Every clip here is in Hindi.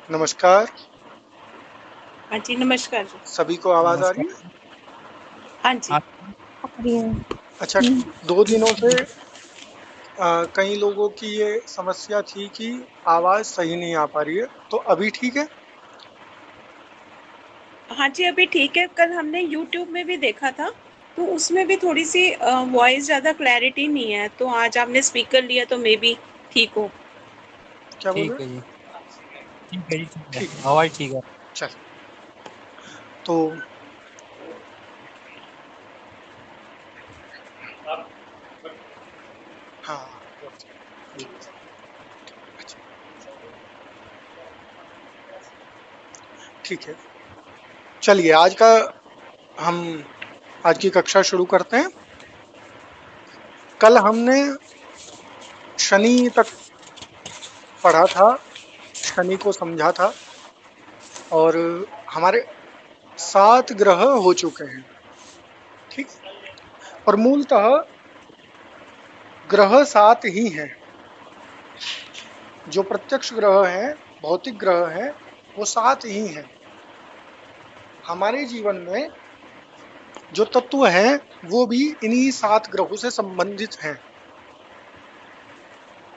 नमस्कार। हाँ जी, नमस्कार जी। सभी को आवाज़ आ रही है? नमस्कार। हाँ जी। हाँ, अच्छा, 2 दिनों से कई लोगों की ये समस्या थी कि आवाज़ सही नहीं आ पा रही है, तो अभी ठीक है? हाँ जी, अभी ठीक है। कल हमने यूट्यूब में भी देखा था, तो उसमें भी थोड़ी-सी वॉइस ज़्यादा क्लैरिटी नहीं है, तो आज आपने स्पीकर लिया तो मेबी ठीक हो। क्या बोल रहे ठीक हैं? है जी। ठीक है जी, ठीक है। ठीक है, आवाज़ ठीक है। चल। तो हाँ, अच्छा, ठीक है। चलिए हम आज की कक्षा शुरू करते हैं। कल हमने शनि तक पढ़ा था, शनि को समझा था और हमारे 7 ग्रह हो चुके हैं, ठीक? और मूलतः ग्रह 7 ही हैं। जो प्रत्यक्ष ग्रह हैं, भौतिक ग्रह हैं, वो 7 ही हैं। हमारे जीवन में जो तत्व हैं, वो भी इन्हीं 7 ग्रहों से संबंधित हैं।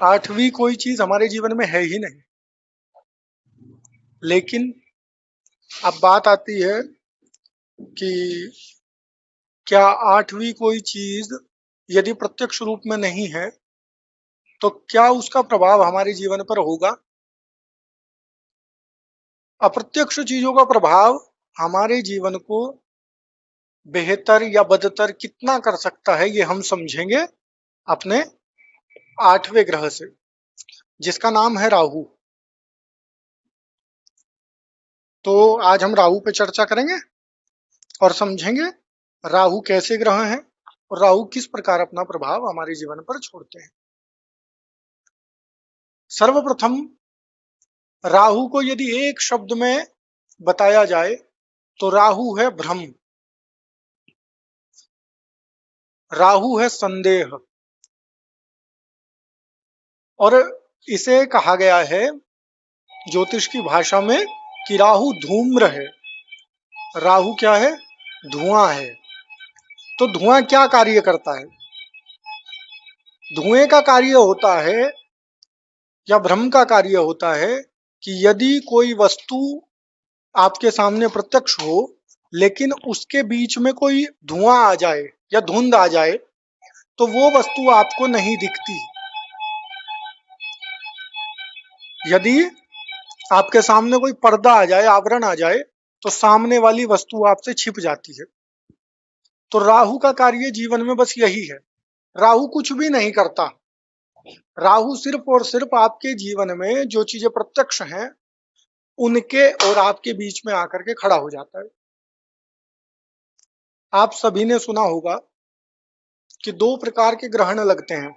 8वीं कोई चीज हमारे जीवन में है ही नहीं। लेकिन अब बात आती है कि क्या 8वीं कोई चीज यदि प्रत्यक्ष रूप में नहीं है, तो क्या उसका प्रभाव हमारे जीवन पर होगा? अप्रत्यक्ष चीजों का प्रभाव हमारे जीवन को बेहतर या बदतर कितना कर सकता है, ये हम समझेंगे अपने 8वें ग्रह से, जिसका नाम है राहु। तो आज हम राहु पे चर्चा करेंगे और समझेंगे राहु कैसे ग्रह हैं और राहु किस प्रकार अपना प्रभाव हमारे जीवन पर छोड़ते हैं। सर्वप्रथम राहु को यदि एक शब्द में बताया जाए तो राहु है भ्रम, राहु है संदेह, और इसे कहा गया है ज्योतिष की भाषा में कि राहु धूम्र है। राहु क्या है? धुआं है। तो धुआं क्या कार्य करता है? धुएं का कार्य होता है या भ्रम का कार्य होता है कि यदि कोई वस्तु आपके सामने प्रत्यक्ष हो, लेकिन उसके बीच में कोई धुआं आ जाए या धुंध आ जाए, तो वो वस्तु आपको नहीं दिखती। यदि आपके सामने कोई पर्दा आ जाए, आवरण आ जाए, तो सामने वाली वस्तु आपसे छिप जाती है। तो राहु का कार्य जीवन में बस यही है। राहु कुछ भी नहीं करता। राहु सिर्फ और सिर्फ आपके जीवन में जो चीजें प्रत्यक्ष हैं, उनके और आपके बीच में आकर के खड़ा हो जाता है। आप सभी ने सुना होगा कि 2 प्रकार के ग्रहण लगते हैं।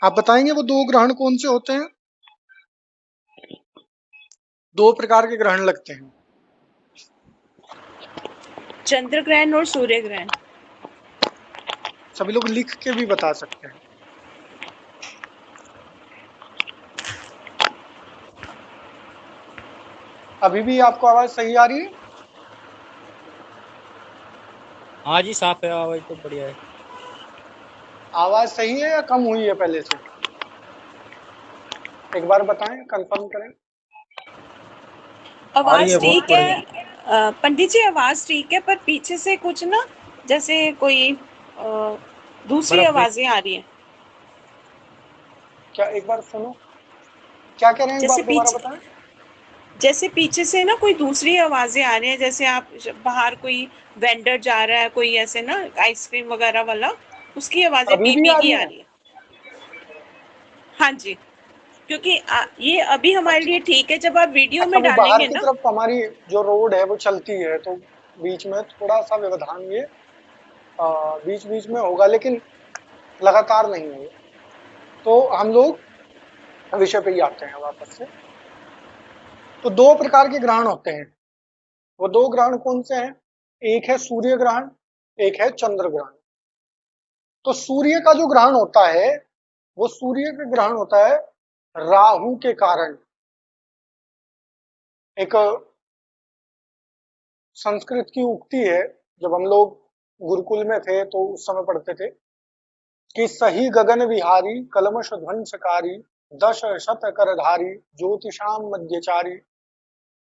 आप बताएंगे वो 2 ग्रहण कौन से होते हैं? 2 प्रकार के ग्रहण लगते हैं। चंद्र ग्रहण और सूर्य ग्रहण। सभी लोग लिख के भी बता सकते हैं। अभी भी आपको आवाज सही आ रही है? हाँ जी, साफ है, आवाज़ तो बढ़िया है। आवाज सही है या कम हुई है पहले से? एक बार बताएं, कंफर्म करें। आ रही आवाज़ है, बहुत ठीक बढ़िया। है। पंडित जी, आवाज़ ठीक है, पर पीछे से कुछ ना, जैसे कोई दूसरी बर्फ नहीं। आवाज़ें आ रही हैं। क्या एक बार सुनो, क्या कह रहे हैं, एक बार जैसे दोबारा पीछे बताएं। जैसे पीछे से ना कोई दूसरी आवाज़ें आ रही हैं, जैसे आप बाहर कोई वेंडर जा रहा है, कोई ऐसे ना आइसक्रीम वगैरह वाला, उसकी आवाज़ें अभी पी भी पी आ की रही आ है? रही है। हाँ जी, क्योंकि ये अभी हमारे अच्छा, लिए ठीक है, जब आप वीडियो अच्छा, में वो बाहर डालेंगे की ना। तरफ हमारी जो रोड है वो चलती है, तो बीच में थोड़ा सा व्यवधान ये बीच बीच में होगा, लेकिन लगातार नहीं होगा। तो हम लोग विषय पे ही आते हैं वापस से। तो 2 प्रकार के ग्रहण होते हैं। वो 2 ग्रहण कौन से हैं? एक है सूर्य ग्रहण, एक है चंद्र ग्रहण। तो सूर्य का जो ग्रहण होता है, वो सूर्य का ग्रहण होता है राहु के कारण। एक संस्कृत की उक्ति है, जब हम लोग गुरुकुल में थे तो उस समय पढ़ते थे कि सही गगन विहारी कलमश ध्वंसकारी दश शत करधारी ज्योतिषाम मध्यचारी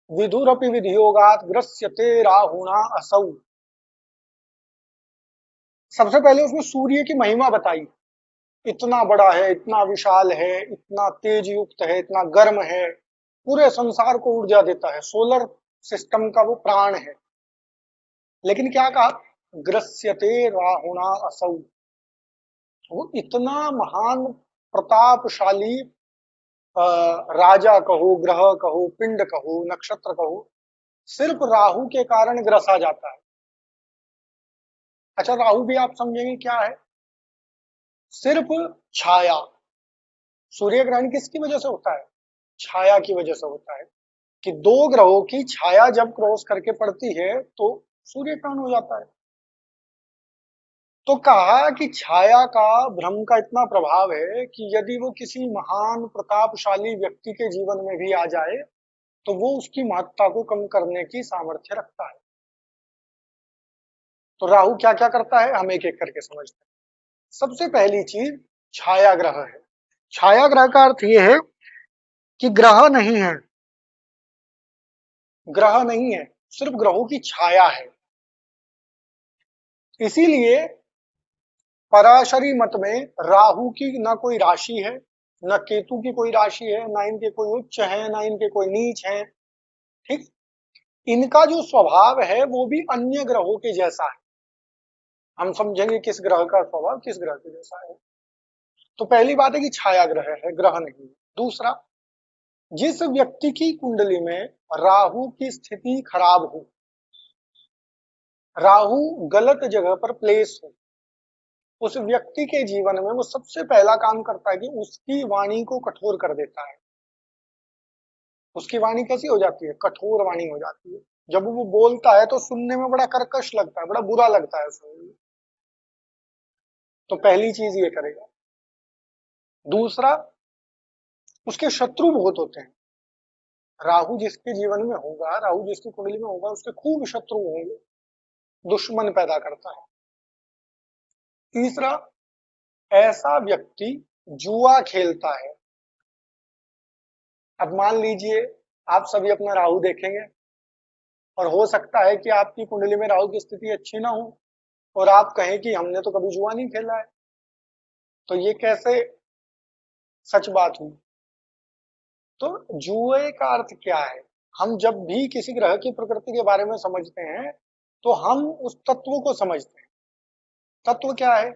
विधुरपि विधियोगात ग्रस्यते राहुणा असौ। सबसे पहले उसने सूर्य की महिमा बताई, इतना बड़ा है, इतना विशाल है, इतना तेज युक्त है, इतना गर्म है, पूरे संसार को ऊर्जा देता है, सोलर सिस्टम का वो प्राण है। लेकिन क्या कहा, ग्रस्यते राहुणा असौ, वो इतना महान प्रतापशाली राजा कहो, ग्रह कहो, पिंड कहो, नक्षत्र कहो, सिर्फ राहु के कारण ग्रसा जाता है। अच्छा, राहु भी आप समझेंगे क्या है, सिर्फ छाया। सूर्य ग्रहण किसकी वजह से होता है, छाया की वजह से होता है, कि दो ग्रहों की छाया जब क्रॉस करके पड़ती है तो सूर्य ग्रहण हो जाता है। तो कहा कि छाया का, भ्रम का इतना प्रभाव है कि यदि वो किसी महान प्रतापशाली व्यक्ति के जीवन में भी आ जाए तो वो उसकी महत्ता को कम करने की सामर्थ्य रखता है। तो राहु क्या क्या करता है, हम एक एक करके समझते हैं। सबसे पहली चीज छाया ग्रह है। छाया ग्रह का अर्थ यह है कि ग्रह नहीं है, ग्रह नहीं है, सिर्फ ग्रहों की छाया है। इसीलिए पराशरी मत में राहु की ना कोई राशि है, न केतु की कोई राशि है, ना इनके कोई उच्च है, ना इनके कोई नीच है। ठीक, इनका जो स्वभाव है वो भी अन्य ग्रहों के जैसा है। हम समझेंगे किस ग्रह का स्वभाव किस ग्रह के जैसा है। तो पहली बात है कि छाया ग्रह है, ग्रह नहीं। दूसरा, जिस व्यक्ति की कुंडली में राहु की स्थिति खराब हो, राहु गलत जगह पर प्लेस हो, उस व्यक्ति के जीवन में वो सबसे पहला काम करता है कि उसकी वाणी को कठोर कर देता है। उसकी वाणी कैसी हो जाती है, कठोर वाणी हो जाती है। जब वो बोलता है तो सुनने में बड़ा कर्कश लगता है, बड़ा बुरा लगता है सुनने में। तो पहली चीज ये करेगा। दूसरा, उसके शत्रु बहुत होते हैं। राहु जिसके जीवन में होगा, राहु जिसकी कुंडली में होगा, उसके खूब शत्रु होंगे, दुश्मन पैदा करता है। तीसरा, ऐसा व्यक्ति जुआ खेलता है। अब मान लीजिए आप सभी अपना राहु देखेंगे और हो सकता है कि आपकी कुंडली में राहु की स्थिति अच्छी ना हो और आप कहें कि हमने तो कभी जुआ नहीं खेला है। तो ये कैसे सच बात हुई। तो जुए का अर्थ क्या है, हम जब भी किसी ग्रह की प्रकृति के बारे में समझते हैं तो हम उस तत्व को समझते हैं। तत्व क्या है,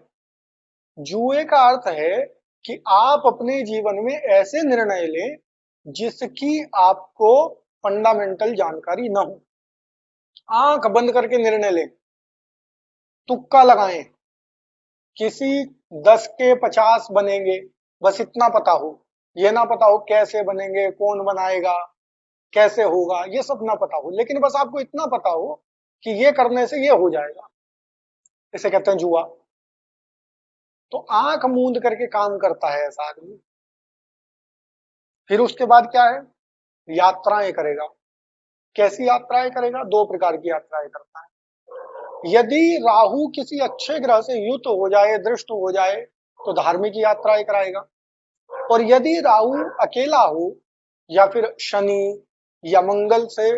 जुए का अर्थ है कि आप अपने जीवन में ऐसे निर्णय लें जिसकी आपको फंडामेंटल जानकारी न हो। आंख बंद करके निर्णय लें, तुक्का लगाएं, किसी 10 के 50 बनेंगे, बस इतना पता हो। ये ना पता हो कैसे बनेंगे, कौन बनाएगा, कैसे होगा, ये सब ना पता हो, लेकिन बस आपको इतना पता हो कि ये करने से ये हो जाएगा। इसे कहते हैं जुआ। तो आंख मूंद करके काम करता है ऐसा आदमी। फिर उसके बाद क्या है, यात्राएं करेगा। कैसी यात्राएं करेगा, दो प्रकार की यात्राएं करता है। यदि राहु किसी अच्छे ग्रह से युत हो जाए, दृष्ट हो जाए, तो धार्मिक यात्राएं कराएगा। और यदि राहु अकेला हो या फिर शनि या मंगल से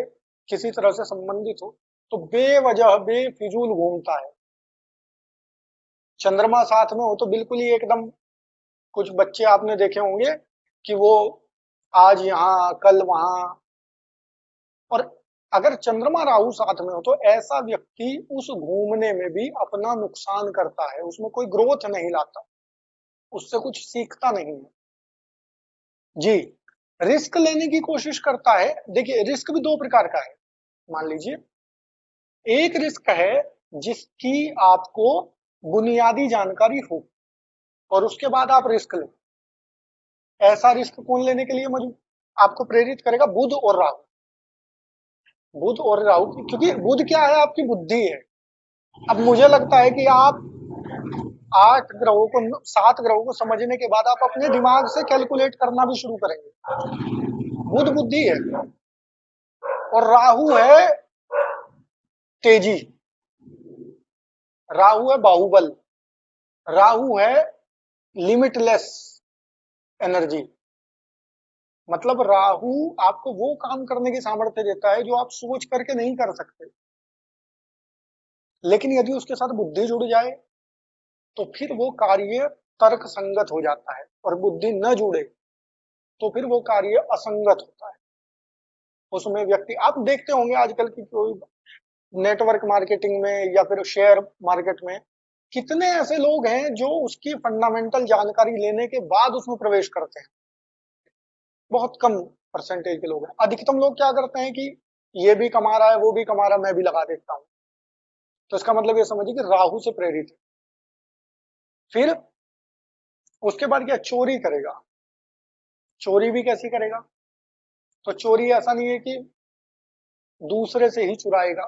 किसी तरह से संबंधित हो तो बेवजह बेफिजूल घूमता है। चंद्रमा साथ में हो तो बिल्कुल ही एकदम, कुछ बच्चे आपने देखे होंगे कि वो आज यहाँ कल वहां। और अगर चंद्रमा राहु साथ में हो तो ऐसा व्यक्ति उस घूमने में भी अपना नुकसान करता है, उसमें कोई ग्रोथ नहीं लाता, उससे कुछ सीखता नहीं है जी। रिस्क लेने की कोशिश करता है। देखिए, रिस्क भी दो प्रकार का है। मान लीजिए, एक रिस्क है जिसकी आपको बुनियादी जानकारी हो और उसके बाद आप रिस्क लें। ऐसा रिस्क कौन लेने के लिए आपको प्रेरित करेगा, बुध और राहु। बुध और राहु, क्योंकि बुध क्या है, आपकी बुद्धि है। अब मुझे लगता है कि आप 8 ग्रहों को, 7 ग्रहों को समझने के बाद आप अपने दिमाग से कैलकुलेट करना भी शुरू करेंगे। बुध बुद्धि है, और राहु है तेजी, राहु है बाहुबल, राहु है लिमिटलेस एनर्जी। मतलब राहु आपको वो काम करने की सामर्थ्य देता है जो आप सोच करके नहीं कर सकते, लेकिन यदि उसके साथ बुद्धि जुड़ जाए तो फिर वो कार्य तर्क संगत हो जाता है, और बुद्धि न जुड़े तो फिर वो कार्य असंगत होता है। उसमें व्यक्ति, आप देखते होंगे आजकल की कोई नेटवर्क मार्केटिंग में या फिर शेयर मार्केट में कितने ऐसे लोग हैं जो उसकी फंडामेंटल जानकारी लेने के बाद उसमें प्रवेश करते हैं। बहुत कम परसेंटेज के लोग हैं। अधिकतम लोग क्या करते हैं कि ये भी कमा रहा है, वो भी कमा रहा है, मैं भी लगा देता हूं। तो इसका मतलब ये समझिए कि राहु से प्रेरित है। फिर उसके बाद क्या, चोरी करेगा। चोरी भी कैसी करेगा? तो चोरी ऐसा नहीं है कि दूसरे से ही चुराएगा।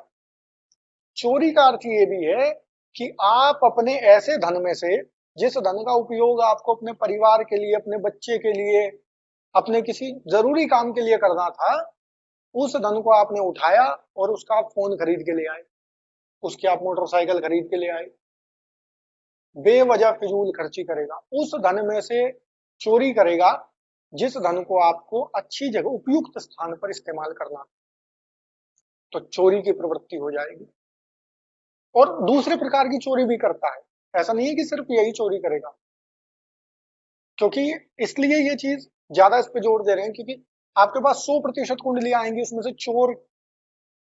चोरी का अर्थ ये भी है कि आप अपने ऐसे धन में से, जिस धन का उपयोग आपको अपने परिवार के लिए, अपने बच्चे के लिए, अपने किसी जरूरी काम के लिए करना था, उस धन को आपने उठाया और उसका आप फोन खरीद के ले आए, उसकी आप मोटरसाइकिल खरीद के ले आए। बेवजह फिजूल खर्ची करेगा। उस धन में से चोरी करेगा जिस धन को आपको अच्छी जगह, उपयुक्त स्थान पर इस्तेमाल करना, तो चोरी की प्रवृत्ति हो जाएगी। और दूसरे प्रकार की चोरी भी करता है, ऐसा नहीं है कि सिर्फ यही चोरी करेगा। क्योंकि इसलिए ये चीज ज्यादा इस पे जोर दे रहे हैं, क्योंकि आपके पास 100% कुंडली आएंगी, उसमें से चोर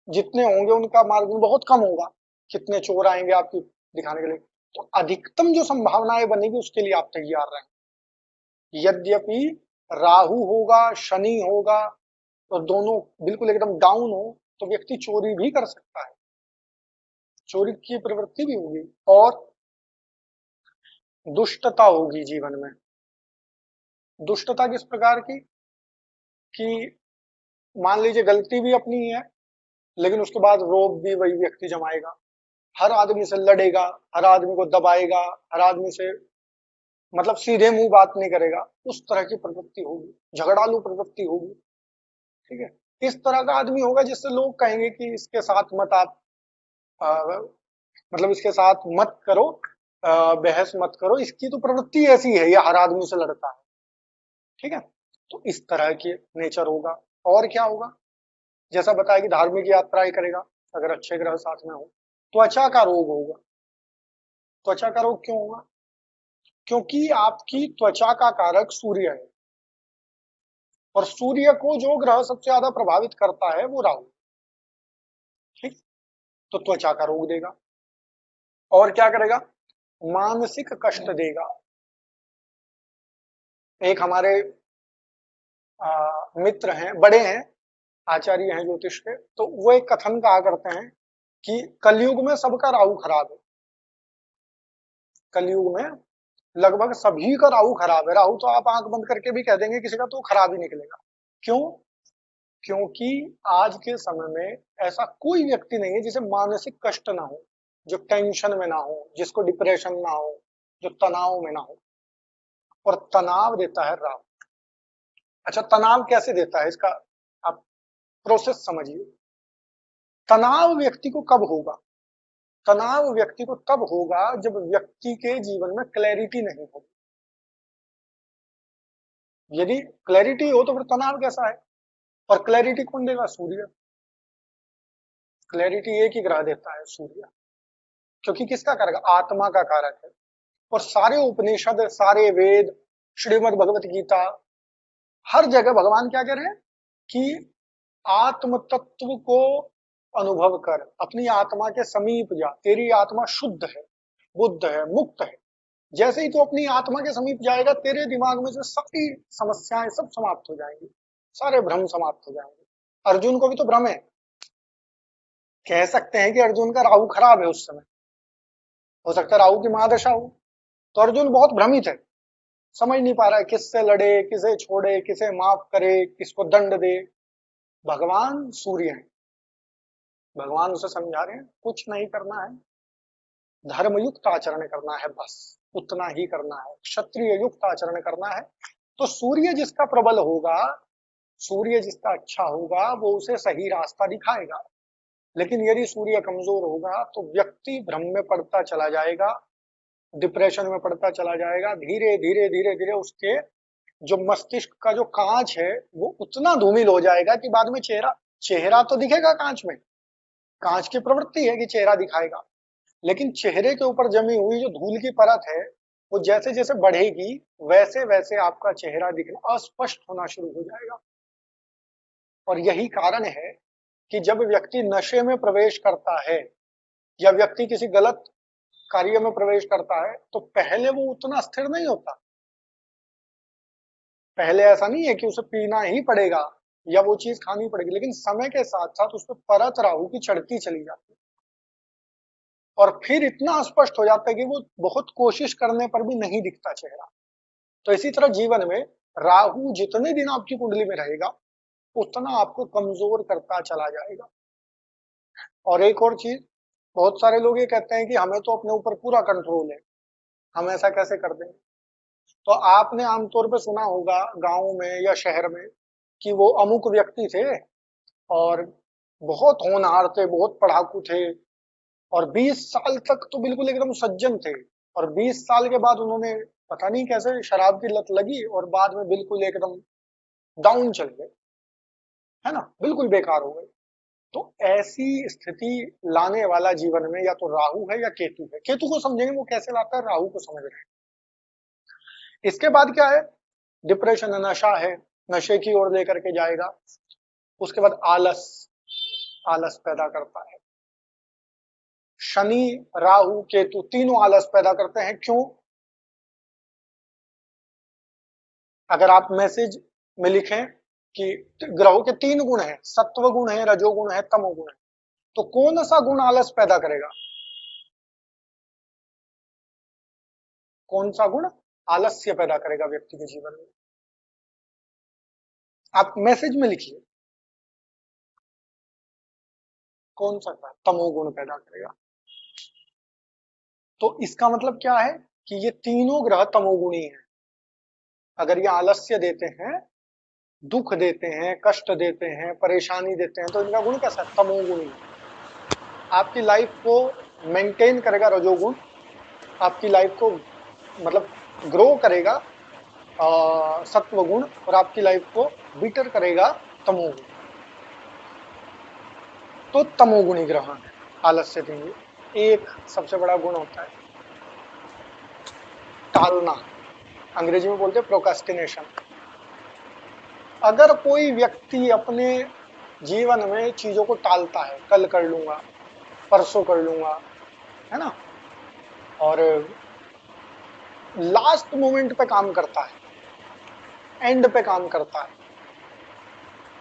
जितने होंगे उनका मार्जिन बहुत कम होगा। कितने चोर आएंगे आपकी दिखाने के लिए, तो अधिकतम जो संभावनाएं बनेगी उसके लिए आप तैयार रहें। यद्यपि राहु होगा, शनि होगा, और दोनों बिल्कुल एकदम डाउन हो, तो व्यक्ति चोरी भी कर सकता है, चोरी की प्रवृत्ति भी होगी, और दुष्टता होगी जीवन में। दुष्टता किस प्रकार की? कि मान लीजिए गलती भी अपनी है, लेकिन उसके बाद रोब भी वही व्यक्ति जमाएगा, हर आदमी से लड़ेगा, हर आदमी को दबाएगा, हर आदमी से मतलब सीधे मुंह बात नहीं करेगा, उस तरह की प्रवृत्ति होगी, झगड़ालू प्रवृत्ति होगी। ठीक है, इस तरह का आदमी होगा जिससे लोग कहेंगे कि इसके साथ मत आप मतलब इसके साथ मत करो, बहस मत करो, इसकी तो प्रवृत्ति ऐसी है, ये हर आदमी से लड़ता है। ठीक है, तो इस तरह के नेचर होगा। और क्या होगा? जैसा बताया कि धार्मिक यात्राएं करेगा अगर अच्छे ग्रह साथ में हो। त्वचा का रोग होगा। त्वचा का रोग क्यों होगा? क्योंकि आपकी त्वचा का कारक सूर्य है, और सूर्य को जो ग्रह सबसे ज्यादा प्रभावित करता है वो राहु। ठीक, तो त्वचा का रोग देगा। और क्या करेगा? मानसिक कष्ट देगा। एक हमारे मित्र हैं, बड़े हैं, आचार्य हैं ज्योतिष के, तो वो एक कथन कहा करते हैं कि कलयुग में सबका राहु खराब है। कलयुग में लगभग सभी का राहु खराब है। राहु तो आप आंख बंद करके भी कह देंगे किसी का, तो खराब ही निकलेगा। क्यों? क्योंकि आज के समय में ऐसा कोई व्यक्ति नहीं है जिसे मानसिक कष्ट ना हो, जो टेंशन में ना हो, जिसको डिप्रेशन ना हो, जो तनाव में ना हो। और तनाव देता है राहु। अच्छा, तनाव कैसे देता है, इसका आप प्रोसेस समझिए। तनाव व्यक्ति को कब होगा? तनाव व्यक्ति को तब होगा जब व्यक्ति के जीवन में क्लैरिटी नहीं होगी। यदि क्लैरिटी हो तो फिर तनाव कैसा है? और क्लैरिटी कौन देगा? सूर्य। क्लैरिटी एक ही ग्रह देता है, सूर्य। क्योंकि किसका कारक? आत्मा का कारक है। और सारे उपनिषद, सारे वेद, श्रीमद् भगवत गीता, हर जगह भगवान क्या कह रहे हैं कि आत्म तत्व को अनुभव कर, अपनी आत्मा के समीप जा, तेरी आत्मा शुद्ध है, बुद्ध है, मुक्त है। जैसे ही तू अपनी आत्मा के समीप जाएगा, तेरे दिमाग में से सारी समस्याएं सब समाप्त हो जाएंगी, सारे भ्रम समाप्त हो जाएंगे। अर्जुन को भी तो भ्रम है। कह सकते हैं कि अर्जुन का राहु खराब है उस समय, हो सकता है राहु की महादशा हो, तो अर्जुन बहुत भ्रमित है, समझ नहीं पा रहा है किससे लड़े, किसे छोड़े, किसे माफ करे, किसको दंड दे। भगवान सूर्य है, भगवान उसे समझा रहे हैं कुछ नहीं करना है, धर्मयुक्त आचरण करना है, बस उतना ही करना है, क्षत्रिय युक्त आचरण करना है। तो सूर्य जिसका प्रबल होगा सूर्य जिसका अच्छा होगा वो उसे सही रास्ता दिखाएगा, लेकिन यदि सूर्य कमजोर होगा तो व्यक्ति भ्रम में पड़ता चला जाएगा, डिप्रेशन में पड़ता चला जाएगा। धीरे धीरे धीरे धीरे उसके जो मस्तिष्क का जो कांच है वो उतना धूमिल हो जाएगा कि बाद में चेहरा चेहरा तो दिखेगा कांच में, कांच की प्रवृत्ति है कि चेहरा दिखाएगा, लेकिन चेहरे के ऊपर जमी हुई जो धूल की परत है वो जैसे जैसे बढ़ेगी वैसे वैसे आपका चेहरा दिखना अस्पष्ट होना शुरू हो जाएगा। और यही कारण है कि जब व्यक्ति नशे में प्रवेश करता है या व्यक्ति किसी गलत कार्य में प्रवेश करता है तो पहले वो उतना स्थिर नहीं होता। पहले ऐसा नहीं है कि उसे पीना ही पड़ेगा या वो चीज खानी पड़ेगी, लेकिन समय के साथ साथ उस पर परत राहु की चढ़ती चली जाती है और फिर इतना स्पष्ट हो जाता है कि वो बहुत कोशिश करने पर भी नहीं दिखता चेहरा। तो इसी तरह जीवन में राहु जितने दिन आपकी कुंडली में रहेगा उतना आपको कमजोर करता चला जाएगा। और एक और चीज, बहुत सारे लोग ये कहते हैं कि हमें तो अपने ऊपर पूरा कंट्रोल है, हम ऐसा कैसे कर देंगे। तो आपने आमतौर पे सुना होगा गांव में या शहर में कि वो अमुक व्यक्ति थे और बहुत होनहार थे, बहुत पढ़ाकू थे और 20 साल तक तो बिल्कुल एकदम सज्जन थे और 20 साल के बाद उन्होंने पता नहीं कैसे शराब की लत लगी और बाद में बिल्कुल एकदम डाउन चल गए, है ना, बिल्कुल बेकार हो गए। तो ऐसी स्थिति लाने वाला जीवन में या तो राहु है या केतु है। केतु को समझेंगे वो कैसे लाता है, राहु को समझ रहे हैं। इसके बाद क्या है, डिप्रेशन, नशा है, नशे की ओर लेकर के जाएगा। उसके बाद आलस, आलस पैदा करता है। शनि, राहु, केतु तीनों आलस पैदा करते हैं। क्यों? अगर आप मैसेज में लिखें कि ग्रहों के 3 गुण हैं, सत्व गुण है, रजोगुण है, तमोगुण है, तो कौन सा गुण आलस पैदा करेगा? कौन सा गुण आलस्य पैदा करेगा व्यक्ति के जीवन में? आप मैसेज में लिखिए कौन सा था, तमोगुण पैदा करेगा। तो इसका मतलब क्या है कि ये तीनों ग्रह तमोगुणी हैं। अगर ये आलस्य देते हैं, दुख देते हैं, कष्ट देते हैं, परेशानी देते हैं, तो इनका गुण कैसा है? तमोगुणी। आपकी लाइफ को मेंटेन करेगा रजोगुण, आपकी लाइफ को मतलब ग्रो करेगा सत्व गुण और आपकी लाइफ को बीटर करेगा तमोगुण। तो तमोगुणी ग्रह है आलस्य देंगे। एक सबसे बड़ा गुण होता है टालना, अंग्रेजी में बोलते हैं प्रोक्रास्टिनेशन। अगर कोई व्यक्ति अपने जीवन में चीजों को टालता है, कल कर लूंगा, परसों कर लूंगा, है ना, और लास्ट मोमेंट पे काम करता है, एंड पे काम करता है।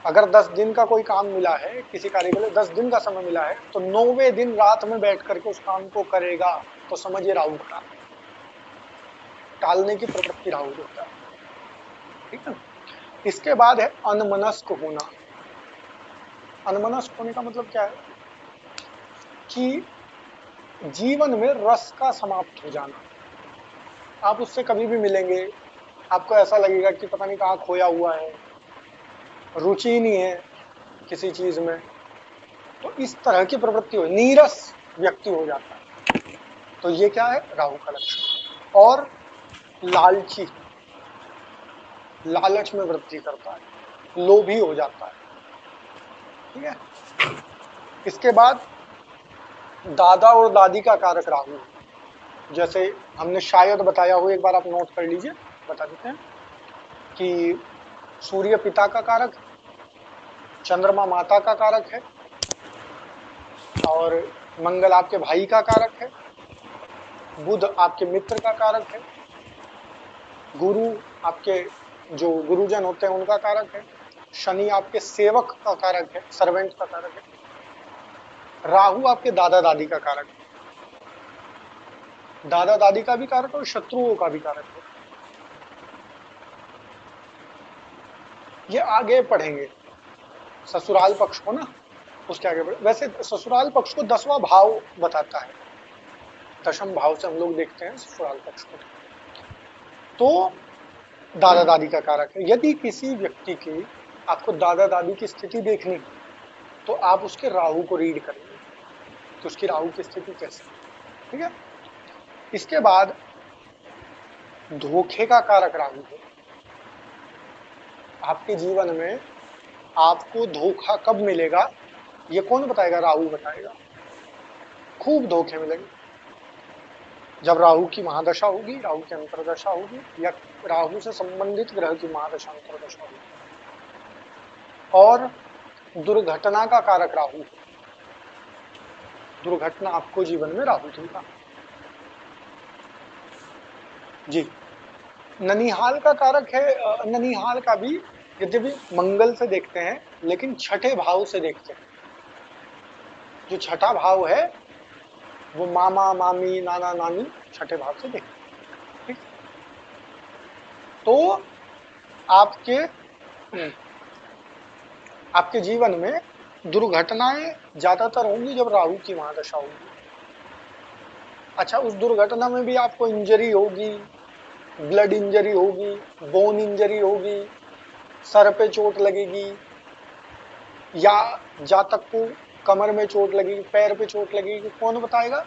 अगर 10 दिन का कोई काम मिला है, किसी कार्य के लिए 10 दिन का समय मिला है, तो 9वें दिन रात में बैठ करके उस काम को करेगा, तो समझिए राहु का टालने की प्रवृत्ति राहु होता है। ठीक है। इसके बाद है अनमनस्क होना। अनमनस्क होने का मतलब क्या है कि जीवन में रस का समाप्त हो जाना। आप उससे कभी भी मिलेंगे, आपको ऐसा लगेगा कि पता नहीं कहाँ खोया हुआ है, रुचि नहीं है किसी चीज में। तो इस तरह की प्रवृत्ति हो, नीरस व्यक्ति हो जाता है। तो ये क्या है, राहु का लक्षण। और लालची, लालच में वृद्धि करता है, लोभी हो जाता है। ठीक है। इसके बाद दादा और दादी का कारक राहु है। जैसे हमने शायद बताया हो, एक बार आप नोट कर लीजिए, बता देते हैं कि सूर्य पिता का कारक है, चंद्रमा माता का कारक है, और मंगल आपके भाई का कारक है, बुध आपके मित्र का कारक है, गुरु आपके जो गुरुजन होते हैं उनका कारक है, शनि आपके सेवक का कारक है, सर्वेंट का कारक है, राहु आपके दादा दादी का कारक है। दादा दादी का भी कारक और शत्रुओं का भी कारक है। ये आगे पढ़ेंगे ससुराल पक्ष को ना, उसके आगे बढ़े। वैसे ससुराल पक्ष को 10वां भाव बताता है, 10म भाव से हम लोग देखते हैं ससुराल पक्ष को। तो दादा दादी का कारक है। यदि किसी व्यक्ति की आपको दादा दादी की स्थिति देखनी है, तो आप उसके राहु को रीड करेंगे कि उसकी राहु की स्थिति कैसी है। ठीक है। इसके बाद धोखे का कारक राहु है। आपके जीवन में आपको धोखा कब मिलेगा, ये कौन बताएगा? राहु बताएगा। खूब धोखे मिलेंगे जब राहु की महादशा होगी, राहु की अंतरदशा होगी, या राहु से संबंधित ग्रह की महादशा अंतरदशा होगी। और दुर्घटना का कारक राहु है। दुर्घटना आपको जीवन में राहु देगा। जी। ननिहाल का कारक है, ननिहाल का भी यद्यपि मंगल से देखते हैं लेकिन छठे भाव से देखते हैं। जो छठा भाव है वो मामा मामी नाना नानी छठे भाव से देखते हैं। ठीक। तो आपके जीवन में दुर्घटनाएं ज्यादातर होंगी जब राहु की महादशा होगी। अच्छा, उस दुर्घटना में भी आपको इंजरी होगी, ब्लड इंजरी होगी, बोन इंजरी होगी, सर पे चोट लगेगी, या जातक को कमर में चोट लगेगी, पैर पे चोट लगेगी, कौन बताएगा?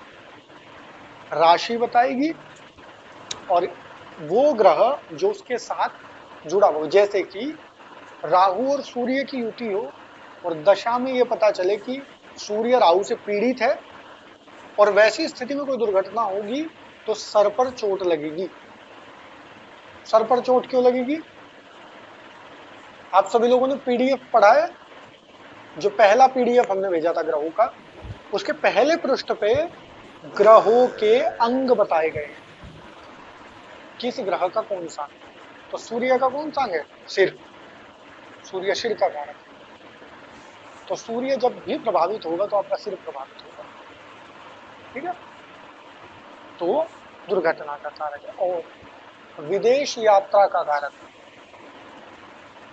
राशि बताएगी। और वो ग्रह जो उसके साथ जुड़ा हो, जैसे कि राहु और सूर्य की युति हो और दशा में ये पता चले कि सूर्य राहु से पीड़ित है और वैसी स्थिति में कोई दुर्घटना होगी तो सर पर चोट लगेगी। सर पर चोट क्यों लगेगी? आप सभी लोगों ने पीडीएफ पढ़ा है। जो पहला पीडीएफ हमने भेजा था ग्रहों का, उसके पहले पृष्ठ पे ग्रहों के अंग बताए गए हैं, किस ग्रह का कौन सा। तो सूर्य का कौन सा अंग है? सिर। सूर्य सिर का कारक है। तो सूर्य जब भी प्रभावित होगा तो आपका सिर प्रभावित होगा। ठीक है। तो दुर्घटना का कारक है। और विदेश यात्रा का कारक है।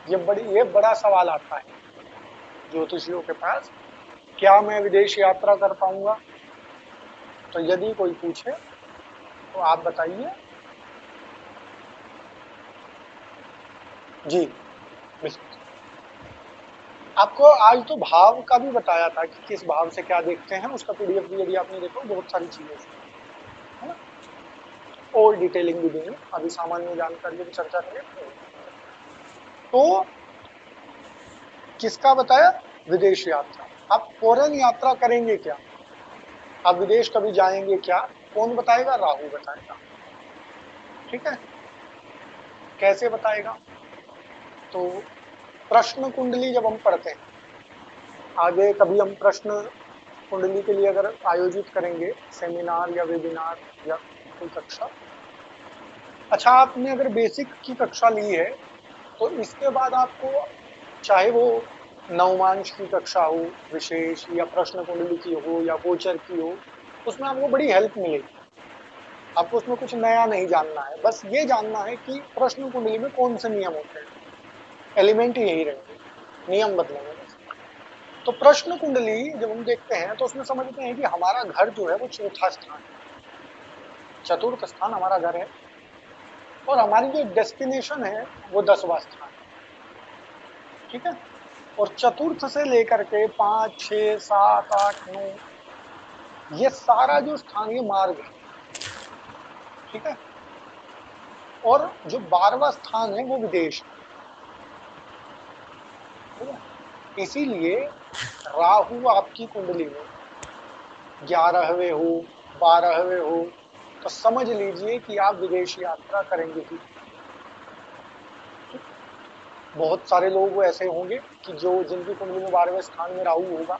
ये बड़ा सवाल आता है ज्योतिषियों के पास, क्या मैं विदेश यात्रा कर पाऊंगा? तो यदि कोई पूछे तो आप बताइए। जी बिल्कुल। आपको आज तो भाव का भी बताया था कि किस भाव से क्या देखते हैं, उसका पीडीएफ भी यदि आपने देखो, बहुत सारी चीजें है ना, और डिटेलिंग भी देंगे। अभी सामान्य जानकारी की चर्चा करें। तो किसका बताया? विदेश यात्रा। आप फॉरेन यात्रा करेंगे क्या, आप विदेश कभी जाएंगे क्या, कौन बताएगा? राहु बताएगा। ठीक है। कैसे बताएगा? तो प्रश्न कुंडली जब हम पढ़ते हैं, आगे कभी हम प्रश्न कुंडली के लिए अगर आयोजित करेंगे सेमिनार या वेबिनार या कोई कक्षा। अच्छा, आपने अगर बेसिक की कक्षा ली है तो इसके बाद आपको चाहे वो नवमांश की कक्षा हो विशेष, या प्रश्न कुंडली की हो, या गोचर की हो, उसमें आपको बड़ी हेल्प मिलेगी। आपको उसमें कुछ नया नहीं जानना है, बस ये जानना है कि प्रश्न कुंडली में कौन से नियम होते हैं। एलिमेंट यही रहेंगे, नियम बदलेंगे बस। तो प्रश्न कुंडली जब हम देखते हैं तो उसमें समझते हैं कि हमारा घर जो है वो चौथा स्थान है, चतुर्थ स्थान हमारा घर है, और हमारी जो डेस्टिनेशन है वो 10वां स्थान है। ठीक है। और चतुर्थ से लेकर के 5, 6, 7, 8, 9, ये सारा जो स्थानीय मार्ग है। ठीक है। और जो 12वां स्थान है वो विदेश है। ठीक है। इसीलिए राहु आपकी कुंडली में 11वें हो, 12वें हो, तो समझ लीजिए कि आप विदेश यात्रा करेंगे ही। बहुत सारे लोग ऐसे होंगे कि जिनकी कुंडली में 12वें स्थान में राहु होगा,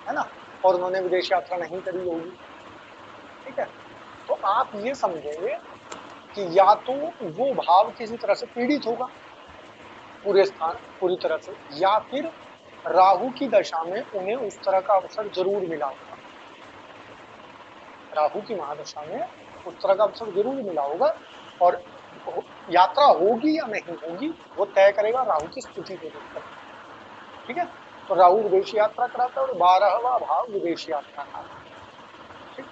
है ना, और उन्होंने विदेश यात्रा नहीं करी होगी। ठीक है। तो आप ये समझेंगे कि या तो वो भाव किसी तरह से पीड़ित होगा पूरी तरह से, या फिर राहु की दशा में उन्हें उस तरह का अवसर जरूर मिला होगा। राहु की महादशा में उस तरह का अवसर जरूर मिला होगा, और यात्रा होगी या नहीं होगी वो तय करेगा राहु की स्थिति को देखकर। ठीक है। तो राहु विदेश यात्रा कराता है और 12वां भाव विदेश यात्रा का। ठीक।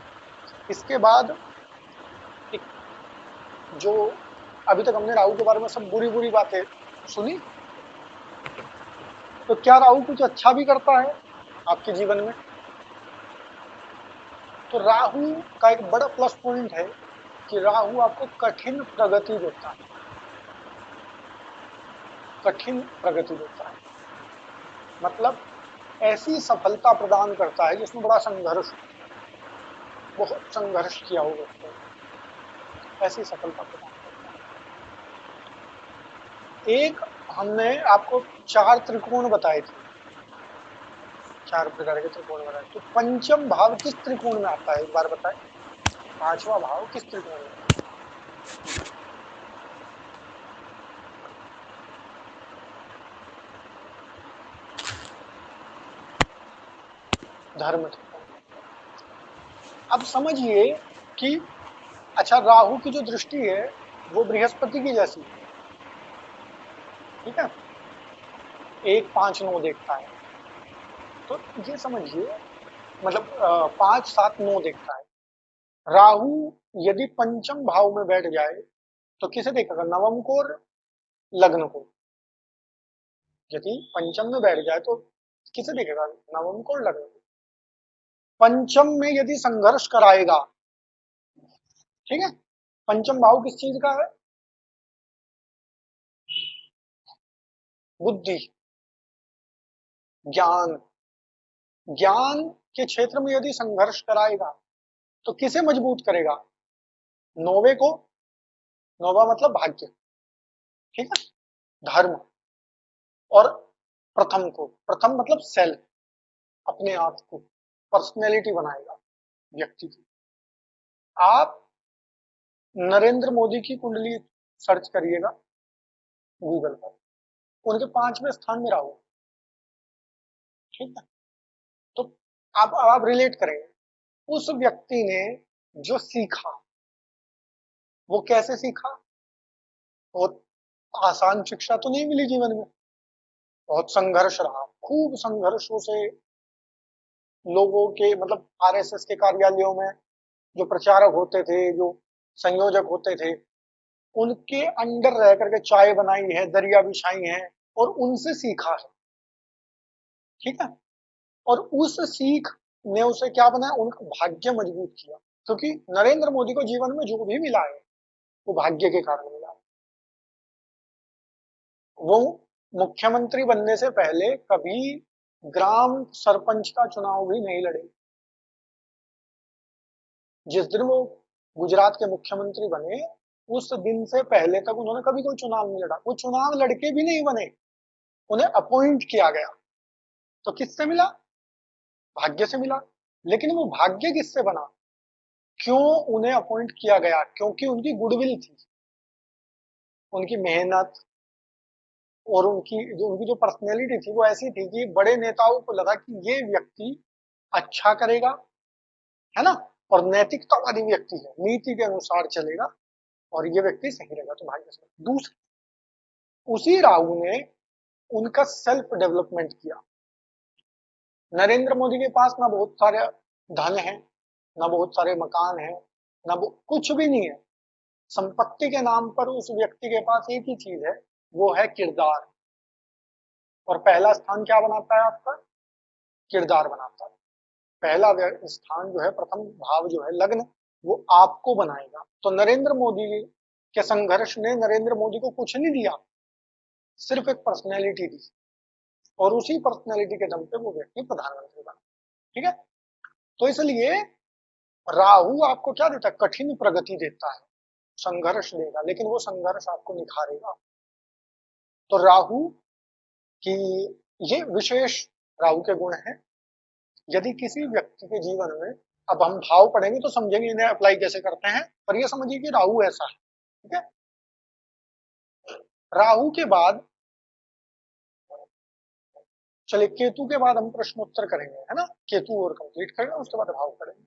इसके बाद जो अभी तक हमने राहु के बारे में सब बुरी बुरी बातें सुनी, तो क्या राहु कुछ अच्छा भी करता है आपके जीवन में? तो राहु का एक बड़ा प्लस पॉइंट है कि राहु आपको कठिन प्रगति देता है, कठिन प्रगति देता है, मतलब ऐसी सफलता प्रदान करता है जिसमें बड़ा संघर्ष, बहुत संघर्ष किया हो व्यक्ति ने, ऐसी सफलता प्रदान करता है। एक हमने आपको 4 त्रिकोण बताए थे, 4 प्रकार के त्रिकोण बताए, तो पंचम भाव किस त्रिकोण में आता है एक बार बताएं, 5वां भाव किस त्रिकोण में? धर्म त्रिकोण। अब समझिए कि अच्छा, राहु की जो दृष्टि है वो बृहस्पति की जैसी है, ठीक है, 1 5 9 देखता है, तो ये समझिए मतलब 5 7 9 देखता है। राहु यदि पंचम भाव में बैठ जाए तो किसे देखेगा? नवम को और लग्न को। यदि पंचम में बैठ जाए तो किसे देखेगा? नवम को और लग्न को। पंचम में यदि संघर्ष कराएगा, ठीक है, पंचम भाव किस चीज का है? बुद्धि, ज्ञान, ज्ञान के क्षेत्र में यदि संघर्ष कराएगा तो किसे मजबूत करेगा? नौवे को, नौवा मतलब भाग्य, ठीक है, धर्म, और प्रथम को, प्रथम मतलब सेल्फ, अपने आप को, पर्सनैलिटी बनाएगा व्यक्ति की। आप नरेंद्र मोदी की कुंडली सर्च करिएगा गूगल पर, उनके 5वें स्थान में राहु, ठीक है, तो आप रिलेट करेंगे उस व्यक्ति ने जो सीखा वो कैसे सीखा? बहुत आसान शिक्षा तो नहीं मिली जीवन में, बहुत संघर्ष रहा, खूब संघर्षों से लोगों के, मतलब आरएसएस के कार्यालयों में जो प्रचारक होते थे, जो संयोजक होते थे, उनके अंडर रह करके चाय बनाई है, दरिया बिछाई है और उनसे सीखा है, ठीक है, और उस सीख ने उसे क्या बनाया? उनका भाग्य मजबूत किया, क्योंकि नरेंद्र मोदी को जीवन में जो भी मिला है वो भाग्य के कारण मिला है। वो मुख्यमंत्री बनने से पहले कभी ग्राम सरपंच का चुनाव भी नहीं लड़े। जिस दिन वो गुजरात के मुख्यमंत्री बने उस दिन से पहले तक उन्होंने कभी कोई चुनाव नहीं लड़ा, वो चुनाव लड़के भी नहीं बने, उन्हें अपॉइंट किया गया। तो किससे मिला? भाग्य से मिला। लेकिन वो भाग्य किससे बना? क्यों उन्हें अपॉइंट किया गया? क्योंकि उनकी गुडविल थी, उनकी मेहनत और उनकी जो पर्सनैलिटी थी वो ऐसी थी कि बड़े नेताओं को लगा कि ये व्यक्ति अच्छा करेगा, है ना, और नैतिकतावादी व्यक्ति है, नीति के अनुसार चलेगा और ये व्यक्ति सही रहेगा, तो भाग्य से। दूसरा, उसी राहु ने उनका सेल्फ डेवलपमेंट किया। नरेंद्र मोदी के पास ना बहुत सारे धन है, ना बहुत सारे मकान है, ना कुछ भी नहीं है। संपत्ति के नाम पर उस व्यक्ति के पास एक ही चीज है, वो है किरदार। और पहला स्थान क्या बनाता है आपका? किरदार बनाता है। पहला स्थान जो है, प्रथम भाव जो है लग्न, वो आपको बनाएगा। तो नरेंद्र मोदी के संघर्ष ने नरेंद्र मोदी को कुछ नहीं दिया, सिर्फ एक पर्सनैलिटी दी, और उसी पर्सनैलिटी के दम पे वो व्यक्ति प्रधानमंत्री बना, ठीक है। तो इसलिए राहु आपको क्या देता है? कठिन प्रगति देता है, संघर्ष देगा, लेकिन वो संघर्ष आपको निखारेगा। तो राहु की ये विशेष राहु के गुण हैं। यदि किसी व्यक्ति के जीवन में, अब हम भाव पढ़ेंगे तो समझेंगे इन्हें अप्लाई कैसे करते हैं, पर ये समझिए कि राहु ऐसा है, ठीक है। राहु के बाद चलिए केतु के बाद हम प्रश्नोत्तर करेंगे, है ना, केतु और कंप्लीट करेंगे, उसके बाद भाव पढ़ेंगे।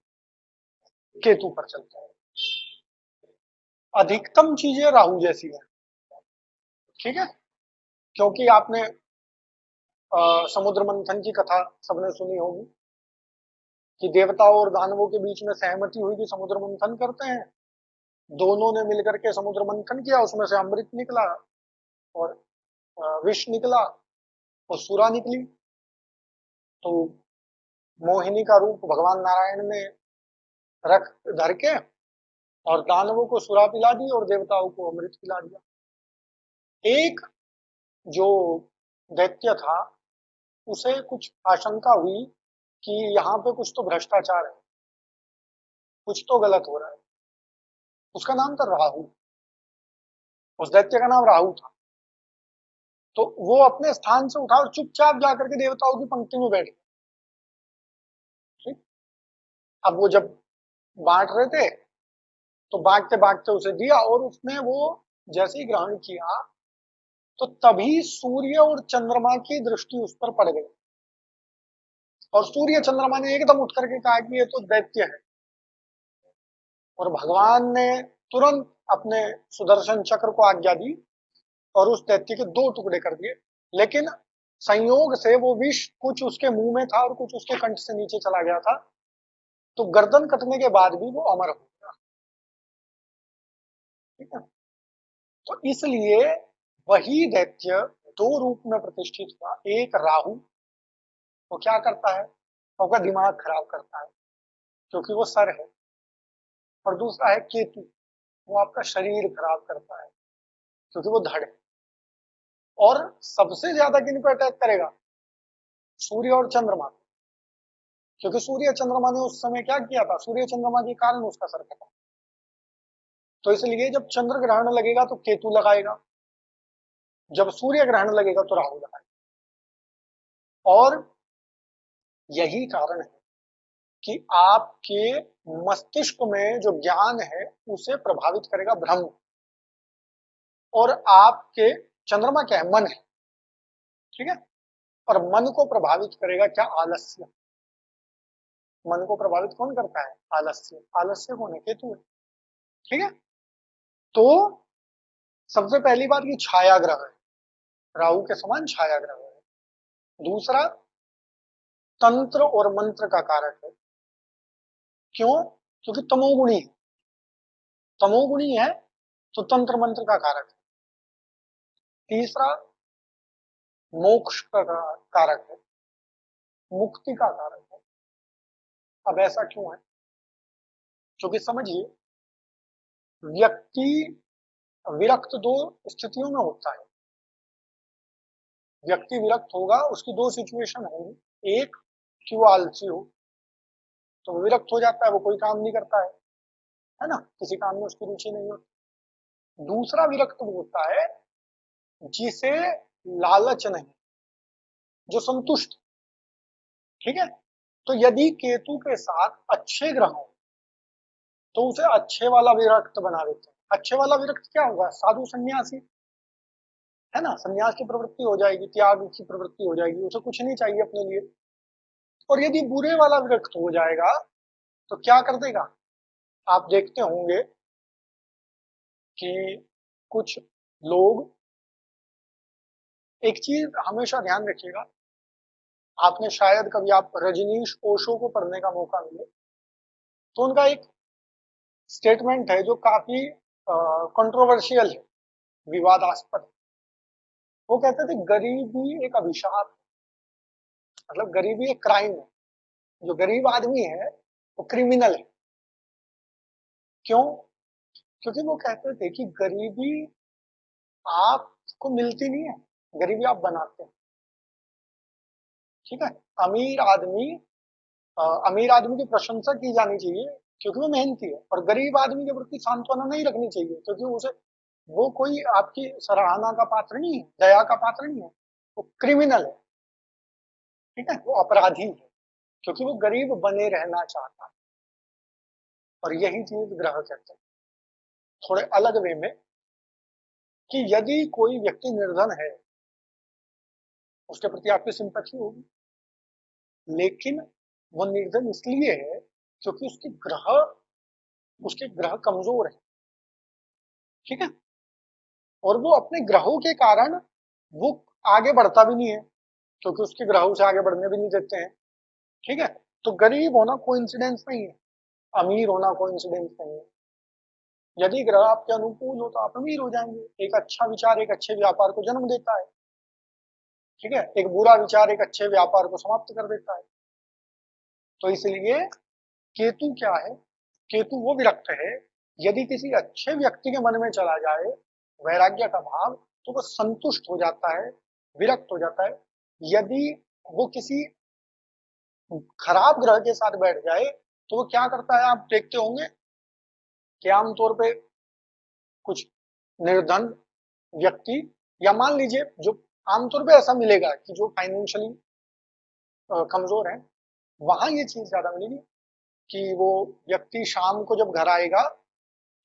केतु पर चलते हैं। अधिकतम चीजें राहु जैसी है, ठीक है, क्योंकि आपने समुद्र मंथन की कथा सबने सुनी होगी कि देवताओं और दानवों के बीच में सहमति हुई कि समुद्र मंथन करते हैं। दोनों ने मिलकर के समुद्र मंथन किया, उसमें से अमृत निकला और विष निकला। वो सुरा निकली, तो मोहिनी का रूप भगवान नारायण ने रख धर के और दानवों को सुरा पिला दी और देवताओं को अमृत पिला दिया। एक जो दैत्य था उसे कुछ आशंका हुई कि यहाँ पे कुछ तो भ्रष्टाचार है, कुछ तो गलत हो रहा है। उसका नाम था राहु, उस दैत्य का नाम राहु था। तो वो अपने स्थान से उठा और चुपचाप जाकर के देवताओं की पंक्ति में बैठ गया। ठीक, अब वो जब बांट रहे थे तो बांटते बांटते उसे दिया और उसने वो जैसे ही ग्रहण किया तो तभी सूर्य और चंद्रमा की दृष्टि उस पर पड़ गई और सूर्य चंद्रमा ने एकदम उठ करके कहा कि ये तो दैत्य है, और भगवान ने तुरंत अपने सुदर्शन चक्र को आज्ञा दी और उस दैत्य के 2 टुकड़े कर दिए। लेकिन संयोग से वो विष कुछ उसके मुंह में था और कुछ उसके कंठ से नीचे चला गया था, तो गर्दन कटने के बाद भी वो अमर हो गया। ठीक है, तो इसलिए वही दैत्य 2 रूप में प्रतिष्ठित हुआ। एक राहु, वो क्या करता है, आपका दिमाग खराब करता है क्योंकि वो सर है, और दूसरा है केतु, वो आपका शरीर खराब करता है क्योंकि वो धड़ है। और सबसे ज्यादा किन पर अटैक करेगा, सूर्य और चंद्रमा, क्योंकि सूर्य चंद्रमा ने उस समय क्या किया था, सूर्य चंद्रमा के कारण उसका सर कटा। तो इसलिए जब चंद्र ग्रहण लगेगा तो केतु लगाएगा, जब सूर्य ग्रहण लगेगा तो राहु लगाएगा। और यही कारण है कि आपके मस्तिष्क में जो ज्ञान है उसे प्रभावित करेगा भ्रम, और आपके चंद्रमा क्या है, मन है। ठीक है, और मन को प्रभावित करेगा क्या, आलस्य। मन को प्रभावित कौन करता है, आलस्य। आलस्य कौन है, केतु है। ठीक है, तो सबसे पहली बात की छाया ग्रह है, राहु के समान छाया ग्रह है। दूसरा, तंत्र और मंत्र का कारक है। क्यों, क्योंकि तमोगुणी है, तमोगुणी है तो तंत्र मंत्र का कारक है। तीसरा, मोक्ष का कारक है, मुक्ति का कारक है। अब ऐसा क्यों है, क्योंकि समझिए व्यक्ति विरक्त 2 स्थितियों में होता है। व्यक्ति विरक्त होगा, उसकी 2 सिचुएशन होंगी। एक कि वो आलसी हो, तो वो विरक्त हो जाता है, वो कोई काम नहीं करता है ना, किसी काम में उसकी रुचि नहीं होती। दूसरा विरक्त वो होता है जिसे लालच नहीं, जो संतुष्ट। ठीक है, तो यदि केतु के साथ अच्छे ग्रह हो तो उसे अच्छे वाला विरक्त बना देते हैं। अच्छे वाला विरक्त क्या होगा, साधु सन्यासी, है ना, सन्यास की प्रवृत्ति हो जाएगी, त्याग की प्रवृत्ति हो जाएगी, उसे कुछ नहीं चाहिए अपने लिए। और यदि बुरे वाला विरक्त हो जाएगा तो क्या कर देगा, आप देखते होंगे कि कुछ लोग, एक चीज हमेशा ध्यान रखिएगा, आपने शायद कभी आप रजनीश ओशो को पढ़ने का मौका मिले तो उनका एक स्टेटमेंट है जो काफी कंट्रोवर्शियल है, विवादास्पद। वो कहते थे गरीबी एक अभिशाप, मतलब गरीबी एक क्राइम है, जो गरीब आदमी है वो क्रिमिनल है। क्यों, क्योंकि वो कहते थे कि गरीबी आपको मिलती नहीं है, गरीबी आप बनाते हैं। ठीक है, अमीर आदमी अमीर आदमी की प्रशंसा की जानी चाहिए क्योंकि वो मेहनती है, और गरीब आदमी के प्रति सांत्वना नहीं रखनी चाहिए क्योंकि उसे, वो कोई आपकी सराहना का पात्र नहीं है, दया का पात्र नहीं है, वो क्रिमिनल है। ठीक है, वो अपराधी है क्योंकि वो गरीब बने रहना चाहता है। और यही चीज ग्रह कहते हैं थोड़े अलग वे में, कि यदि कोई व्यक्ति निर्धन है उसके प्रति आपकी सिंपैथी होगी, लेकिन वो निर्धन इसलिए है क्योंकि उसके ग्रह कमजोर है। ठीक है, और वो अपने ग्रहों के कारण वो आगे बढ़ता भी नहीं है क्योंकि उसके ग्रह उसे आगे बढ़ने भी नहीं देते हैं। ठीक है, तो गरीब होना कोइंसिडेंस नहीं है, अमीर होना कोइंसिडेंस नहीं है। यदि ग्रह आपके अनुकूल हो तो आप अमीर हो जाएंगे। एक अच्छा विचार एक अच्छे व्यापार को जन्म देता है। ठीक है, एक बुरा विचार एक अच्छे व्यापार को समाप्त कर देता है। तो इसलिए केतु क्या है? केतु वो विरक्त है, यदि किसी अच्छे व्यक्ति के मन में चला जाए वैराग्य का भाव, तो वो संतुष्ट हो जाता है, विरक्त हो जाता है। यदि वो किसी खराब ग्रह के साथ बैठ जाए तो वो क्या करता है, आप देखते होंगे कि आमतौर पे कुछ निर्धन व्यक्ति, या मान लीजिए जो आमतौर पे ऐसा मिलेगा कि जो फाइनेंशियली कमजोर है, वहां ये चीज ज्यादा मिलेगी कि वो व्यक्ति शाम को जब घर आएगा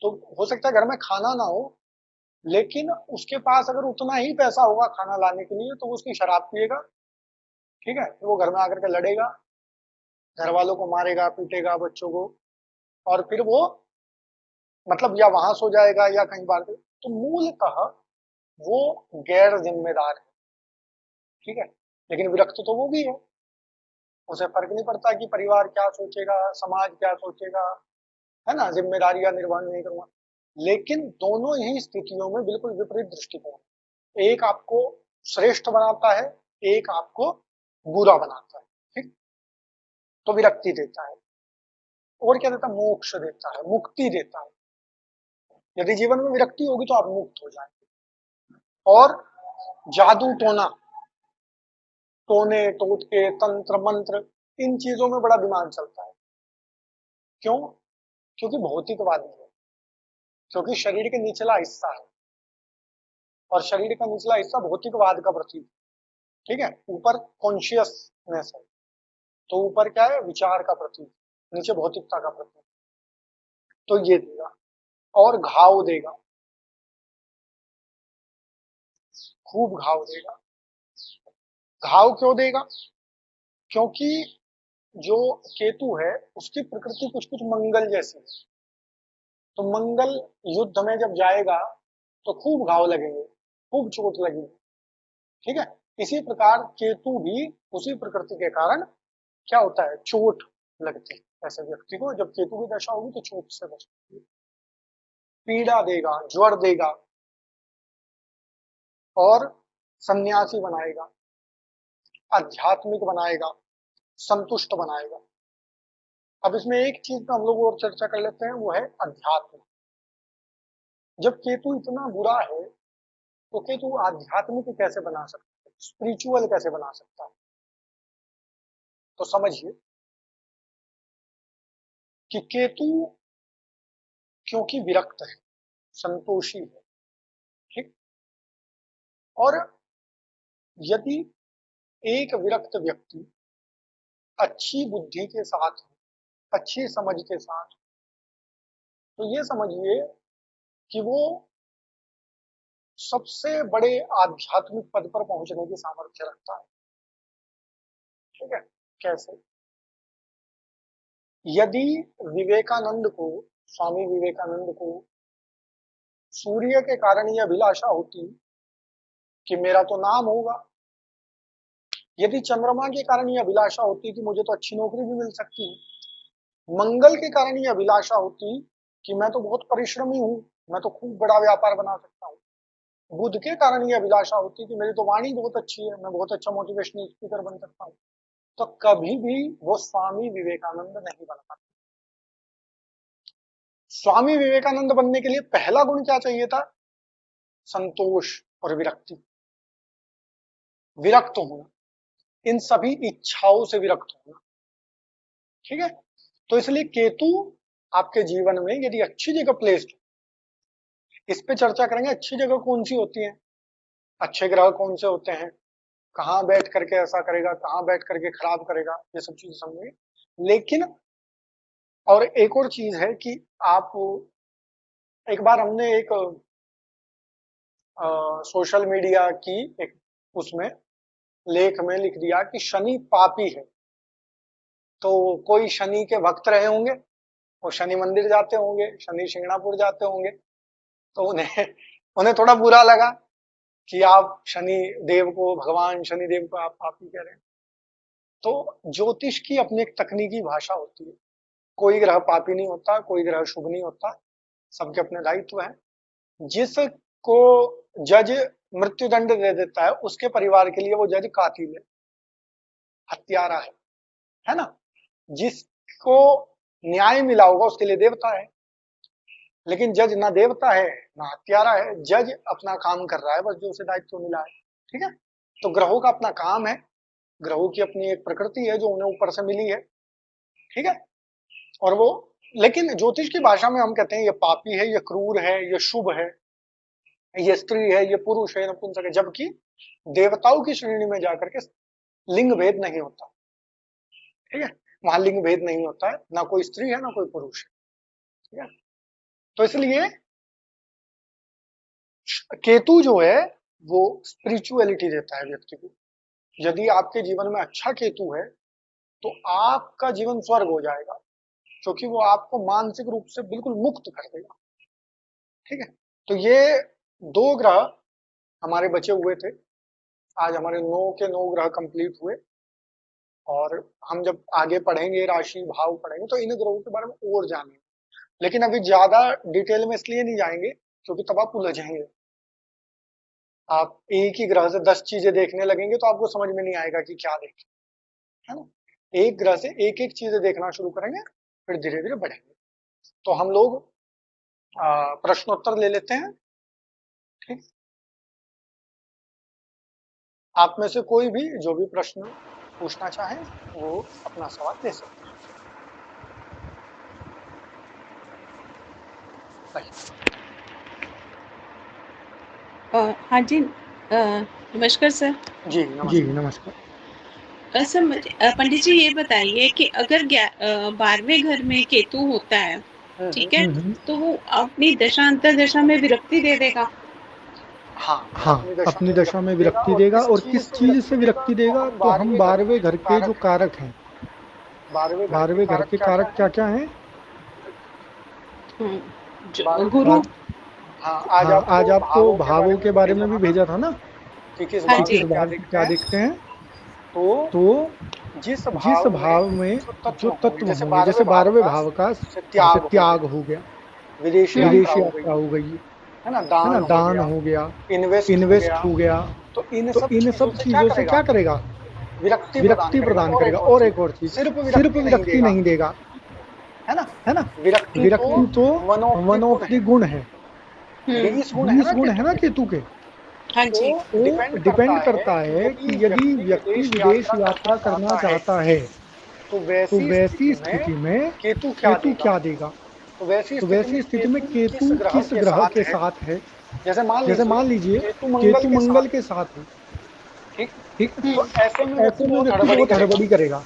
तो हो सकता है घर में खाना ना हो, लेकिन उसके पास अगर उतना ही पैसा होगा खाना लाने के लिए तो वो उसकी शराब पिएगा। ठीक है, तो वो घर में आकर के लड़ेगा, घर वालों को मारेगा, पीटेगा, बच्चों को, और फिर वो मतलब या वहां सो जाएगा या कहीं बाहर। तो मूलतः वो गैर जिम्मेदार है। ठीक है, लेकिन विरक्त तो वो भी है, उसे फर्क नहीं पड़ता कि परिवार क्या सोचेगा, समाज क्या सोचेगा, है ना, जिम्मेदारियां निर्वाह नहीं करूंगा। लेकिन दोनों ही स्थितियों में बिल्कुल विपरीत दृष्टिकोण, एक आपको श्रेष्ठ बनाता है, एक आपको बुरा बनाता है। ठीक, तो विरक्ति देता है, और क्या देता है, मोक्ष देता है, मुक्ति देता है। यदि जीवन में विरक्ति होगी तो आप मुक्त हो जाएंगे। और जादू टोना, टोने टोटके तंत्र मंत्र, इन चीजों में बड़ा दिमाग चलता है। क्यों? क्योंकि भौतिकवादी है, क्योंकि शरीर के निचला हिस्सा है, और शरीर का निचला हिस्सा भौतिकवाद का प्रतीक। ठीक है, ऊपर कॉन्शियसनेस है, तो ऊपर क्या है, विचार का प्रतीक, नीचे भौतिकता का प्रतीक। तो ये देगा, और घाव देगा, खूब घाव देगा। घाव क्यों देगा? क्योंकि जो केतु है उसकी प्रकृति कुछ कुछ मंगल जैसी है, तो मंगल युद्ध में जब जाएगा तो खूब घाव लगेंगे, खूब चोट लगेगी। ठीक है, इसी प्रकार केतु भी उसी प्रकृति के कारण क्या होता है, चोट लगती है ऐसे व्यक्ति को। जब केतु की दशा होगी तो चोट से बचती है, पीड़ा देगा, ज्वर देगा, और सन्यासी बनाएगा, आध्यात्मिक बनाएगा, संतुष्ट बनाएगा। अब इसमें एक चीज पे हम लोग और चर्चा कर लेते हैं, वो है अध्यात्म। जब केतु इतना बुरा है तो केतु आध्यात्मिक कैसे बना सकता है, स्पिरिचुअल कैसे बना सकता है? तो समझिए कि केतु क्योंकि विरक्त है, संतोषी है। ठीक, और यदि एक विरक्त व्यक्ति अच्छी बुद्धि के साथ, अच्छी समझ के साथ, तो ये समझिए कि वो सबसे बड़े आध्यात्मिक पद पर पहुंचने की सामर्थ्य रखता है। ठीक है, कैसे? यदि विवेकानंद को, स्वामी विवेकानंद को सूर्य के कारण यह अभिलाषा होती कि मेरा तो नाम होगा, यदि चंद्रमा के कारण यह अभिलाषा होती कि मुझे तो अच्छी नौकरी भी मिल सकती है, मंगल के कारण यह अभिलाषा होती कि मैं तो बहुत परिश्रमी हूं, मैं तो खूब बड़ा व्यापार बना सकता हूँ, बुध के कारण यह अभिलाषा होती कि मेरी तो वाणी बहुत अच्छी है, मैं बहुत अच्छा मोटिवेशनल स्पीकर बन सकता हूँ, तो कभी भी वो स्वामी विवेकानंद नहीं बन पाते। स्वामी विवेकानंद बनने के लिए पहला गुण क्या चाहिए था? संतोष और विरक्ति, विरक्त होना, इन सभी इच्छाओं से विरक्त होना। ठीक है, तो इसलिए केतु आपके जीवन में यदि अच्छी जगह प्लेस्ड, इस पे चर्चा करेंगे अच्छी जगह कौन सी होती है, अच्छे ग्रह कौन से होते हैं, कहाँ बैठ करके ऐसा करेगा, कहाँ बैठ करके खराब करेगा, ये सब चीजें समझेंगे। लेकिन और एक और चीज है कि आप, एक बार हमने एक सोशल मीडिया की एक उसमें लेख में लिख दिया कि शनि पापी है, तो कोई शनि के भक्त रहे होंगे, वो शनि मंदिर जाते होंगे, शनि शिंगणापुर जाते होंगे, तो उन्हें उन्हें थोड़ा बुरा लगा कि आप शनि देव को, भगवान शनि देव को आप पापी कह रहे हैं। तो ज्योतिष की अपनी एक तकनीकी भाषा होती है, कोई ग्रह पापी नहीं होता, कोई ग्रह शुभ नहीं होता, सबके अपने दायित्व हैं। जिसको जज मृत्युदंड दे देता है, उसके परिवार के लिए वो जज कातिल है, हत्यारा है ना। जिसको न्याय मिला होगा उसके लिए देवता है, लेकिन जज ना देवता है ना हत्यारा है, जज अपना काम कर रहा है बस, जो उसे दायित्व मिला है। ठीक है, तो ग्रहों का अपना काम है, ग्रहों की अपनी एक प्रकृति है जो उन्हें ऊपर से मिली है। ठीक है, और वो, लेकिन ज्योतिष की भाषा में हम कहते हैं ये पापी है, ये क्रूर है, ये शुभ है, ये स्त्री है, ये पुरुष है, नपुंसक है, जबकि देवताओं की श्रेणी में जाकर के लिंग भेद नहीं होता। ठीक है, वहां लिंग भेद नहीं होता है, ना कोई स्त्री है ना कोई पुरुष है। ठीक है, तो इसलिए केतु जो है वो स्पिरिचुअलिटी देता है व्यक्ति को। यदि आपके जीवन में अच्छा केतु है तो आपका जीवन स्वर्ग हो जाएगा, क्योंकि वो आपको मानसिक रूप से बिल्कुल मुक्त कर देगा। ठीक है, तो ये 2 ग्रह हमारे बचे हुए थे। आज हमारे 9 के 9 ग्रह कंप्लीट हुए, और हम जब आगे पढ़ेंगे, राशि भाव पढ़ेंगे, तो इन ग्रहों के बारे में और जानेंगे। लेकिन अभी ज्यादा डिटेल में इसलिए नहीं जाएंगे क्योंकि तब आप उलझ जाएंगे। आप एक ही ग्रह से 10 चीजें देखने लगेंगे तो आपको समझ में नहीं आएगा कि क्या देखें, है ना। एक ग्रह से एक एक चीजें देखना शुरू करेंगे, फिर धीरे धीरे बढ़ेंगे। तो हम लोग प्रश्नोत्तर ले लेते हैं। ठीक, आप में से कोई भी जो भी प्रश्न पूछना चाहे वो अपना सवाल दे सकते हैं। हाँ जी, नमस्कार सर। जी नमस्कार। सर पंडित जी ये बताइए कि अगर 12वें घर में केतु होता है, ठीक है, तो वो अपनी दशा अंतर्दशा में विरक्ति दे देगा। हाँ, अपनी दशा में विरक्ति देगा। और किस चीज से विरक्ति देगा? तो हम 12वें घर के जो कारक हैं, 12वें घर के कारक क्या क्या हैं? गुरु। हाँ, आज आपको भावों के बारे में भी भेजा था ना कि किस भाव क्या देखते हैं। तो जिस भाव में जो तत्व होंगे, जैसे 12वें भाव का त्याग हो गया, विदेशी यात्रा हो गई, है ना, दान हो गया, इन्वेस्ट हो गया, तो इन सब चीजों से क्या करेगा? विरक्ति प्रदान करेगा। और एक और चीज, सिर्फ विरक्ति नहीं देगा, है ना। विरक्ति तो वन ऑफ द गुण है, 20 गुण है ना केतु के। हाँ जी, वो डिपेंड करता है कि यदि व्यक्ति विदेश यात्रा करना चाहता है तो वैसी स्थिति में केतु क्या देगा। तो वैसी स्थिति में केतु किस ग्रह के साथ है? जैसे मान लीजिए केतु मंगल के साथ है, ठीक, तो ऐसे में व्यक्ति बहुत हड़बड़ी करेगा।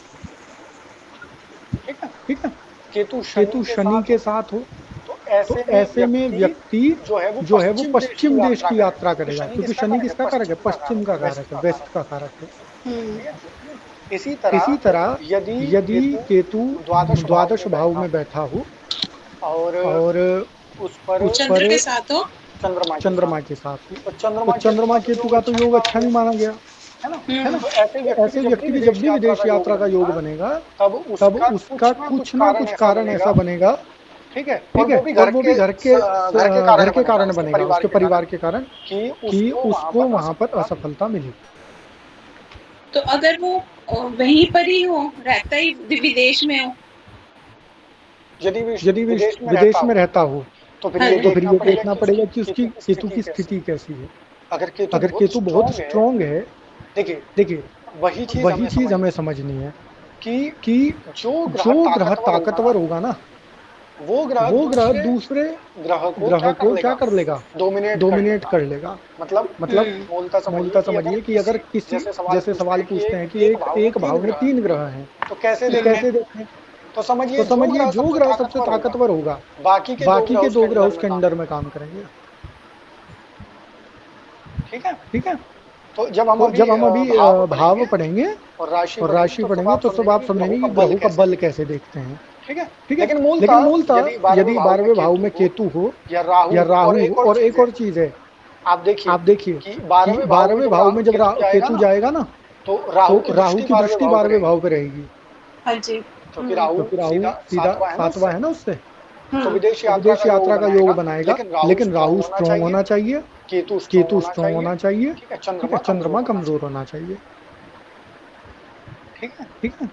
ठीक है, केतु शनि के साथ हो तो ऐसे में व्यक्ति जो है वो पश्चिम देश की यात्रा करेगा, क्योंकि शनि किसका कारक है? पश्चिम का कारक है, वेस्ट का कारक है। इसी तरह यदि केतु द्वादश भाव में बैठा हो और उस पर चंद्र के साथ हो, चंद्रमा के साथ हो, तो चंद्रमा केतु का तो योग अच्छा नहीं माना गया, है ना। तो ऐसे व्यक्ति की जब भी विदेश यात्रा का योग बनेगा तब उसका कुछ ना कुछ कारण ऐसा बनेगा, ठीक है, और वो भी घर के कारण बनेगा, उसके परिवार के कारण, कि उसको वहां पर असफलता मिली। तो अगर वो वहीं पर ही हो, रहता ही विदेश में हो, यदि विदेश में रहता हो तो फिर ये देखना पड़ेगा कि उसकी केतु की स्थिति कैसी है। अगर केतु बहुत स्ट्रॉन्ग है, देखिए वही चीज हमें समझनी है कि जो ग्रह ताकतवर होगा ना, वो ग्रह दूसरे ग्रह को क्या कर लेगा? डोमिनेट कर लेगा। मतलब मूलतः समझिए कि अगर किसी, जैसे सवाल पूछते हैं कि एक भाव में 3 ग्रह हैं तो कैसे देखें? तो समझिए जो ग्रह सबसे ताकतवर होगा, बाकी के 2 ग्रह उसके अंडर में काम करेंगे। ठीक है, तो जब हम अभी भाव पढ़ेंगे और राशि पढ़ेंगे तो सब आप समझेंगे कि ग्रहों का बल कैसे देखते हैं। ठीक है, लेकिन मूलतः यदि 12वें भाव में केतु हो या राहु हो, और एक और चीज है, आप देखिए कि 12वें भाव में जब केतु जाएगा ना तो राहु की दृष्टि 12वें भाव पे रहेगी। हाँ जी, क्योंकि राहु सीधा 7वां है ना उससे, तो विदेश यात्रा का योग बनाएगा, लेकिन राहु स्ट्रॉन्ग होना चाहिए, केतु स्ट्रॉन्ग होना चाहिए, ठीक है, ठीक है, चंद्रमा कमजोर होना चाहिए। ठीक है, ठीक है।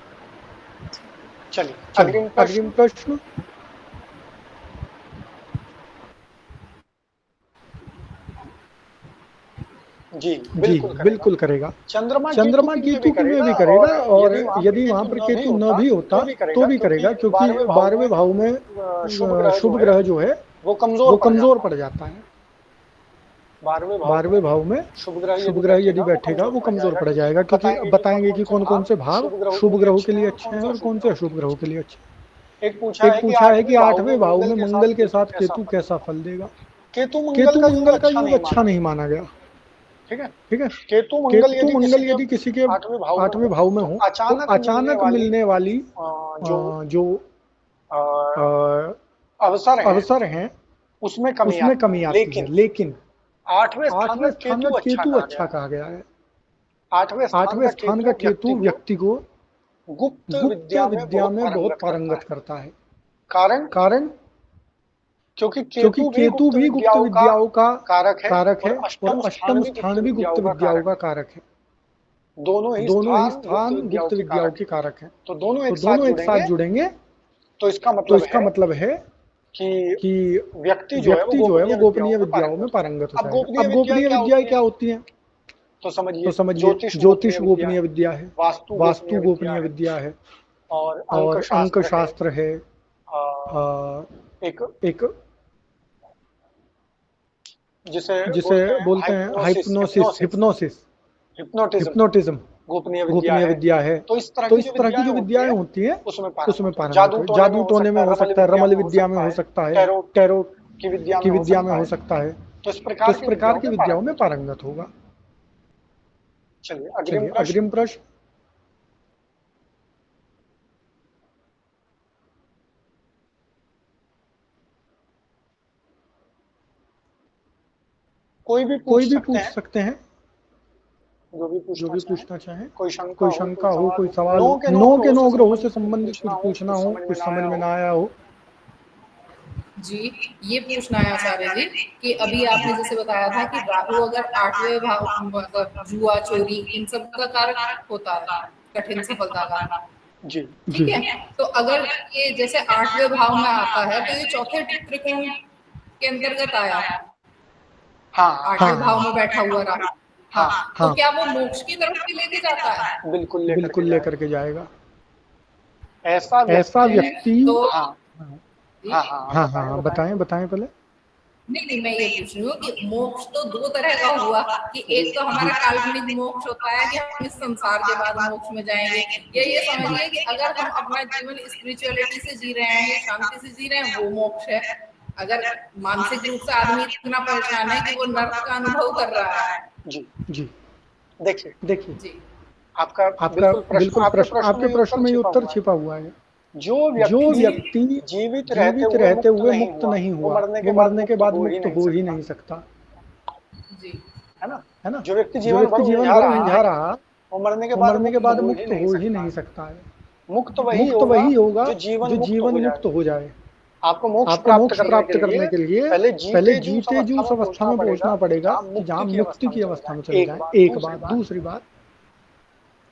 चलिए अग्रिम प्रश्न। जी बिल्कुल करेगा। चंद्रमा केतु में भी करेगा, और यदि वहां पर केतु न भी होता तो भी करेगा, क्योंकि 12वें भाव में शुभ ग्रह जो है वो कमजोर पड़ जाता है। 12वें भाव में शुभ ग्रह यदि बैठेगा वो कमजोर पड़ जाएगा, क्योंकि बताएंगे कि कौन कौन से भाव शुभ ग्रहों के लिए अच्छे हैं और कौन से अशुभ ग्रहों के लिए अच्छे हैं। एक पूछा है कि 8वें भाव में मंगल के साथ केतु कैसा फल देगा। केतु मंगल का योग अच्छा नहीं माना गया। ठीक है, केतु मंगल यदि किसी के 8वें भाव में हो तो अचानक मिलने वाली जो अवसर हैं उसमें कमी आती है। लेकिन 8वें स्थान में केतु अच्छा कहा गया है। 8वें स्थान का केतु व्यक्ति को गुप्त विद्या में बहुत पारंगत करता है। कारण क्योंकि केतु भी गुप्त विद्याओं का कारक है, और अष्टम स्थान भी गुप्त विद्याओं का कारक है। दोनों ही स्थान गुप्त विद्याओं के कारक हैं। तो दोनों एक साथ जुड़ेंगे तो इसका मतलब है कि व्यक्ति जो है वो गोपनीय विद्याओं में पारंगत हो जाएगा। अब गोपनीय विद्याएं क्या होती हैं? तो समझिए ज्योतिष गोपनीय विद्या है, वास्तु गोपनीय विद्या है, और अंक शास्त्र है, एक जिसे बोलते हैं हिप्नोटिज्म गोपनीय विद्या है। तो इस तरह की जो विद्याएं होती हैं उसमें पारंगत, जादू टोने में हो सकता है, रमल विद्या में हो सकता है, टैरो की विद्या में हो सकता है। तो इस प्रकार की विद्याओं में पारंगत होगा। चलिए अग्रिम प्रश्न। कोई भी पूछ सकते हैं, जो भी पूछना चाहें। कोई शंका हो, कोई सवाल हो, 9 ग्रहों से संबंधित कुछ पूछना हो, कुछ समझ में ना आया हो। जी, ये पूछना है आचार्य जी कि अभी आपने जैसे बताया था कि राहु अगर 8वें भाव मतलब जुआ, चोरी, इन सब का कारक होता है, कठिन सफलता का। जी ठीक है, तो अगर ये जैसे 8वें भाव में आता है तो ये चौथे त्रिकोण के अंतर्गत आया। हाँ, 8वें भाव में बैठा हुआ रहा। हाँ, तो क्या वो मोक्ष की तरफ भी लेके जाता है? बिल्कुल लेकर के जाएगा। ऐसा व्यक्ति तो हाँ बताएं पहले। नहीं, मैं ये पूछ रही हूँ कि मोक्ष तो 2 तरह का हुआ कि एक तो हमारा काल्पनिक मोक्ष होता है कि हम इस संसार के बाद मोक्ष में जाएंगे, या ये समझिए कि अगर हम अपना जीवन स्पिरिचुअलिटी से जी रहे हैं, शांति से जी रहे हैं, वो मोक्ष है। अगर मानसिक रूप से आदमी इतना परेशान है कि वो नर्क का अनुभव कर रहा है। जी देखिए आपका बिल्कुल प्रश्न, आपके प्रश्न में ये उत्तर छिपा हुआ है। जो व्यक्ति जीवित रहते हुए मुक्त नहीं हुआ, वो मरने के बाद मुक्त हो ही नहीं सकता। जी है ना? जो व्यक्ति जीवन भर उलझा रहा, वो मरने के बाद मुक्त हो ही नहीं सकता है। मुक्त वही होगा जो जीवन मुक्त हो जाए। आपको मोक्ष प्राप्त करने के लिए पहले जीते जी उस अवस्था में पहुंचना पड़ेगा जहाँ मुक्ति की अवस्था में चले जाए। एक बात। दूसरी बात,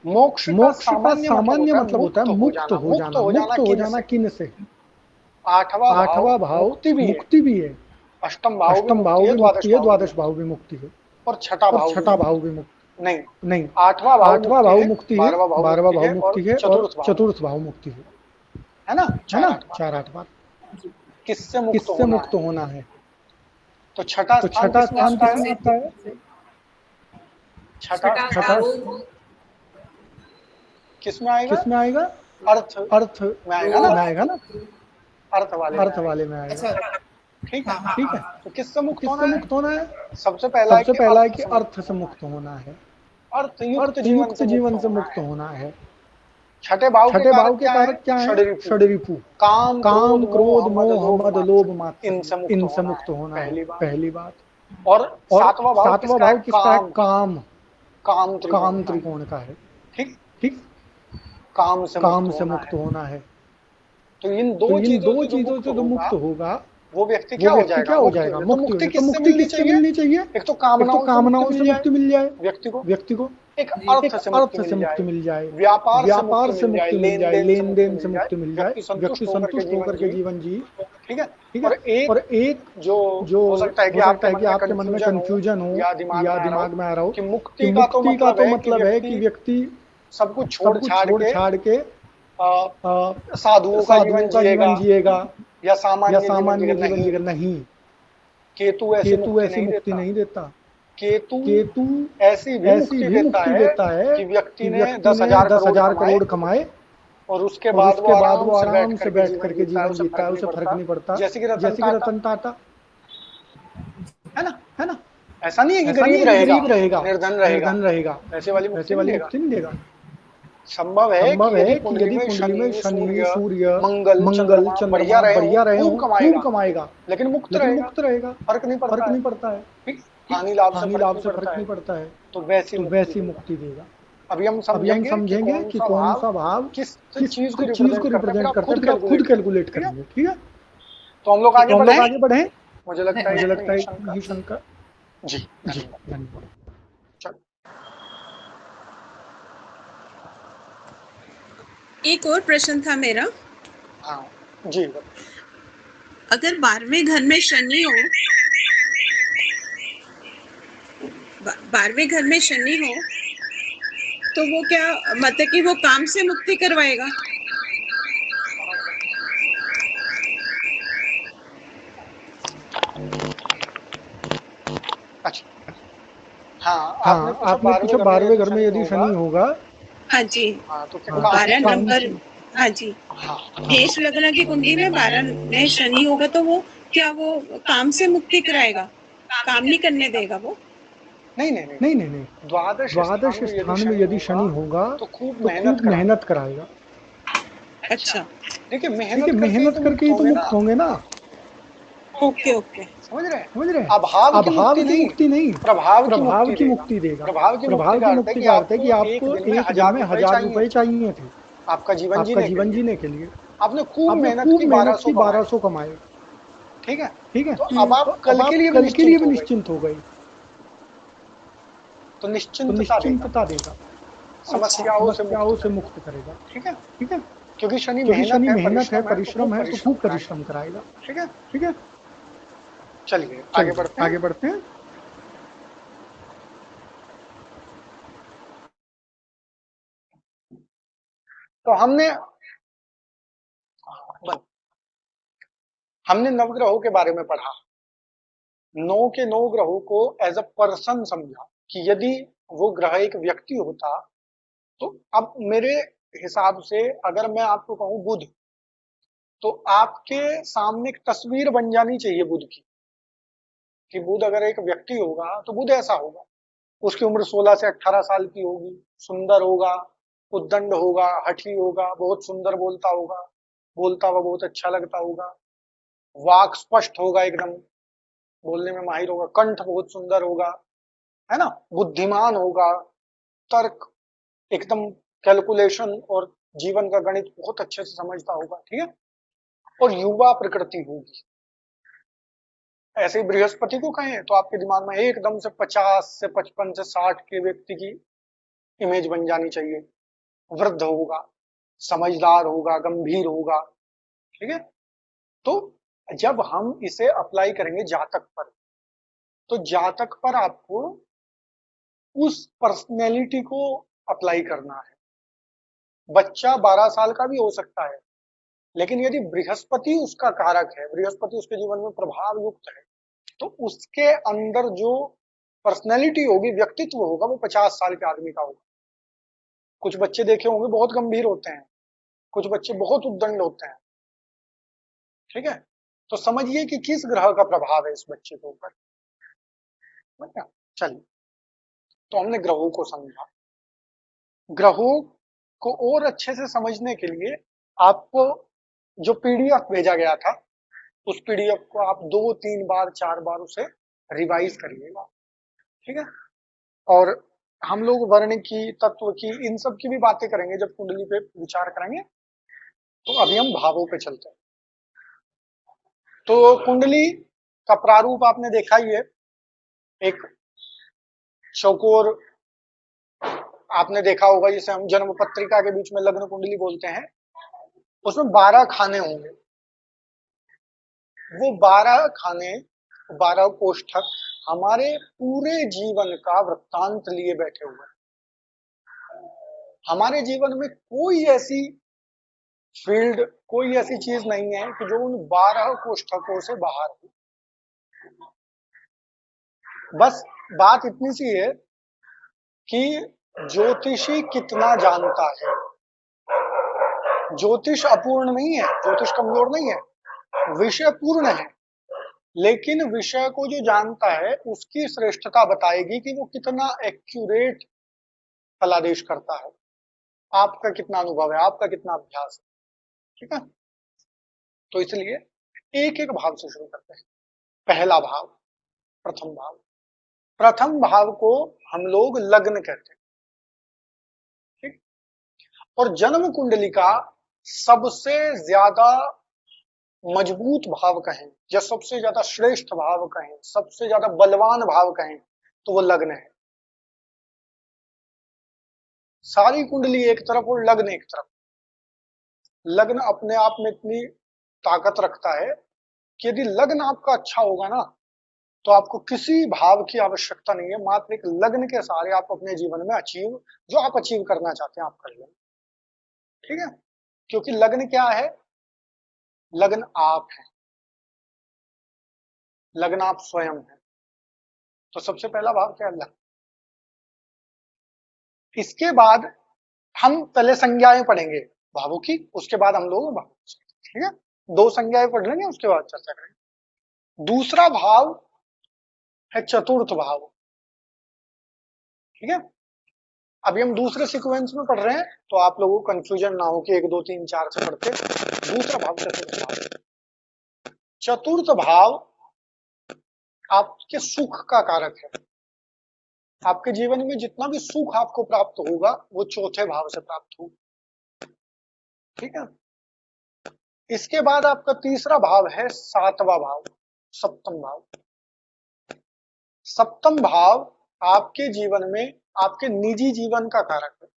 मोक्ष का सामान्य मतलब होता है मुक्त हो जाना किन से? 8वां भाव मुक्ति भी है, अष्टम भाव भी मुक्ति है, द्वादश भाव भी मुक्ति है, और छठा भाव भी मुक्ति नहीं। 8वां भाव मुक्ति है, 12वां भाव मुक्ति है, और चतुर्थ भाव मुक्ति है ना? 4-8 बार। किससे मुक्त होना है? तो छठा स्थान किसमें आता है? छठा किसमें आएगा? अर्थ में आएगा ना? अर्थ वाले में आएगा। ठीक है। तो किससे मुक्त होना है? सबसे पहला है कि अर्थ से मुक्त होना है, अर्थ युक्त जीवन से मुक्त होना है। छठे भाव के कारक क्या है? षडरिपु, काम, क्रोध, मोह, मद, लोभ, मात्सर्य, इनसे मुक्त होना है, पहली बात। और 7वां भाव किसका है? काम त्रिकोण का है। ठीक, काम से मुक्त होना है। तो इन तो दो इन चीजों दो से जो चीजों से जो मुक्त होगा वो व्यक्ति वो क्या हो व्यक्ति जाएगा? क्या हो मुक्त जाएगा? तो मुक्ति हो मुक्ति जाएगा। तो किससे मुक्ति मिलनी किससे मिलनी चाहिए? एक तो एक तो कामनाओं कामनाओं से मुक्ति मिल जाए व्यक्ति को, व्यक्ति को, एक जी। अर्थ एक से अर्थ मुक्ति से मिल मुक्ति जाए, मिल जाए, व्यापार व्यापार से से मुक्ति मुक्ति मिल जाए, लेन देन से मुक्ति मिल जाए, व्यक्ति व्यक्ति संतुष्ट होकर के जीवन जी। ठीक है। ठीक और है। और एक जो जो हो सकता है कि आपके मन में कंफ्यूजन हो या दिमाग में आ रहा हो कि कि मुक्ति मुक्ति का का तो तो मतलब है कि व्यक्ति सब कुछ सब कुछ छोड़ छाड़ के साधुओं का जीवन जिएगा या या सामान्य सामान्य जीवन नहीं। जिएगा। नहीं, केतु ऐसी मुक्ति नहीं देता। केतु ऐसी भी मुक्ति देता है कि व्यक्ति ने 10,000 करोड़ कमाए और उसके और बाद उसके बाद वो आराम आराम से बैठ करके जीवन जीता है, उसे फर्क नहीं पड़ता। जैसे कि जैसे कि रतन टाटा, है ना। है ना। ऐसा नहीं है कि गरीब रहेगा, निर्धन रहेगा, ऐसे वाली मुक्ति नहीं देगा। संभव है कि यदि कुंडली में शनि, सूर्य, मंगल, चंद्रमा बढ़िया रहे खूब कमाएगा, लेकिन मुक्त रहेगा, फर्क नहीं पड़ता है। हानि लाभ से फर्क नहीं पड़ता है। तो वैसी मुक्ति देगा। अभी हम समझेंगे कि कौन सा भाव किस चीज को रिप्रेजेंट करता है, फिर आप खुद कैलकुलेट करेंगे। ठीक है। तो हम लोग आगे बढ़े। मुझे लगता है यही शंकर जी धन्यवाद। एक और प्रश्न था मेरा। हाँ जी। अगर 12वें घर में शनि हो, 12वें घर में शनि हो तो वो क्या मतलब कि वो काम से मुक्ति करवाएगा? अच्छा, हाँ आपने पूछा 12वें घर में यदि शनि होगा। हाँ जी। तो 12 नंबर। हाँ जी। मेष लग्न की कुंडली में 12 में शनि होगा तो वो क्या वो काम से मुक्ति कराएगा? काम नहीं करने देगा वो? नहीं। द्वादश स्थान में यदि शनि होगा तो खूब मेहनत कराएगा। अच्छा, देखिए मेहनत करके ही तो मुक्त होंगे ना। ओके। समझ रहे हैं। अभाव की मुक्ति नहीं, प्रभाव की मुक्ति देगा। प्रभाव की मुक्ति का अर्थ है कि आपको एक दिन में 1000 रुपए चाहिए थे आपका जीवन जीने के लिए। आपने खूब मेहनत की, 1200 कमाए। ठीक है। तो अब आप कल के लिए भी निश्चिंत हो गई। तो निश्चिंतता देगा, समस्याओं से मुक्त करेगा। ठीक है। क्योंकि शनि मेहनत है, परिश्रम है, तो खूब परिश्रम कराएगा। ठीक है। चलिए आगे बढ़ते हैं। तो हमने नवग्रहों के बारे में पढ़ा। 9 के 9 ग्रहों को एज अ पर्सन समझा कि यदि वो ग्रह एक व्यक्ति होता तो अब मेरे हिसाब से अगर मैं आपको कहूं बुध, तो आपके सामने एक तस्वीर बन जानी चाहिए बुध की, कि बुध अगर एक व्यक्ति होगा तो बुध ऐसा होगा। उसकी उम्र 16 से 18 साल की होगी, सुंदर होगा, उद्दंड होगा, हठी होगा, बहुत सुंदर बोलता हुआ बहुत अच्छा लगता होगा, वाक स्पष्ट होगा, एकदम बोलने में माहिर होगा, कंठ बहुत सुंदर होगा, है ना, बुद्धिमान होगा, तर्क एकदम कैलकुलेशन और जीवन का गणित बहुत अच्छे से समझता होगा। ठीक है। और युवा प्रकृति होगी। ऐसे ही बृहस्पति को कहें तो आपके दिमाग में एकदम से 50 से 55 से 60 के व्यक्ति की इमेज बन जानी चाहिए। वृद्ध होगा, समझदार होगा, गंभीर होगा। ठीक है। तो जब हम इसे अप्लाई करेंगे जातक पर, तो जातक पर आपको उस पर्सनैलिटी को अप्लाई करना है। बच्चा 12 साल का भी हो सकता है, लेकिन यदि बृहस्पति उसका कारक है, बृहस्पति उसके जीवन में प्रभाव युक्त है, तो उसके अंदर जो पर्सनैलिटी होगी, व्यक्तित्व होगा, वो 50 साल के आदमी का होगा। कुछ बच्चे देखे होंगे बहुत गंभीर होते हैं, कुछ बच्चे बहुत उद्दंड होते हैं। ठीक है। तो समझिए कि किस ग्रह का प्रभाव है इस बच्चे के ऊपर। चलिए, तो हमने ग्रहों को समझा। ग्रहों को और अच्छे से समझने के लिए आपको जो पीडीएफ भेजा गया था, उस पीडीएफ को आप 2, 3 बार, 4 बार उसे रिवाइज करिएगा। ठीक है। और हम लोग वर्ण की, तत्व की, इन सब की भी बातें करेंगे जब कुंडली पे विचार करेंगे। तो अभी हम भावों पे चलते हैं। तो कुंडली का प्रारूप आपने देखा ही है, एक चौकोर आपने देखा होगा, जिसे हम जन्म पत्रिका के बीच में लग्न कुंडली बोलते हैं। उसमें 12 खाने होंगे। वो 12 खाने, 12 कोष्ठक हमारे पूरे जीवन का वृत्तांत लिए बैठे हुए हैं। हमारे जीवन में कोई ऐसी फील्ड, कोई ऐसी चीज नहीं है कि जो उन 12 कोष्ठकों से बाहर हो। बस बात इतनी सी है कि ज्योतिषी कितना जानता है। ज्योतिष अपूर्ण नहीं है, ज्योतिष कमजोर नहीं है, विषय पूर्ण है, लेकिन विषय को जो जानता है उसकी श्रेष्ठता बताएगी कि वो कितना एक्यूरेट फलादेश करता है। आपका कितना अनुभव है, आपका कितना अभ्यास है, ठीक है। तो इसलिए एक एक भाव से शुरू करते हैं। पहला भाव, प्रथम भाव। प्रथम भाव को हम लोग लग्न कहते हैं, ठीक। और जन्म कुंडली का सबसे ज्यादा मजबूत भाव कहें या सबसे ज्यादा श्रेष्ठ भाव कहें, सबसे ज्यादा बलवान भाव कहें, तो वो लग्न है। सारी कुंडली एक तरफ और लग्न एक तरफ। लग्न अपने आप में इतनी ताकत रखता है कि यदि लग्न आपका अच्छा होगा ना, तो आपको किसी भाव की आवश्यकता नहीं है। मात्र एक लग्न के सहारे आप अपने जीवन में अचीव, जो आप अचीव करना चाहते हैं, आप कर लेंगे, ठीक है। क्योंकि लग्न क्या है? लग्न आप है, लग्न आप स्वयं है। तो सबसे पहला भाव क्या है? लग्न। इसके बाद हम पहले संज्ञाएं पढ़ेंगे भावों की, उसके बाद हम लोग भाव, ठीक है। 2 संज्ञाएं पढ़ लेंगे, उसके बाद चर्चा करेंगे। दूसरा भाव है चतुर्थ भाव, ठीक है। अभी हम दूसरे सीक्वेंस में पढ़ रहे हैं, तो आप लोगों को कंफ्यूजन ना हो कि 1 2 3 4 से पढ़ते। दूसरा भाव चतुर्थ भाव। चतुर्थ भाव आपके सुख का कारक है। आपके जीवन में जितना भी सुख आपको प्राप्त होगा वो चौथे भाव से प्राप्त होगा, ठीक है। इसके बाद आपका तीसरा भाव है सातवां भाव, सप्तम भाव। सप्तम भाव आपके जीवन में आपके निजी जीवन का कारक है।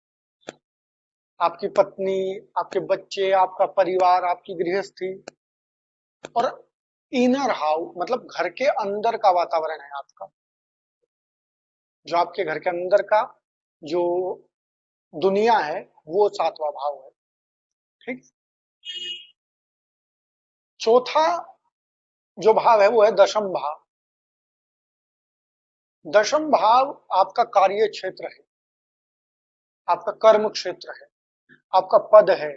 आपकी पत्नी, आपके बच्चे, आपका परिवार, आपकी गृहस्थी और इनर हाउस, मतलब घर के अंदर का वातावरण है आपका, जो आपके घर के अंदर का जो दुनिया है, वो सातवां भाव है, ठीक। चौथा जो भाव है वो है दशम भाव। दशम भाव आपका कार्य क्षेत्र है, आपका कर्म क्षेत्र है, आपका पद है,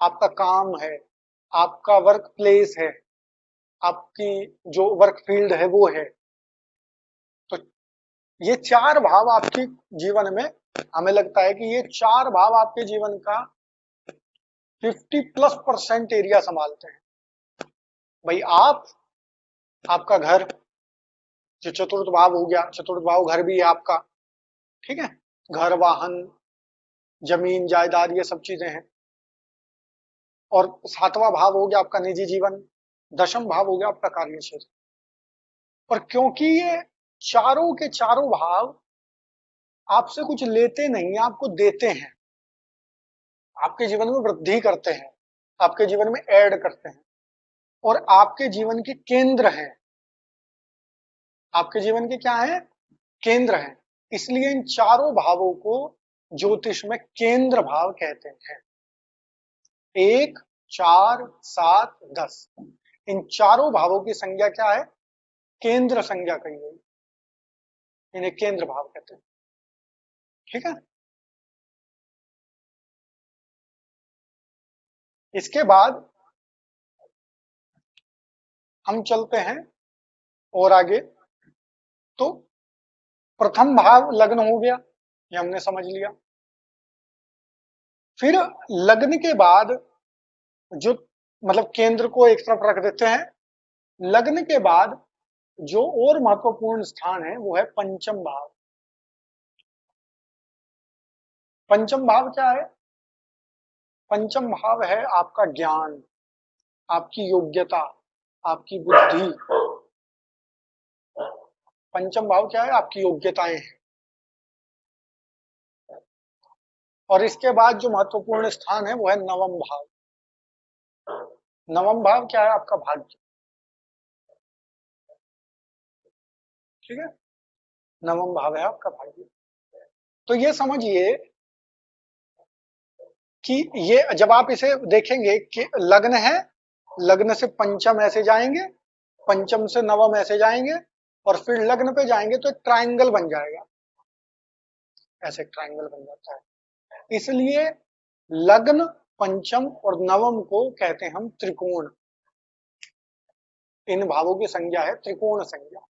आपका काम है, आपका वर्क प्लेस है, आपकी जो वर्क फील्ड है वो है। तो ये 4 भाव आपके जीवन में, हमें लगता है कि ये 4 भाव आपके जीवन का 50+% एरिया संभालते हैं। भाई आपका घर जो चतुर्थ भाव हो गया, चतुर्थ भाव घर भी है आपका, ठीक है। घर, वाहन, जमीन, जायदाद, ये सब चीजें हैं। और सातवां भाव हो गया आपका निजी जीवन, दशम भाव हो गया आपका कार्य क्षेत्र। और क्योंकि ये चारों के चारों भाव आपसे कुछ लेते नहीं, आपको देते हैं, आपके जीवन में वृद्धि करते हैं, आपके जीवन में ऐड करते हैं, और आपके जीवन के केंद्र हैं। आपके जीवन के क्या है? केंद्र हैं। इसलिए इन चारों भावों को ज्योतिष में केंद्र भाव कहते हैं। 1 4 7 10, इन चारों भावों की संज्ञा क्या है? केंद्र संज्ञा कही गई, इन्हें केंद्र भाव कहते हैं, ठीक है। इसके बाद हम चलते हैं और आगे। तो प्रथम भाव लग्न हो गया, ये हमने समझ लिया। फिर लग्न के बाद जो, मतलब केंद्र को एक तरफ रख देते हैं, लग्न के बाद जो और महत्वपूर्ण स्थान है वो है पंचम भाव। पंचम भाव क्या है? पंचम भाव है आपका ज्ञान, आपकी योग्यता, आपकी बुद्धि। पंचम भाव क्या है? आपकी योग्यताएं हैं। और इसके बाद जो महत्वपूर्ण स्थान है वो है नवम भाव। नवम भाव क्या है? आपका भाग्य। ठीक है, नवम भाव है आपका भाग्य। तो ये समझिए कि ये जब आप इसे देखेंगे कि लग्न है, लग्न से पंचम ऐसे जाएंगे, पंचम से नवम ऐसे जाएंगे, और फिर लग्न पे जाएंगे तो एक ट्रायंगल बन जाएगा, ऐसे ट्रायंगल बन जाता है। इसलिए लग्न, पंचम और नवम को कहते हैं हम त्रिकोण। इन भावों की संज्ञा है त्रिकोण संज्ञा।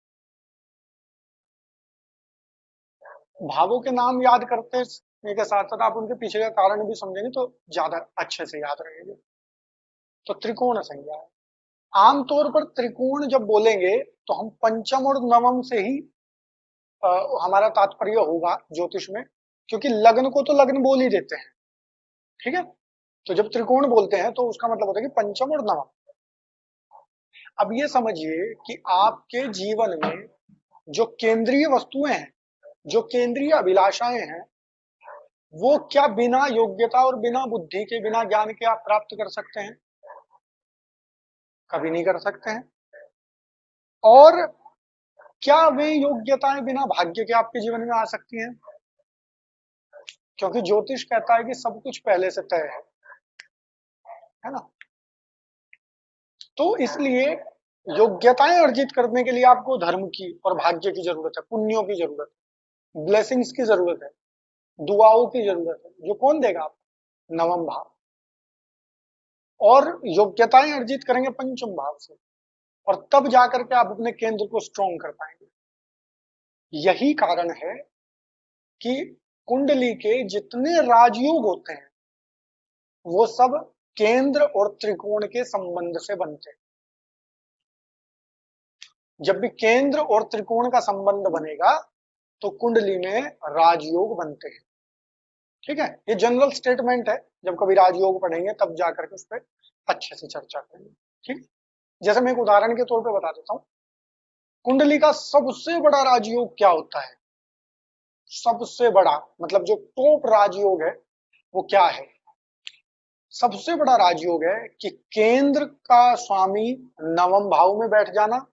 भावों के नाम याद करते के साथ साथ आप उनके पीछे का कारण भी समझेंगे तो ज्यादा अच्छे से याद रहेंगे। तो त्रिकोण संज्ञा है। आमतौर पर त्रिकोण जब बोलेंगे तो हम पंचम और नवम से ही हमारा तात्पर्य होगा ज्योतिष में, क्योंकि लग्न को तो लग्न बोल ही देते हैं। ठीक है, तो जब त्रिकोण बोलते हैं तो उसका मतलब होता है कि पंचम और नवम। अब ये समझिए कि आपके जीवन में जो केंद्रीय वस्तुएं हैं, जो केंद्रीय अभिलाषाएं हैं, वो क्या बिना योग्यता और बिना बुद्धि के, बिना ज्ञान के आप प्राप्त कर सकते हैं? कभी नहीं कर सकते हैं। और क्या वे योग्यताएं बिना भाग्य के आपके जीवन में आ सकती हैं? क्योंकि ज्योतिष कहता है कि सब कुछ पहले से तय है ना। तो इसलिए योग्यताएं अर्जित करने के लिए आपको धर्म की और भाग्य की जरूरत है, पुण्यों की जरूरत है, ब्लेसिंग्स की जरूरत है, दुआओं की जरूरत है, जो कौन देगा आपको? नवम भाव। और योग्यताएं अर्जित करेंगे पंचम भाव से, और तब जाकर के आप अपने केंद्र को स्ट्रॉन्ग कर पाएंगे। यही कारण है कि कुंडली के जितने राजयोग होते हैं वो सब केंद्र और त्रिकोण के संबंध से बनते हैं। जब भी केंद्र और त्रिकोण का संबंध बनेगा तो कुंडली में राजयोग बनते हैं। ठीक है, ये जनरल स्टेटमेंट है, जब कभी राजयोग पढ़ेंगे तब जाकर के उस पर अच्छे से चर्चा करेंगे। ठीक, जैसे मैं एक उदाहरण के तौर पे बता देता हूं, कुंडली का सबसे बड़ा राजयोग क्या होता है? सबसे बड़ा मतलब जो टॉप राजयोग है वो क्या है? सबसे बड़ा राजयोग है कि केंद्र का स्वामी नवम भाव में बैठ जाना,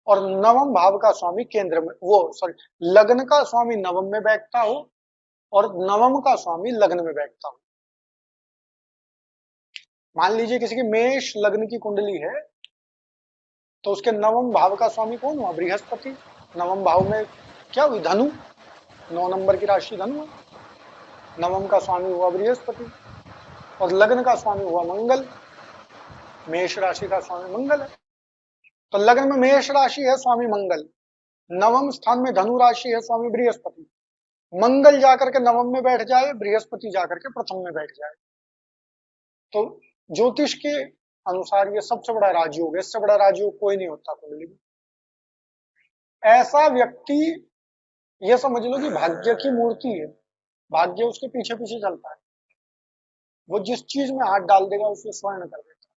और नवम भाव का स्वामी केंद्र में, लग्न का स्वामी नवम में बैठता हो और नवम का स्वामी लग्न में बैठता हो। मान लीजिए किसी की मेष लग्न की कुंडली है तो उसके नवम भाव का स्वामी कौन हुआ? बृहस्पति। नवम भाव में क्या हुई? धनु। 9 नंबर की राशि धनु है, नवम का स्वामी हुआ बृहस्पति, और लग्न का स्वामी हुआ मंगल। मेष राशि का स्वामी मंगल है, तो लग्न में मेष राशि है स्वामी मंगल, नवम स्थान में धनु राशि है स्वामी बृहस्पति। मंगल जाकर के नवम में बैठ जाए, बृहस्पति जाकर के प्रथम में बैठ जाए, तो ज्योतिष के अनुसार ये सबसे बड़ा राजयोग है। इससे बड़ा राजयोग कोई नहीं होता कुंडली में। ऐसा व्यक्ति ये समझ लो कि भाग्य की मूर्ति है, भाग्य उसके पीछे पीछे चलता है, वो जिस चीज में हाथ डाल देगा उसे स्वर्ण कर देता है।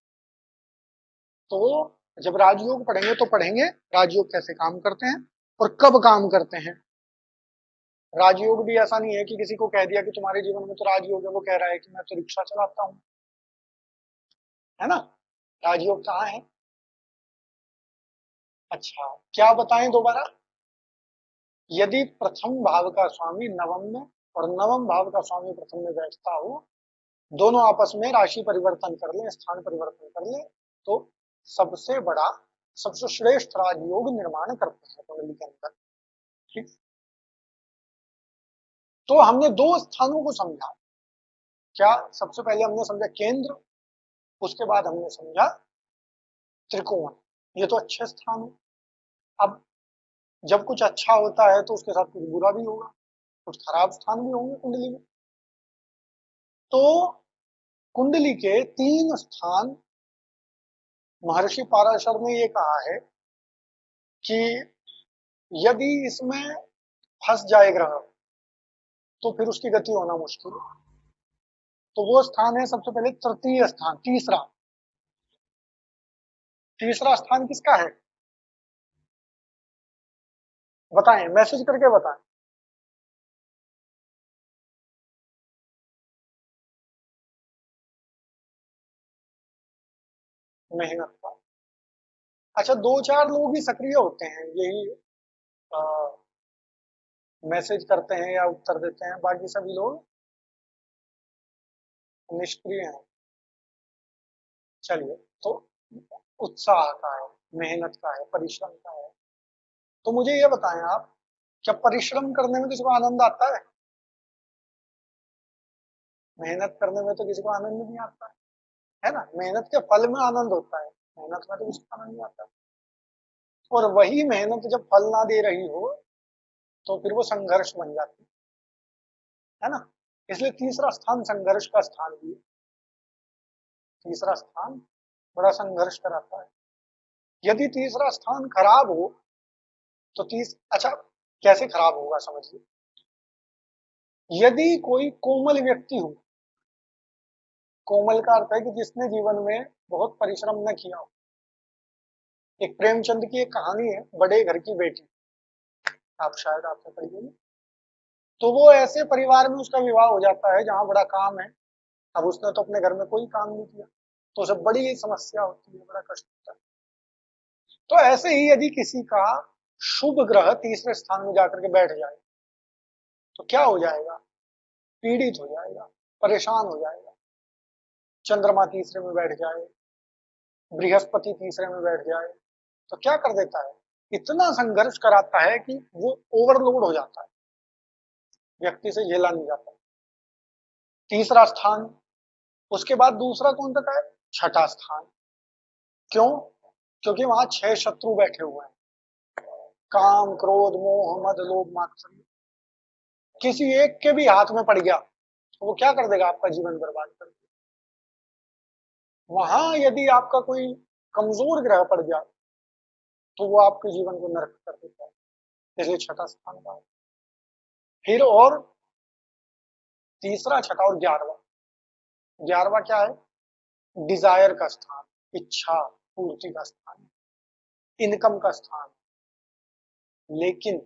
तो जब राजयोग पढ़ेंगे तो पढ़ेंगे राजयोग कैसे काम करते हैं और कब काम करते हैं। राजयोग भी ऐसा नहीं है कि किसी को कह दिया कि तुम्हारे जीवन में तो राजयोग है, वो कह रहा है कि मैं तो रिक्शा चलाता हूं, है ना। राजयोग कहाँ है? अच्छा, क्या बताएं दोबारा? यदि प्रथम भाव का स्वामी नवम में और नवम भाव का स्वामी प्रथम में बैठता हो, दोनों आपस में राशि परिवर्तन कर ले, स्थान परिवर्तन कर ले, तो सबसे बड़ा, सबसे श्रेष्ठ राजयोग निर्माण करते हैं कुंडली के अंदर। ठीक, तो हमने दो स्थानों को समझा। क्या? सबसे पहले हमने समझा केंद्र, उसके बाद हमने समझा त्रिकोण। ये तो अच्छे स्थान है। अब जब कुछ अच्छा होता है तो उसके साथ कुछ बुरा भी होगा, कुछ खराब स्थान भी होंगे कुंडली में। तो कुंडली के 3 स्थान महर्षि पाराशर ने ये कहा है कि यदि इसमें फंस जाए ग्रह तो फिर उसकी गति होना मुश्किल है। तो वो स्थान है सबसे पहले तृतीय स्थान, तीसरा। तीसरा स्थान किसका है बताएं, मैसेज करके बताएं। मेहनत का। अच्छा, 2-4 लोग ही सक्रिय होते हैं, यही मैसेज करते हैं या उत्तर देते हैं, बाकी सभी लोग निष्क्रिय हैं। चलिए, तो उत्साह का है, मेहनत का है, परिश्रम का है। तो मुझे ये बताएं आप, क्या परिश्रम करने में किसी को आनंद आता है? मेहनत करने में तो किसी को आनंद नहीं आता है ना। मेहनत के फल में आनंद होता है, मेहनत में तो किसी को आनंद नहीं आता। और वही मेहनत जब फल ना दे रही हो तो फिर वो संघर्ष बन जाती है ना। इसलिए तीसरा स्थान संघर्ष का स्थान भी है। तीसरा स्थान बड़ा संघर्ष कराता है। यदि तीसरा स्थान खराब हो तो अच्छा, कैसे खराब होगा समझिए। यदि कोई कोमल व्यक्ति हो, कोमल का अर्थ है कि जिसने जीवन में बहुत परिश्रम न किया हो। एक प्रेमचंद की एक कहानी है, बड़े घर की बेटी, आप शायद आपने पढ़ी होगी। तो वो ऐसे परिवार में उसका विवाह हो जाता है जहां बड़ा काम है। अब उसने तो अपने घर में कोई काम नहीं किया, तो उसे बड़ी समस्या होती है, बड़ा कष्ट होता है। तो ऐसे ही यदि किसी का शुभ ग्रह तीसरे स्थान में जाकर के बैठ जाए तो क्या हो जाएगा? पीड़ित हो जाएगा, परेशान हो जाएगा। चंद्रमा तीसरे में बैठ जाए, बृहस्पति तीसरे में बैठ जाए, तो क्या कर देता है? इतना संघर्ष कराता है कि वो ओवरलोड हो जाता है, व्यक्ति से झेला नहीं जाता। तीसरा स्थान। उसके बाद दूसरा कौन सा है? छठा स्थान। क्यों? क्योंकि वहां 6 शत्रु बैठे हुए हैं। काम, क्रोध, मोह, मद, लोभ, मात्सर्य। किसी एक के भी हाथ में पड़ गया तो वो क्या कर देगा? आपका जीवन बर्बाद कर देगा। वहां यदि आपका कोई कमजोर ग्रह पड़ गया तो वो आपके जीवन को नरक कर देता है। इसलिए छठा स्थान का। फिर और तीसरा, छठा और 11वां। 11वां क्या है? डिजायर का स्थान, इच्छा पूर्ति का स्थान, इनकम का स्थान। लेकिन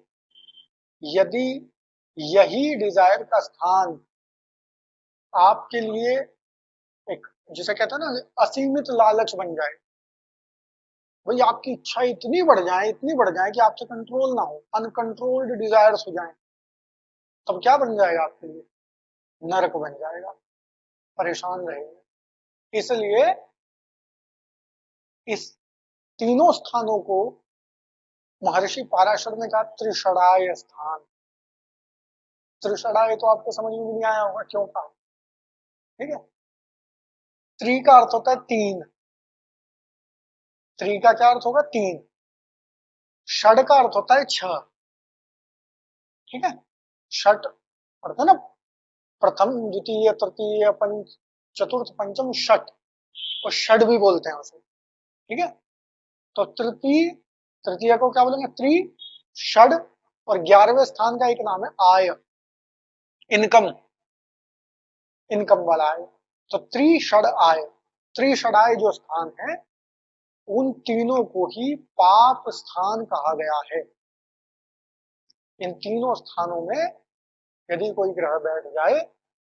यदि यही डिजायर का स्थान आपके लिए एक, जिसे कहते हैं ना, असीमित लालच बन जाए, भाई आपकी इच्छा इतनी बढ़ जाए, इतनी बढ़ जाए कि आपसे कंट्रोल ना हो, अनकंट्रोल्ड डिजायर्स हो जाए, तब क्या बन जाएगा आपके लिए? नरक बन जाएगा, परेशान रहेंगे। इसलिए इस तीनों स्थानों को महर्षि पाराशर ने कहा त्रिषडाय स्थान। त्रिषडाय तो आपको समझ में नहीं आया होगा क्यों कहा, ठीक है। त्रि का अर्थ होता है 3। त्रि का क्या अर्थ होगा? 3। षड का अर्थ होता है 6, ठीक है। षट अर्थ है ना, प्रथम, द्वितीय, तृतीय, पंच, चतुर्थ, पंचम, षट, और षड भी बोलते हैं उसे, ठीक है। तो तृतीय को क्या बोलेंगे? त्रि, षड, और 11वें स्थान का एक नाम है आय, इनकम, इनकम वाला आय। तो त्रिषड आय, त्रिषडाय जो स्थान है उन तीनों को ही पाप स्थान कहा गया है। इन तीनों स्थानों में यदि कोई ग्रह बैठ जाए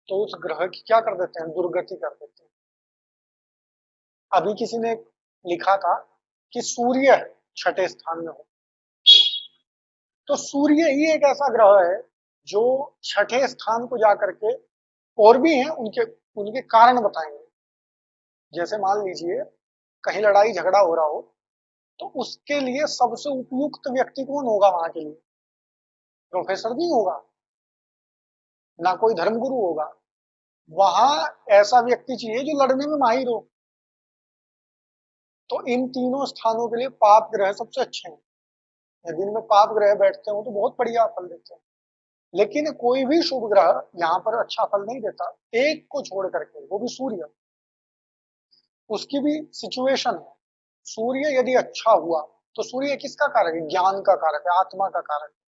तो उस ग्रह की क्या कर देते हैं? दुर्गति कर देते हैं। अभी किसी ने लिखा था कि सूर्य छठे स्थान में हो, तो सूर्य ही एक ऐसा ग्रह है जो छठे स्थान को जाकर के, और भी हैं उनके उनके कारण बताएंगे। जैसे मान लीजिए कहीं लड़ाई झगड़ा हो रहा हो तो उसके लिए सबसे उपयुक्त व्यक्ति कौन होगा वहां के लिए? प्रोफेसर नहीं होगा, ना कोई धर्मगुरु होगा, वहां ऐसा व्यक्ति चाहिए जो लड़ने में माहिर हो। तो इन तीनों स्थानों के लिए पाप ग्रह सबसे अच्छे हैं। यदि इनमें पाप ग्रह बैठते हो तो बहुत बढ़िया फल देते हैं। लेकिन कोई भी शुभ ग्रह यहाँ पर अच्छा फल नहीं देता, एक को छोड़ करके, वो भी सूर्य। उसकी भी सिचुएशन है। सूर्य यदि अच्छा हुआ तो सूर्य किसका कारक है? ज्ञान का कारक है, आत्मा का कारक है।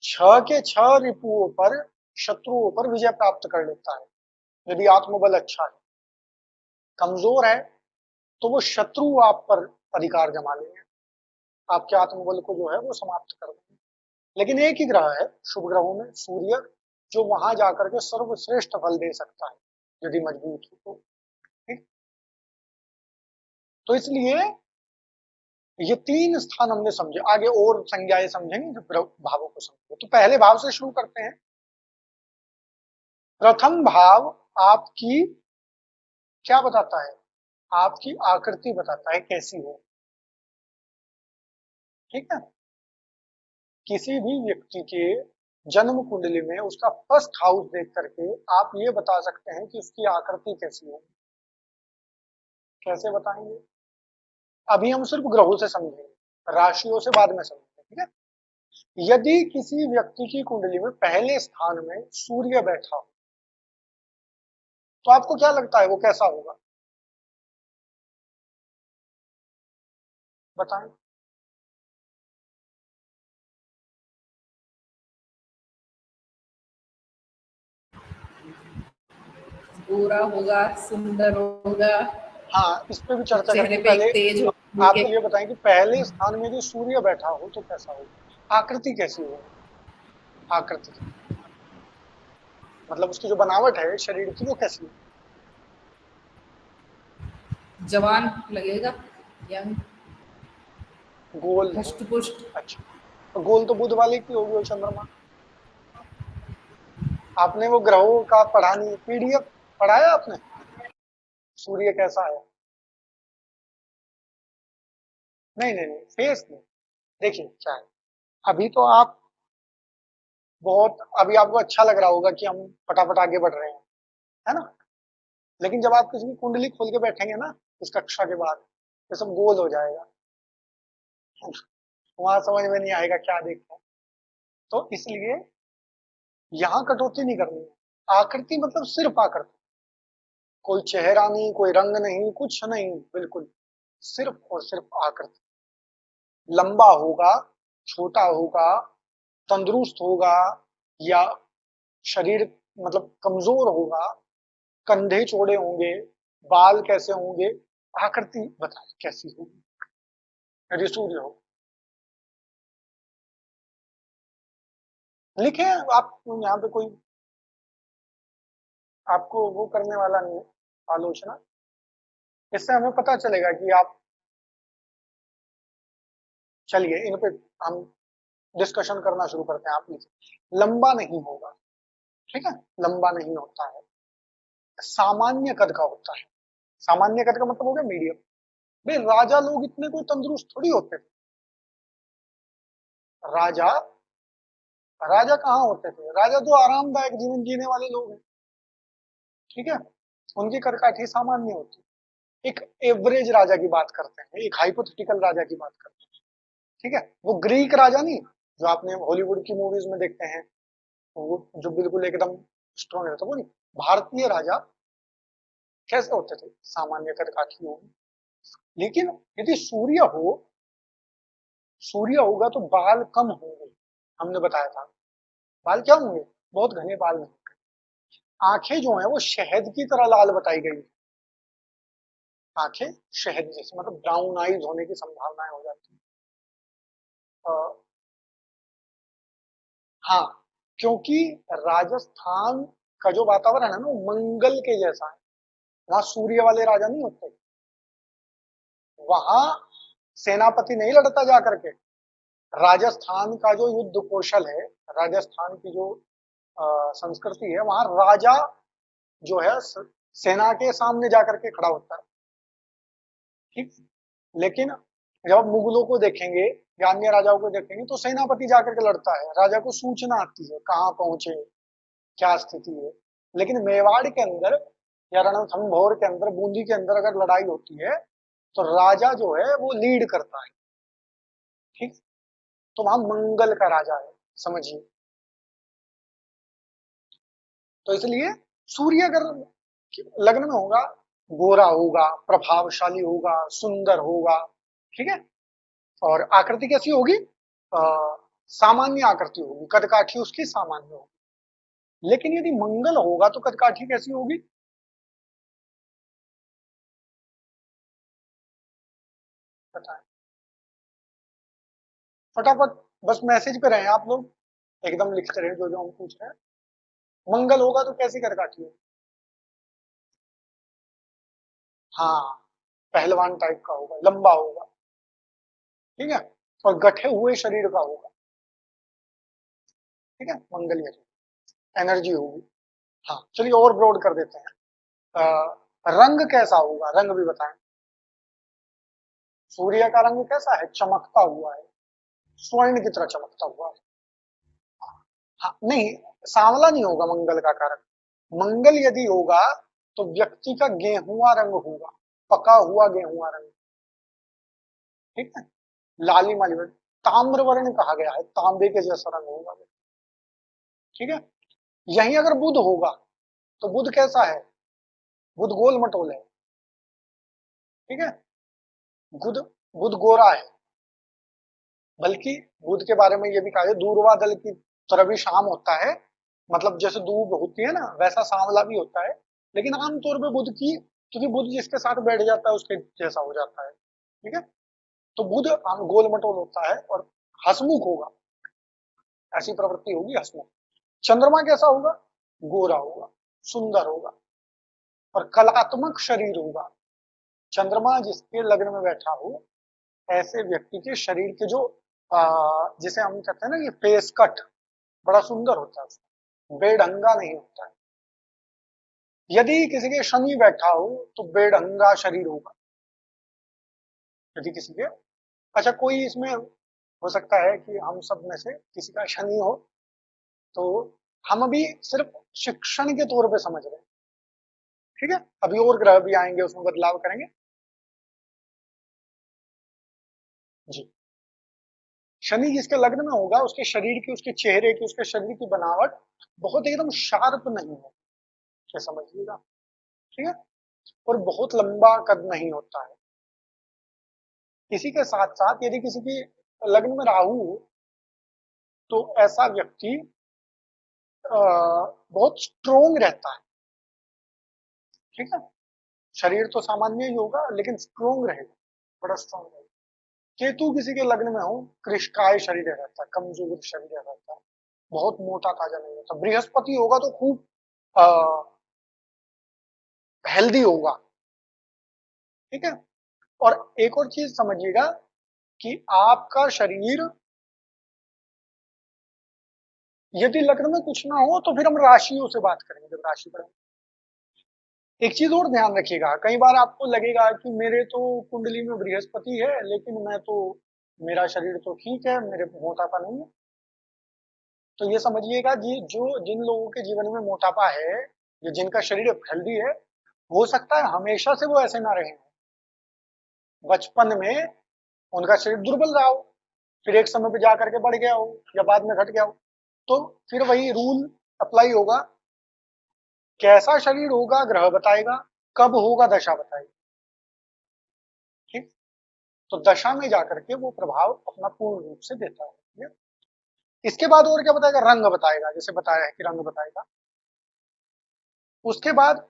6 के 6 रिपुओं पर, शत्रुओं पर विजय प्राप्त कर लेता है। यदि आत्मबल अच्छा है, कमजोर है तो वो शत्रु आप पर अधिकार जमा लेंगे, आपके आत्मबल को जो है वो समाप्त कर देंगे। लेकिन एक ही ग्रह है शुभ ग्रहों में, सूर्य, जो वहां जाकर के सर्वश्रेष्ठ फल दे सकता है यदि मजबूत हो तो। ठीक, तो इसलिए ये 3 स्थान हमने समझे, आगे और संज्ञाएं समझेंगे जब भावों को समझेंगे। तो पहले भाव से शुरू करते हैं। प्रथम भाव आपकी क्या बताता है? आपकी आकृति बताता है कैसी हो। ठीक है, किसी भी व्यक्ति के जन्म कुंडली में उसका फर्स्ट हाउस देख करके आप ये बता सकते हैं कि उसकी आकृति कैसी हो। कैसे बताएंगे? अभी हम सिर्फ ग्रहों से समझेंगे, राशियों से बाद में समझेंगे। ठीक है, यदि किसी व्यक्ति की कुंडली में पहले स्थान में सूर्य बैठा हो तो आपको क्या लगता है वो कैसा होगा? बताएं। गोरा होगा, सुंदर होगा, हाँ, इस पे भी चर्चा चेहरे करेंगे। पे पहले एक तेज हो, आप ये बताएं कि पहले स्थान में जो सूर्य बैठा हो तो कैसा होगा, आकृति कैसी होगी? आकृति मतलब उसकी जो बनावट है शरीर की वो कैसी है? जवान लगेगा, यंग, गोल। हष्ट पुष्ट। अच्छा, तो गोल तो बुध वाले की होगी, और चंद्रमा। आपने वो ग्रहों का पढ़ा नहीं, पीडीएफ पढ़ाया आपने? सूर्य कैसा है? नहीं नहीं नहीं, फेस नहीं। देखिए क्या है, अभी तो आप बहुत, अभी आपको अच्छा लग रहा होगा कि हम फटाफट आगे बढ़ रहे हैं, है ना? लेकिन जब आप किसी की कुंडली खोल के बैठेंगे ना इस कक्षा के बाद, ये सब गोल हो जाएगा, वहां समझ में नहीं आएगा क्या देखते हैं। तो इसलिए यहाँ कटौती नहीं करनी है। आकृति मतलब सिर्फ आकृति, कोई चेहरा नहीं, कोई रंग नहीं, कुछ नहीं, बिल्कुल सिर्फ और सिर्फ आकृति। लंबा होगा, छोटा होगा, तंदुरुस्त होगा, या शरीर मतलब कमजोर होगा, कंधे चौड़े होंगे, बाल कैसे होंगे, आकृति बताए कैसी होगी यदि सूर्य हो। लिखे आप यहाँ पे, कोई आपको वो करने वाला नहीं है आलोचना, इससे हमें पता चलेगा कि आप, चलिए इन पे हम डिस्कशन करना शुरू करते हैं। आप लिखिए, लंबा नहीं होगा। ठीक है, लंबा नहीं होता है, सामान्य कद का होता है। सामान्य कद का मतलब हो गया मीडियम। भाई राजा लोग इतने कोई तंदुरुस्त थोड़ी होते थे। राजा राजा कहाँ होते थे? राजा तो आरामदायक जीवन जीने वाले लोग हैं। ठीक है, उनकी कदकाठी सामान्य होती है। एक एवरेज राजा की बात करते हैं, एक हाइपोथेटिकल राजा की बात करते हैं। ठीक है, वो ग्रीक राजा नहीं जो आपने हॉलीवुड की मूवीज में देखते हैं, वो जो बिल्कुल एकदम स्ट्रॉन्ग रहता, वो नहीं। भारतीय राजा कैसे होते थे? सामान्य कदकाठी होगी। लेकिन यदि सूर्य होगा तो बाल कम होंगे। हमने बताया था बाल क्या होंगे, बहुत घने बाल नहीं होंगे। आंखें जो है वो शहद की तरह लाल बताई गई। आंखें शहद जैसे, मतलब ब्राउन आईज होने की संभावनाएं हो जाती है। हाँ, क्योंकि राजस्थान का जो वातावरण है ना वो मंगल के जैसा है। वहां सूर्य वाले राजा नहीं होते, वहां सेनापति नहीं लड़ता जा करके। राजस्थान का जो युद्ध कौशल है, राजस्थान की जो संस्कृति है, वहां राजा जो है सेना के सामने जाकर के खड़ा होता है। ठीक, लेकिन जब आप मुगलों को देखेंगे या अन्य राजाओं को देखेंगे तो सेनापति जाकर के लड़ता है, राजा को सूचना आती है कहाँ पहुंचे, क्या स्थिति है। लेकिन मेवाड़ के अंदर या रणथंभौर के अंदर, बूंदी के अंदर अगर लड़ाई होती है तो राजा जो है वो लीड करता है। ठीक, तो वहां मंगल का राजा है, समझिए। तो इसलिए सूर्य अगर लग्न में होगा, गोरा होगा, प्रभावशाली होगा, सुंदर होगा। ठीक है, और आकृति कैसी होगी? सामान्य आकृति होगी, कदकाठी उसकी सामान्य होगी। लेकिन यदि मंगल होगा तो कदकाठी कैसी होगी? बताएं फटाफट, बस मैसेज पे रहे आप लोग, एकदम लिखते रहे जो जो हम पूछ रहे हैं। मंगल होगा तो कैसी कर काटिए? हाँ, पहलवान टाइप का होगा, लंबा होगा, ठीक है, और गठे हुए शरीर का होगा, ठीक है, मंगल ये एनर्जी होगी। हाँ चलिए और ब्रॉड कर देते हैं। रंग कैसा होगा, रंग भी बताएं। सूर्य का रंग कैसा है? चमकता हुआ है, स्वर्ण की तरह चमकता हुआ है। हाँ नहीं, सांवला नहीं होगा मंगल का कारण। मंगल यदि होगा तो व्यक्ति का गेहुआ रंग होगा, पका हुआ गेहुआ रंग, ठीक है, लालिमा लिमा, ताम्र वर्ण कहा गया है, तांबे के जैसा रंग होगा, ठीक है। यही अगर बुध होगा तो बुध कैसा है? बुध गोल मटोल है, ठीक है, बुध बुध गोरा है, बल्कि बुध के बारे में यह भी कहा है दूरवा दल की तरह भी शाम होता है, मतलब जैसे दूब होती है ना वैसा सांवला भी होता है, लेकिन आमतौर पे बुध की, क्योंकि बुध जिसके साथ बैठ जाता है उसके जैसा हो जाता है, ठीक है। तो बुध आम गोल मटोल होता है और हसमुख होगा, ऐसी प्रवृत्ति होगी, हसमुख। चंद्रमा कैसा होगा? गोरा होगा, सुंदर होगा और कलात्मक शरीर होगा। चंद्रमा जिसके लग्न में बैठा हो, ऐसे व्यक्ति के शरीर के जो जिसे हम कहते हैं ना ये फेस कट बड़ा सुंदर होता है, बेढंगा नहीं होता है। यदि किसी के शनि बैठा हो तो बेढंगा शरीर होगा, यदि किसी के, अच्छा कोई इसमें हो सकता है कि हम सब में से किसी का शनि हो, तो हम अभी सिर्फ शिक्षण के तौर पे समझ रहे हैं, ठीक है, अभी और ग्रह भी आएंगे उसमें बदलाव करेंगे जी। शनि जिसके लग्न में होगा उसके शरीर की, उसके चेहरे की, उसके शरीर की बनावट बहुत एकदम शार्प नहीं है, क्या समझिएगा, ठीक है, और बहुत लंबा कद नहीं होता है। इसी के साथ साथ यदि किसी की लग्न में राहु हो तो ऐसा व्यक्ति बहुत स्ट्रोंग रहता है, ठीक है, शरीर तो सामान्य ही होगा लेकिन स्ट्रोंग रहेगा, बड़ा स्ट्रोंग रहेगा। केतु किसी के लग्न में हो, कृष्काय शरीर रहता है, कमजोर शरीर रहता है, बहुत मोटा ताजा नहीं होता। बृहस्पति होगा तो खूब हेल्दी होगा, ठीक है। और एक और चीज समझिएगा कि आपका शरीर यदि लग्न में कुछ ना हो तो फिर हम राशियों से बात करेंगे जब राशि पढ़ेंगे। एक चीज और ध्यान रखिएगा, कई बार आपको लगेगा कि मेरे तो कुंडली में बृहस्पति है लेकिन मैं तो, मेरा शरीर तो ठीक है, मेरे मोटापा नहीं है। तो ये समझिएगा जी, जो जिन लोगों के जीवन में मोटापा है या जिनका शरीर हेल्दी है, हो सकता है हमेशा से वो ऐसे ना रहे, बचपन में उनका शरीर दुर्बल रहा हो, फिर एक समय पे जाकर के बढ़ गया हो या बाद में घट गया हो, तो फिर वही रूल अप्लाई होगा। कैसा शरीर होगा ग्रह बताएगा, कब होगा दशा बताएगी, ठीक। तो दशा में जाकर के वो प्रभाव अपना पूर्ण रूप से देता है, ठीक है? इसके बाद और क्या बताएगा? रंग बताएगा, जैसे बताया है कि रंग बताएगा। उसके बाद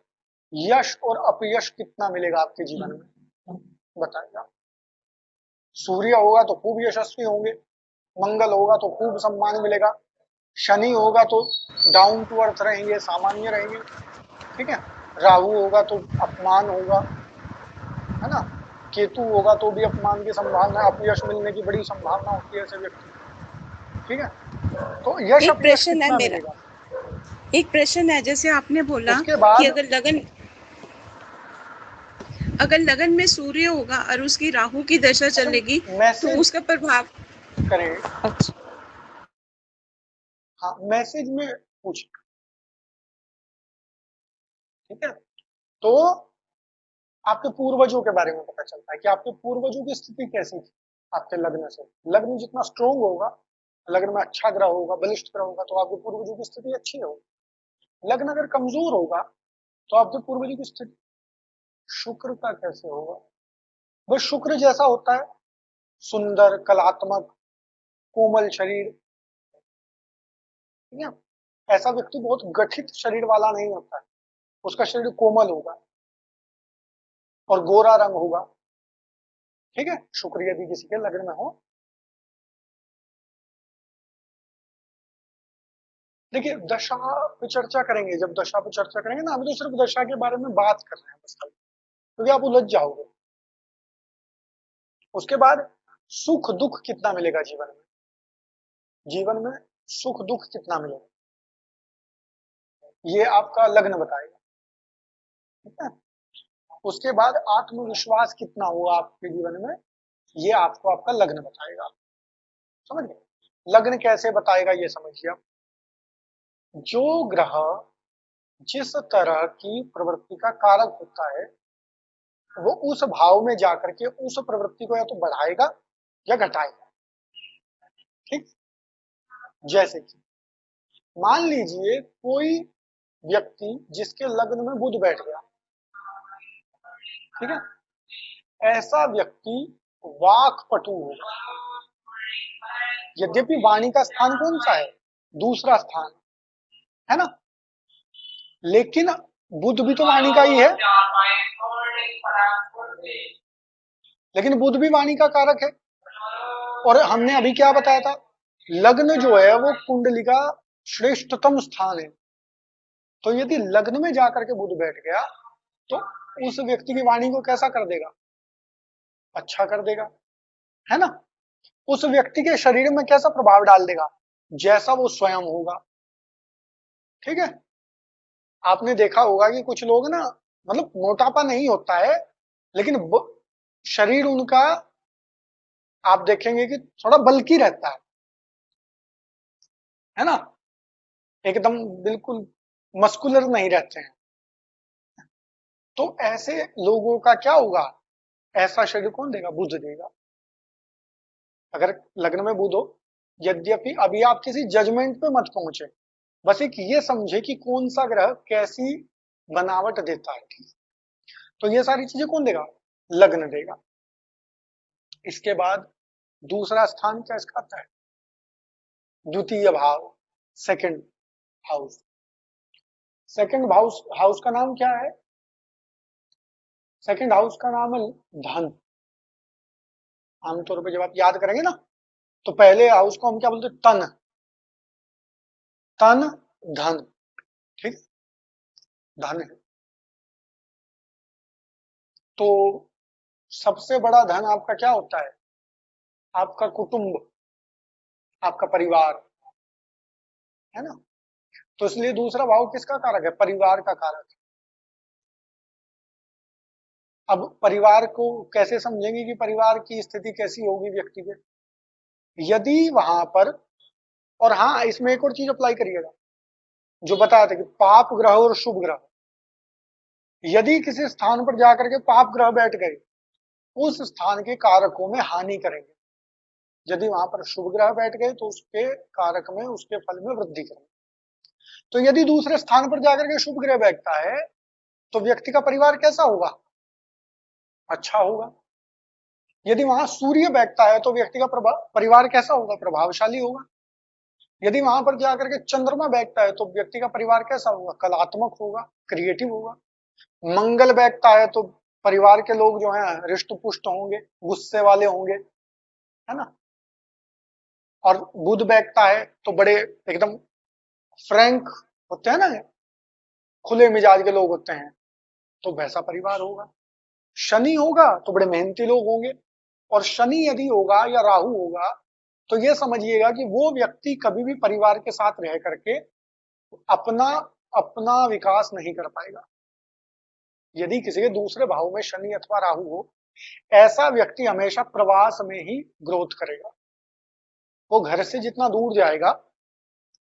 यश और अपयश कितना मिलेगा आपके जीवन में बताएगा। सूर्य होगा तो खूब यशस्वी होंगे, मंगल होगा तो खूब सम्मान मिलेगा, शनि होगा तो डाउन टू अर्थ रहेंगे, सामान्य रहेंगे, ठीक है, राहु होगा तो अपमान होगा, है ना, केतु होगा तो भी अपमान की संभावना, अपयश मिलने की बड़ी संभावना होती है ऐसे व्यक्ति, ठीक है। तो यश एक अपयश प्रश्न है कितना मेरा, मिलेगा? एक प्रश्न है, जैसे आपने बोला उसके कि बाद अगर लगन में सूर्य होगा और उसकी राहु की दशा चलेगी तो मैसेज उसका प्रभाव। करें, अच्छा, हाँ मैसेज में पूछ, ठीक है। तो आपके पूर्वजों के बारे में पता चलता है कि आपके पूर्वजों की स्थिति कैसी थी आपके लग्न से। लग्न जितना स्ट्रोंग होगा, लग्न में अच्छा ग्रह होगा, बलिष्ठ ग्रह होगा, तो आपके पूर्वजों की स्थिति अच्छी होगी। लग्न अगर कमजोर होगा तो आपके पूर्वजों की स्थिति, शुक्र का कैसे होगा? बस शुक्र जैसा होता है, सुंदर, कलात्मक, कोमल शरीर, ठीक है। ऐसा व्यक्ति बहुत गठित शरीर वाला नहीं होता है, उसका शरीर कोमल होगा और गोरा रंग होगा, ठीक है, शुक्र यदि किसी के लग्न में हो। देखिए दशा पे चर्चा करेंगे, जब दशा पे चर्चा करेंगे ना, अभी तो सिर्फ दशा के बारे में बात कर रहे हैं बस, क्योंकि आप उलझ जाओगे। उसके बाद सुख दुख कितना मिलेगा जीवन में, जीवन में सुख दुख कितना मिलेगा, ये आपका लग्न बताएगा, ठीक है। उसके बाद आत्मविश्वास कितना हुआ आपके जीवन में, ये आपको आपका लग्न बताएगा। समझ गए, लग्न कैसे बताएगा ये समझिए आप। जो ग्रह जिस तरह की प्रवृत्ति का कारक होता है, वो उस भाव में जाकर के उस प्रवृत्ति को या तो बढ़ाएगा या घटाएगा, ठीक। जैसे कि मान लीजिए कोई व्यक्ति जिसके लग्न में बुध बैठ गया, ठीक है, ऐसा व्यक्ति वाक्पटु होगा। यद्यपि वाणी का स्थान कौन सा है, दूसरा स्थान है ना, लेकिन बुध भी तो वाणी का ही है, लेकिन बुध भी वाणी का कारक है। और हमने अभी क्या बताया था, लग्न जो है वो कुंडली का श्रेष्ठतम स्थान है। तो यदि लग्न में जाकर के बुध बैठ गया तो उस व्यक्ति की वाणी को कैसा कर देगा, अच्छा कर देगा, है ना। उस व्यक्ति के शरीर में कैसा प्रभाव डाल देगा, जैसा वो स्वयं होगा, ठीक है। आपने देखा होगा कि कुछ लोग ना, मतलब मोटापा नहीं होता है, लेकिन शरीर उनका आप देखेंगे कि थोड़ा बल्की रहता है ना, एकदम बिल्कुल मस्कुलर नहीं रहते हैं। तो ऐसे लोगों का क्या होगा, ऐसा शरीर कौन देगा, बुध देगा, अगर लग्न में बुध हो। यद्यपि अभी आप किसी जजमेंट पे मत पहुंचे, बस एक ये समझे कि कौन सा ग्रह कैसी बनावट देता है, ठीक। तो ये सारी चीजें कौन देगा, लग्न देगा। इसके बाद दूसरा स्थान क्या इसका आता है, द्वितीय भाव, सेकंड हाउस। सेकंड हाउस का नाम क्या है, सेकंड हाउस का नाम है धन। आमतौर पर जब आप याद करेंगे ना, तो पहले हाउस को हम क्या बोलते हैं, तन, तन धन, ठीक, धन है। तो सबसे बड़ा धन आपका क्या होता है, आपका कुटुंब, आपका परिवार, है ना। तो इसलिए दूसरा भाव किसका कारक है, परिवार का कारक है। अब परिवार को कैसे समझेंगे कि परिवार की स्थिति कैसी होगी व्यक्ति के, यदि वहां पर, और हाँ इसमें एक और चीज अप्लाई करिएगा जो बताया था कि पाप ग्रह और शुभ ग्रह, यदि किसी स्थान पर जाकर के पाप ग्रह बैठ गए, उस स्थान के कारकों में हानि करेंगे। यदि वहां पर शुभ ग्रह बैठ गए तो उसके कारक में, उसके फल में वृद्धि करेंगे। तो यदि दूसरे स्थान पर जाकर के शुभ ग्रह बैठता है तो व्यक्ति का परिवार कैसा होगा, अच्छा होगा। यदि वहां सूर्य बैठता है तो व्यक्ति का परिवार कैसा होगा, प्रभावशाली होगा। यदि वहां पर जाकर के चंद्रमा बैठता है तो व्यक्ति का परिवार कैसा होगा, कलात्मक होगा, क्रिएटिव होगा। मंगल बैठता है तो परिवार के लोग जो हैं हृष्ट पुष्ट होंगे, गुस्से वाले होंगे, है ना। और बुध बैठता है तो बड़े एकदम फ्रैंक होते हैं ना, खुले मिजाज के लोग होते हैं, तो वैसा परिवार होगा। शनि होगा तो बड़े मेहनती लोग होंगे। और शनि यदि होगा या राहु होगा तो ये समझिएगा कि वो व्यक्ति कभी भी परिवार के साथ रह करके अपना अपना विकास नहीं कर पाएगा। यदि किसी के दूसरे भाव में शनि अथवा राहु हो, ऐसा व्यक्ति हमेशा प्रवास में ही ग्रोथ करेगा। वो घर से जितना दूर जाएगा,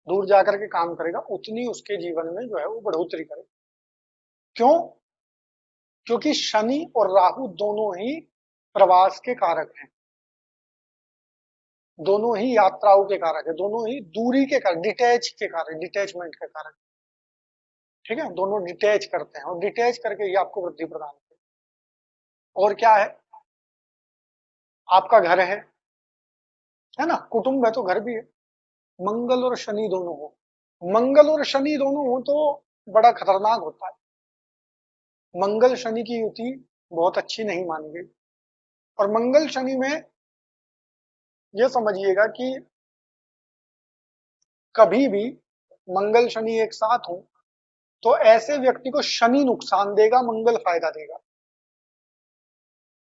दूर जाकर के काम करेगा, उतनी उसके जीवन में जो है वो बढ़ोतरी करेगा। क्यों, क्योंकि शनि और राहु दोनों ही प्रवास के कारक हैं, दोनों ही यात्राओं के कारक है, दोनों ही दूरी के कारक, डिटैचमेंट के कारक, ठीक है। दोनों डिटैच करते हैं और डिटैच करके ही आपको वृद्धि प्रदान करते हैं। और क्या है, आपका घर है ना, कुटुंब है तो घर भी है। मंगल और शनि दोनों हो, मंगल और शनि दोनों हो तो बड़ा खतरनाक होता है। मंगल शनि की युति बहुत अच्छी नहीं मानी गई। और मंगल शनि में ये समझिएगा कि कभी भी मंगल शनि एक साथ हो तो ऐसे व्यक्ति को शनि नुकसान देगा, मंगल फायदा देगा।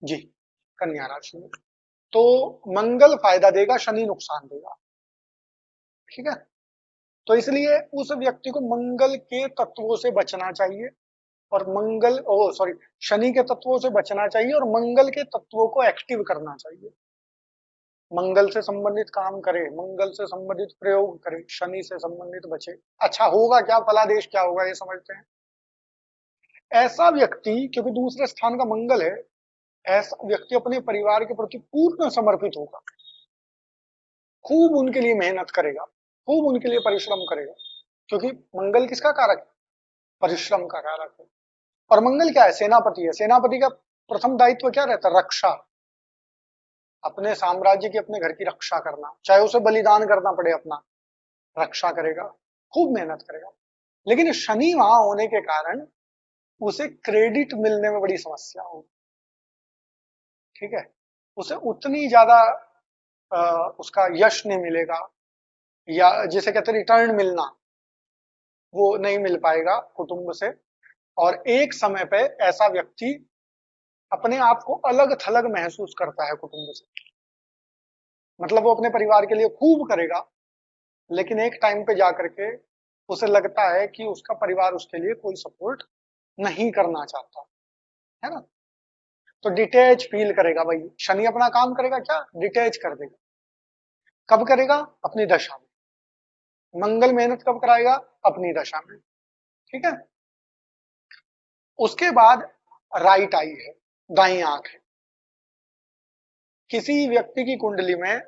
जी, कन्या राशि में तो मंगल फायदा देगा, शनि नुकसान देगा। ठीक है, तो इसलिए उस व्यक्ति को मंगल के तत्वों से बचना चाहिए और शनि के तत्वों से बचना चाहिए और मंगल के तत्वों को एक्टिव करना चाहिए। मंगल से संबंधित काम करे, मंगल से संबंधित प्रयोग करे, शनि से संबंधित बचे। अच्छा होगा क्या, फलादेश क्या होगा, ये समझते हैं। ऐसा व्यक्ति, क्योंकि दूसरे स्थान का मंगल है, ऐसा व्यक्ति अपने परिवार के प्रति पूर्ण समर्पित होगा, खूब उनके लिए मेहनत करेगा, खूब उनके लिए परिश्रम करेगा, क्योंकि मंगल किसका कारक है? परिश्रम का कारक है। और मंगल क्या है? सेनापति है। सेनापति का प्रथम दायित्व क्या रहता है? रक्षा, अपने साम्राज्य की, अपने घर की रक्षा करना, चाहे उसे बलिदान करना पड़े, अपना रक्षा करेगा, खूब मेहनत करेगा। लेकिन शनि वहां होने के कारण उसे क्रेडिट मिलने में बड़ी समस्या होगी। ठीक है, उसे उतनी ज्यादा उसका यश नहीं मिलेगा, या जिसे कहते हैं रिटर्न मिलना, वो नहीं मिल पाएगा कुटुंब से। और एक समय पे ऐसा व्यक्ति अपने आप को अलग थलग महसूस करता है कुटुंब से। मतलब वो अपने परिवार के लिए खूब करेगा, लेकिन एक टाइम पे जाकर के उसे लगता है कि उसका परिवार उसके लिए कोई सपोर्ट नहीं करना चाहता है ना। तो डिटैच फील करेगा। भाई शनि अपना काम करेगा क्या? डिटैच कर देगा। कब करेगा? अपनी दशा में। मंगल मेहनत कब कराएगा? अपनी दशा में। ठीक है, उसके बाद राइट आई है, दाई आंख है। किसी व्यक्ति की कुंडली में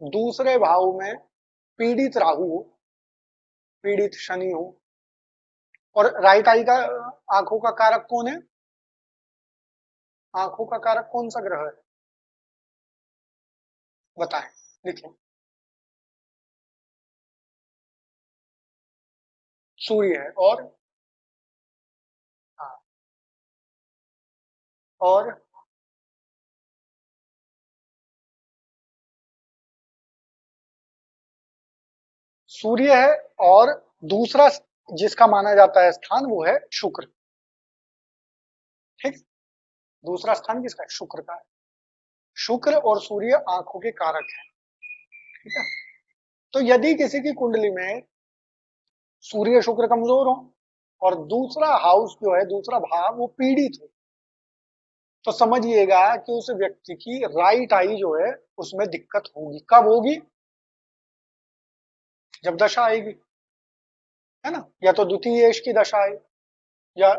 दूसरे भाव में पीड़ित राहु हो, पीड़ित शनि हो, और राइट आई का, आंखों का कारक कौन है? आंखों का कारक कौन सा ग्रह है? बताएं, लिखें। सूर्य है। और हाँ, और सूर्य है, और दूसरा जिसका माना जाता है स्थान वो है शुक्र। ठीक, दूसरा स्थान किसका है? शुक्र का है। शुक्र और सूर्य आंखों के कारक हैं। ठीक है, तो यदि किसी की कुंडली में सूर्य शुक्र कमजोर हो और दूसरा हाउस जो है, दूसरा भाव वो पीड़ित हो, तो समझिएगा कि उस व्यक्ति की राइट आई जो है उसमें दिक्कत होगी। कब होगी? जब दशा आएगी, है ना। या तो द्वितीय की दशा आए, या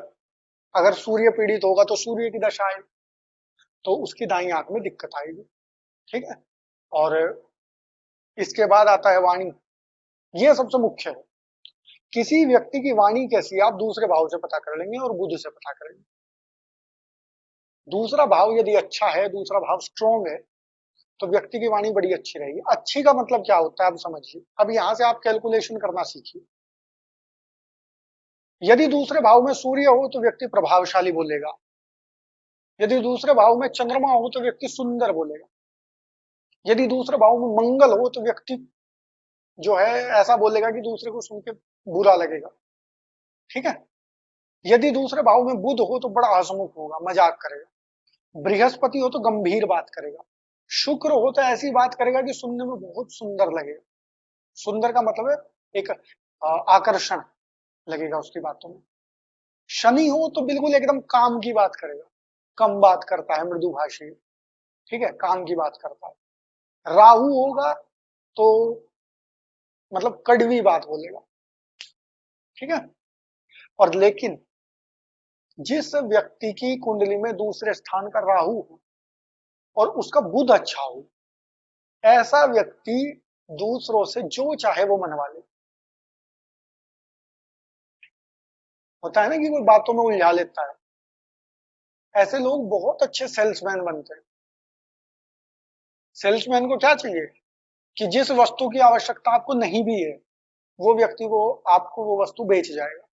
अगर सूर्य पीड़ित होगा तो सूर्य की दशा आए, तो उसकी दाईं आंख में दिक्कत आएगी। ठीक है, और इसके बाद आता है वाणी। ये सबसे मुख्य है। किसी व्यक्ति की वाणी कैसी है आप दूसरे भाव से पता कर लेंगे और बुध से पता करेंगे। दूसरा भाव यदि अच्छा है, दूसरा भाव स्ट्रॉन्ग है, तो व्यक्ति की वाणी बड़ी अच्छी रहेगी। अच्छी का मतलब क्या होता है आप समझिए। अब यहां से आप कैलकुलेशन करना सीखिए। यदि दूसरे भाव में सूर्य हो तो व्यक्ति प्रभावशाली बोलेगा। यदि दूसरे भाव में चंद्रमा हो तो व्यक्ति सुंदर बोलेगा। यदि दूसरे भाव में मंगल हो तो व्यक्ति जो है ऐसा बोलेगा कि दूसरे को सुन के बुरा लगेगा। ठीक है, यदि दूसरे भाव में बुध हो तो बड़ा हंसमुख होगा, मजाक करेगा। बृहस्पति हो तो गंभीर बात करेगा। शुक्र हो तो ऐसी बात करेगा कि सुनने में बहुत सुंदर लगेगा। सुंदर का मतलब है एक आकर्षण लगेगा उसकी बातों में। शनि हो तो बिल्कुल एकदम काम की बात करेगा, कम बात करता है, मृदुभाषी। ठीक है, काम की बात करता है। राहु होगा तो मतलब कड़वी बात बोलेगा। ठीक है, और लेकिन जिस व्यक्ति की कुंडली में दूसरे स्थान का राहु हो और उसका बुध अच्छा हो, ऐसा व्यक्ति दूसरों से जो चाहे वो मनवा ले। होता है ना कि कोई बातों में उलझा लेता है, ऐसे लोग बहुत अच्छे सेल्समैन बनते हैं। सेल्समैन को क्या चाहिए कि जिस वस्तु की आवश्यकता आपको नहीं भी है, वो व्यक्ति को आपको वो वस्तु बेच जाएगा।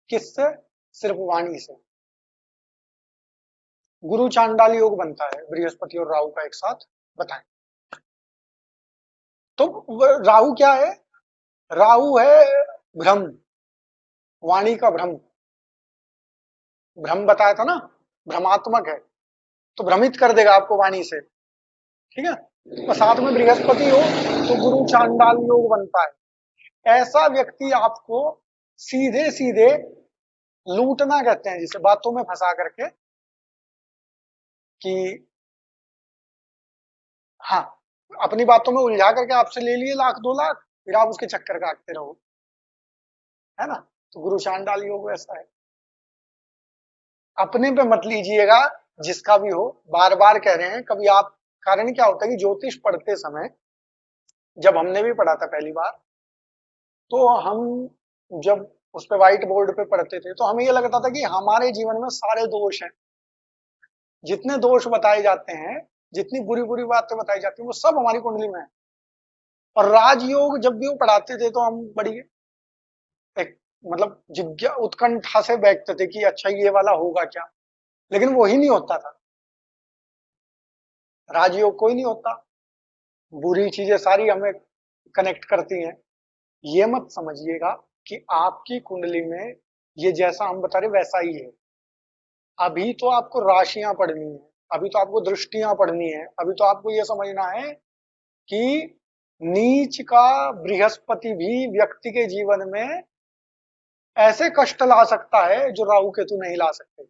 किससे? सिर्फ वाणी से। गुरु चांडाल योग बनता है बृहस्पति और राहु का एक साथ, बताएं। तो राहु क्या है? राहु है भ्रम, वाणी का भ्रम। भ्रम बताया था ना, भ्रमात्मक है, तो भ्रमित कर देगा आपको वाणी से, ठीक है। तो साथ में बृहस्पति हो तो गुरु चांडाल योग बनता है। ऐसा व्यक्ति आपको सीधे सीधे लूटना कहते हैं, जिसे बातों में फंसा करके कि हाँ, अपनी बातों में उलझा करके आपसे ले लिए 1,00,000-2,00,000, फिर आप उसके चक्कर काटते रहो, है ना। तो गुरु चांडाल योग वैसा है। अपने पे मत लीजिएगा, जिसका भी हो, बार बार कह रहे हैं। कभी आप, कारण क्या होता है कि ज्योतिष पढ़ते समय, जब हमने भी पढ़ा था पहली बार, तो हम जब उस पे व्हाइट बोर्ड पे पढ़ते थे तो हमें ये लगता था कि हमारे जीवन में सारे दोष हैं। जितने दोष बताए जाते हैं, जितनी बुरी बुरी बातें बताई जाती हैं, वो सब हमारी कुंडली में है। और राजयोग जब भी वो पढ़ाते थे तो हम बड़ी एक मतलब जिज्ञा उत्कंठा से बैठते थे कि अच्छा ये वाला होगा क्या, लेकिन वो ही नहीं होता था। राजयोग कोई नहीं होता, बुरी चीजें सारी हमें कनेक्ट करती हैं। ये मत समझिएगा कि आपकी कुंडली में ये जैसा हम बता रहे वैसा ही है। अभी तो आपको राशियां पढ़नी है, अभी तो आपको दृष्टियां पढ़नी है, अभी तो आपको ये समझना है कि नीच का बृहस्पति भी व्यक्ति के जीवन में ऐसे कष्ट ला सकता है जो राहु केतु नहीं ला सकते।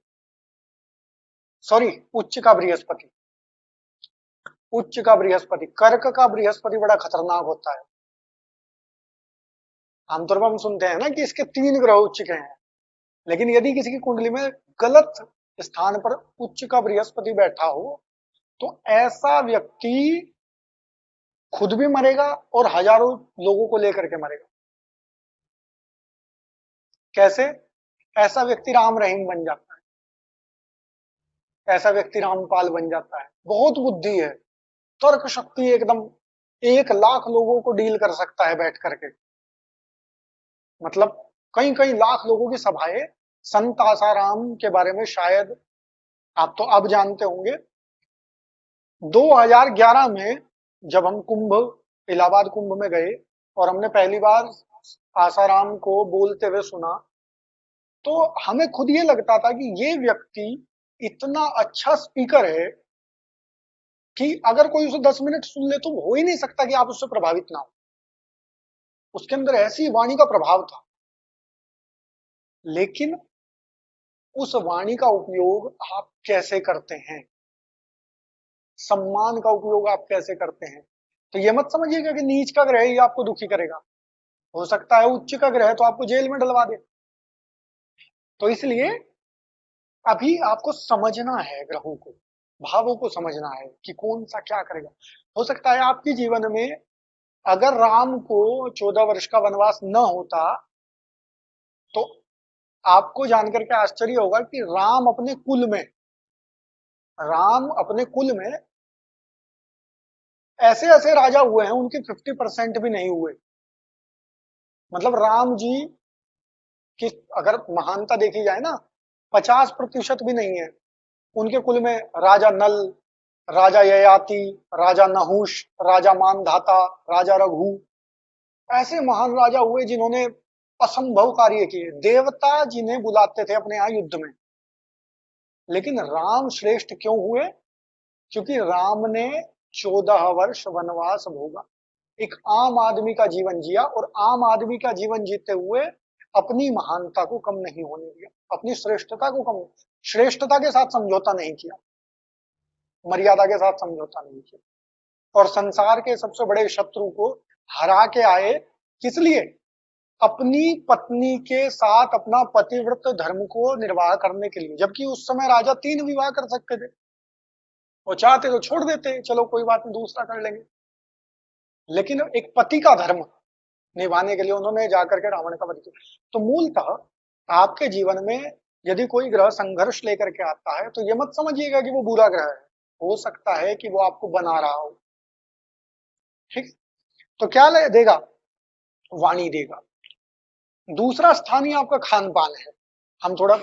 सॉरी, उच्च का बृहस्पति, उच्च का बृहस्पति, कर्क का बृहस्पति बड़ा खतरनाक होता है। आमतौर पर हम सुनते हैं ना कि इसके 3 ग्रह उच्च के हैं, लेकिन यदि किसी की कुंडली में गलत स्थान पर उच्च का बृहस्पति बैठा हो तो ऐसा व्यक्ति खुद भी मरेगा और हजारों लोगों को लेकर के मरेगा। कैसे? ऐसा व्यक्ति राम रहीम बन जाता है, ऐसा व्यक्ति रामपाल बन जाता है। बहुत बुद्धि है, तर्क शक्ति एकदम, 1,00,000 लोगों को डील कर सकता है बैठ करके। मतलब कई कई लाख लोगों की सभाएं। संत आसाराम के बारे में शायद आप तो अब जानते होंगे। 2011 में जब हम इलाहाबाद कुंभ में गए और हमने पहली बार आसाराम को बोलते हुए सुना, तो हमें खुद ये लगता था कि ये व्यक्ति इतना अच्छा स्पीकर है कि अगर कोई उसे 10 मिनट सुन ले तो हो ही नहीं सकता कि आप उससे प्रभावित ना हो। उसके अंदर ऐसी वाणी का प्रभाव था। लेकिन उस वाणी का उपयोग आप कैसे करते हैं, सम्मान का उपयोग आप कैसे करते हैं। तो ये मत समझिएगा कि नीच का ग्रह ही आपको दुखी करेगा, हो सकता है उच्च का ग्रह तो आपको जेल में डलवा दे। तो इसलिए अभी आपको समझना है, ग्रहों को, भावों को समझना है कि कौन सा क्या करेगा। हो सकता है आपके जीवन में अगर राम को 14 वर्ष का वनवास न होता तो आपको जानकर के आश्चर्य होगा कि राम अपने कुल में ऐसे ऐसे राजा हुए हैं, उनके 50% भी नहीं हुए। मतलब राम जी की अगर महानता देखी जाए ना, 50% भी नहीं है। उनके कुल में राजा नल, राजा ययाति, राजा नहुष, राजा मानधाता, राजा रघु, ऐसे महान राजा हुए जिन्होंने असंभव कार्य किए। देवता जिन्हें बुलाते थे अपने यहां युद्ध में। लेकिन राम श्रेष्ठ क्यों हुए? क्योंकि राम ने 14 वर्ष वनवास भोगा, एक आम आदमी का जीवन जिया, और आम आदमी का जीवन जीते हुए अपनी महानता को कम नहीं होने दिया, अपनी श्रेष्ठता को श्रेष्ठता के साथ समझौता नहीं किया, मर्यादा के साथ समझौता नहीं किया। और संसार के सबसे बड़े शत्रु को हरा के आए। किस लिए? अपनी पत्नी के साथ अपना पतिव्रत धर्म को निर्वाह करने के लिए। जबकि उस समय राजा 3 विवाह कर सकते थे, वो चाहते तो छोड़ देते, चलो कोई बात नहीं दूसरा कर लेंगे। लेकिन एक पति का धर्म निभाने के लिए उन्होंने जाकर के रावण का वध किया। तो मूलतः आपके जीवन में यदि कोई ग्रह संघर्ष लेकर के आता है तो ये मत समझिएगा कि वो बुरा ग्रह है, हो सकता है कि वो आपको बना रहा हो। ठीक, तो क्या देगा? वाणी देगा। दूसरा स्थान ही आपका खान पान है। हम थोड़ा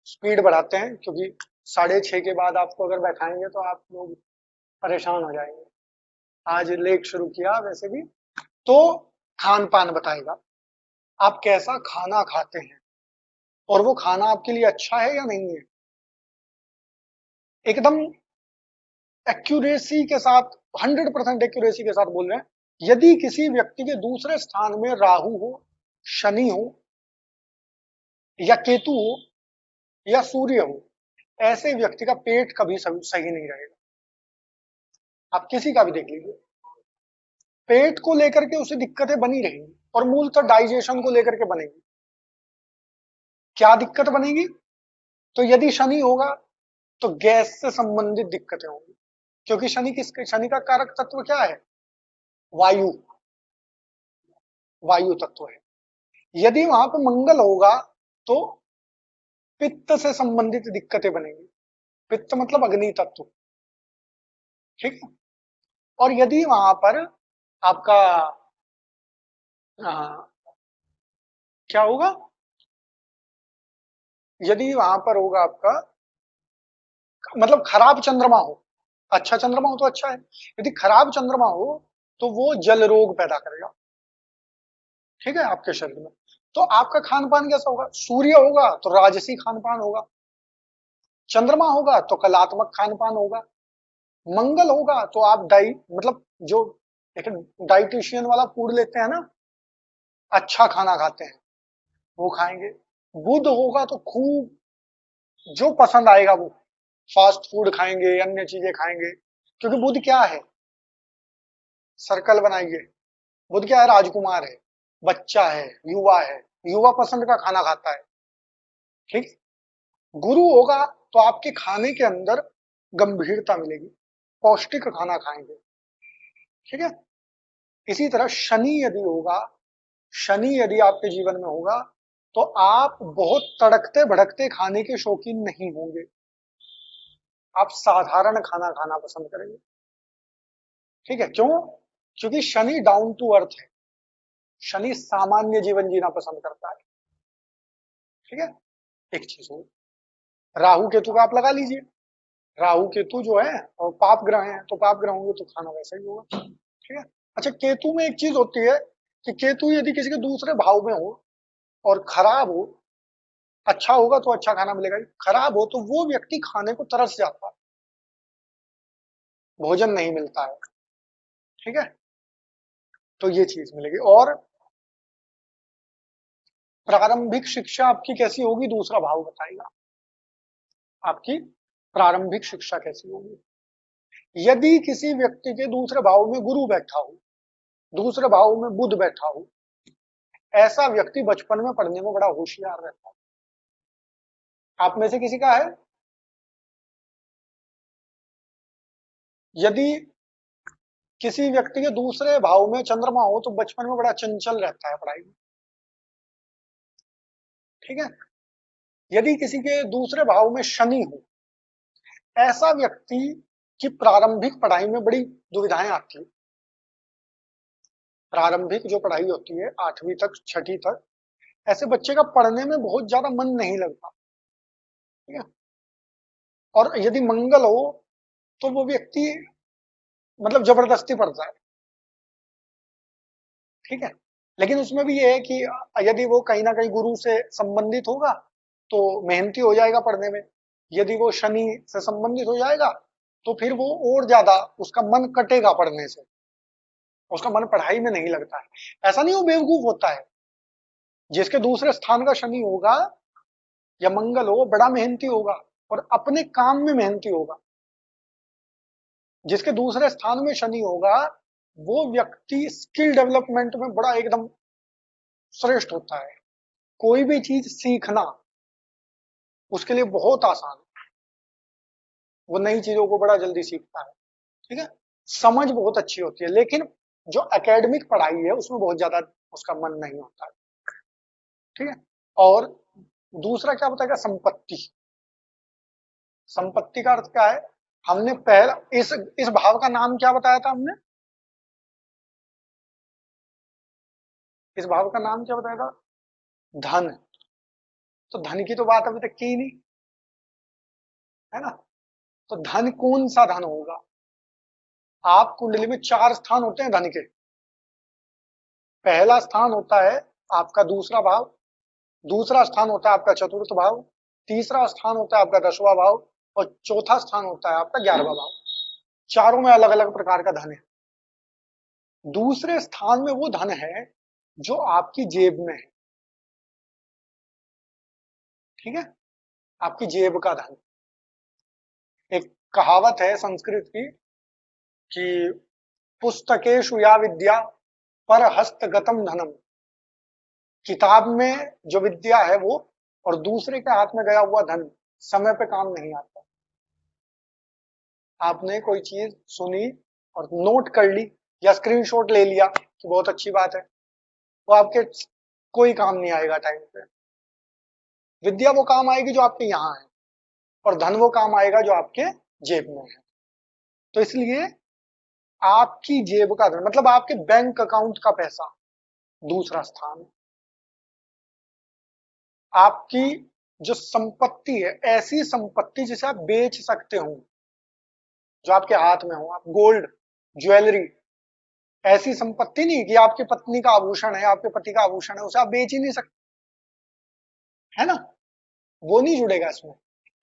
स्पीड बढ़ाते हैं क्योंकि 6:30 के बाद आपको अगर बैठाएंगे तो आप लोग परेशान हो जाएंगे। आज लेट शुरू किया वैसे भी। तो खान पान बताएगा, आप कैसा खाना खाते हैं और वो खाना आपके लिए अच्छा है या नहीं है। एकदम एक्यूरेसी के साथ, 100% एक्यूरेसी के साथ बोल रहे हैं। यदि किसी व्यक्ति के दूसरे स्थान में राहु हो, शनि हो, या केतु हो, या सूर्य हो, ऐसे व्यक्ति का पेट कभी सही नहीं रहेगा। आप किसी का भी देख लीजिए, पेट को लेकर के उसे दिक्कतें बनी रहेंगी और मूलतः डाइजेशन को लेकर के बनेगी। क्या दिक्कत बनेगी? तो यदि शनि होगा तो गैस से संबंधित दिक्कतें होंगी, क्योंकि शनि का कारक तत्व क्या है? वायु, वायु तत्व है। यदि वहां पे मंगल होगा तो पित्त से संबंधित दिक्कतें बनेंगी। पित्त मतलब अग्नि तत्व, ठीक है। और यदि वहां पर आपका क्या होगा, यदि वहां पर होगा आपका मतलब खराब चंद्रमा हो, अच्छा चंद्रमा हो तो अच्छा है, यदि खराब चंद्रमा हो तो वो जल रोग पैदा करेगा, ठीक है, आपके शरीर में। तो आपका खान पान कैसा होगा? सूर्य होगा तो राजसी खान पान होगा, चंद्रमा होगा तो कलात्मक खान पान होगा, मंगल होगा तो आप मतलब जो एक डाइटिशियन वाला फूड लेते हैं ना, अच्छा खाना खाते हैं वो खाएंगे। बुध होगा तो खूब जो पसंद आएगा वो फास्ट फूड खाएंगे, अन्य चीजें खाएंगे, क्योंकि बुध क्या है? सर्कल बनाइए, बुध क्या है? राजकुमार है, बच्चा है, युवा है, युवा पसंद का खाना खाता है, ठीक। गुरु होगा तो आपके खाने के अंदर गंभीरता मिलेगी, पौष्टिक खाना खाएंगे, ठीक है। इसी तरह शनि यदि होगा, शनि यदि आपके जीवन में होगा तो आप बहुत तड़कते भड़कते खाने के शौकीन नहीं होंगे, आप साधारण खाना खाना पसंद करेंगे, ठीक है। क्यों? क्योंकि शनि डाउन टू अर्थ है, शनि सामान्य जीवन जीना पसंद करता है, ठीक है। एक चीज हो, राहु केतु का आप लगा लीजिए, राहु केतु जो है और पाप ग्रह हैं, तो पाप ग्रह होंगे तो खाना वैसा ही होगा, ठीक है। अच्छा, केतु में एक चीज होती है कि केतु यदि किसी के दूसरे भाव में हो और खराब हो, अच्छा होगा तो अच्छा खाना मिलेगा, खराब हो तो वो व्यक्ति खाने को तरस जाता है, भोजन नहीं मिलता है, ठीक है। तो ये चीज मिलेगी। और प्रारंभिक शिक्षा आपकी कैसी होगी, दूसरा भाव बताएगा आपकी प्रारंभिक शिक्षा कैसी होगी। यदि किसी व्यक्ति के दूसरे भाव में गुरु बैठा हो, दूसरे भाव में बुध बैठा हो, ऐसा व्यक्ति बचपन में पढ़ने में बड़ा होशियार रहता है। आप में से किसी का है? यदि किसी व्यक्ति के दूसरे भाव में चंद्रमा हो तो बचपन में बड़ा चंचल रहता है पढ़ाई में, ठीक है। यदि किसी के दूसरे भाव में शनि हो, ऐसा व्यक्ति की प्रारंभिक पढ़ाई में बड़ी दुविधाएं आती है। प्रारंभिक जो पढ़ाई होती है 8वीं तक, 6ठी तक, ऐसे बच्चे का पढ़ने में बहुत ज्यादा मन नहीं लगता, ठीक है। और यदि मंगल हो तो वो व्यक्ति मतलब जबरदस्ती पढ़ता है, ठीक है। लेकिन उसमें भी ये है कि यदि वो कहीं ना कहीं गुरु से संबंधित होगा तो मेहनती हो जाएगा पढ़ने में, यदि वो शनि से संबंधित हो जाएगा तो फिर वो और ज्यादा उसका मन कटेगा पढ़ने से, उसका मन पढ़ाई में नहीं लगता है। ऐसा नहीं वो बेवकूफ होता है, जिसके दूसरे स्थान का शनि होगा या मंगल हो, बड़ा मेहनती होगा और अपने काम में मेहनती होगा। जिसके दूसरे स्थान में शनि होगा वो व्यक्ति स्किल डेवलपमेंट में बड़ा एकदम श्रेष्ठ होता है, कोई भी चीज सीखना उसके लिए बहुत आसान है, वो नई चीजों को बड़ा जल्दी सीखता है, ठीक है। समझ बहुत अच्छी होती है, लेकिन जो एकेडमिक पढ़ाई है उसमें बहुत ज्यादा उसका मन नहीं होता है, ठीक है। और दूसरा क्या बताएगा? संपत्ति। संपत्ति का अर्थ क्या है? हमने पहला इस भाव का नाम क्या बताया था हमने? इस भाव का नाम क्या बताया था? धन। तो धन की तो बात अभी तक की ही नहीं, है ना। तो धन कौन सा धन होगा? आप कुंडली में 4 स्थान होते हैं धन के। पहला स्थान होता है आपका दूसरा भाव, दूसरा स्थान होता है आपका चतुर्थ भाव, तीसरा स्थान होता है आपका 10वां भाव और चौथा स्थान होता है आपका 11वां भाव। चारों में अलग अलग प्रकार का धन है। दूसरे स्थान में वो धन है जो आपकी जेब में है, ठीक है, आपकी जेब का धन। एक कहावत है संस्कृत की कि पुस्तकेषु या विद्या पर हस्तगतम धनम। किताब में जो विद्या है वो और दूसरे के हाथ में गया हुआ धन समय पे काम नहीं आता। आपने कोई चीज सुनी और नोट कर ली या स्क्रीनशॉट ले लिया कि बहुत अच्छी बात है, वो आपके कोई काम नहीं आएगा टाइम पे। विद्या वो काम आएगी जो आपके यहाँ है और धन वो काम आएगा जो आपके जेब में है। तो इसलिए आपकी जेब का धन मतलब आपके बैंक अकाउंट का पैसा दूसरा स्थान है। आपकी जो संपत्ति है, ऐसी संपत्ति जिसे आप बेच सकते हो, जो आपके हाथ में हो, आप गोल्ड ज्वेलरी, ऐसी संपत्ति नहीं कि आपकी पत्नी का आभूषण है, आपके पति का आभूषण है, उसे आप बेच ही नहीं सकते, है ना, वो नहीं जुड़ेगा इसमें।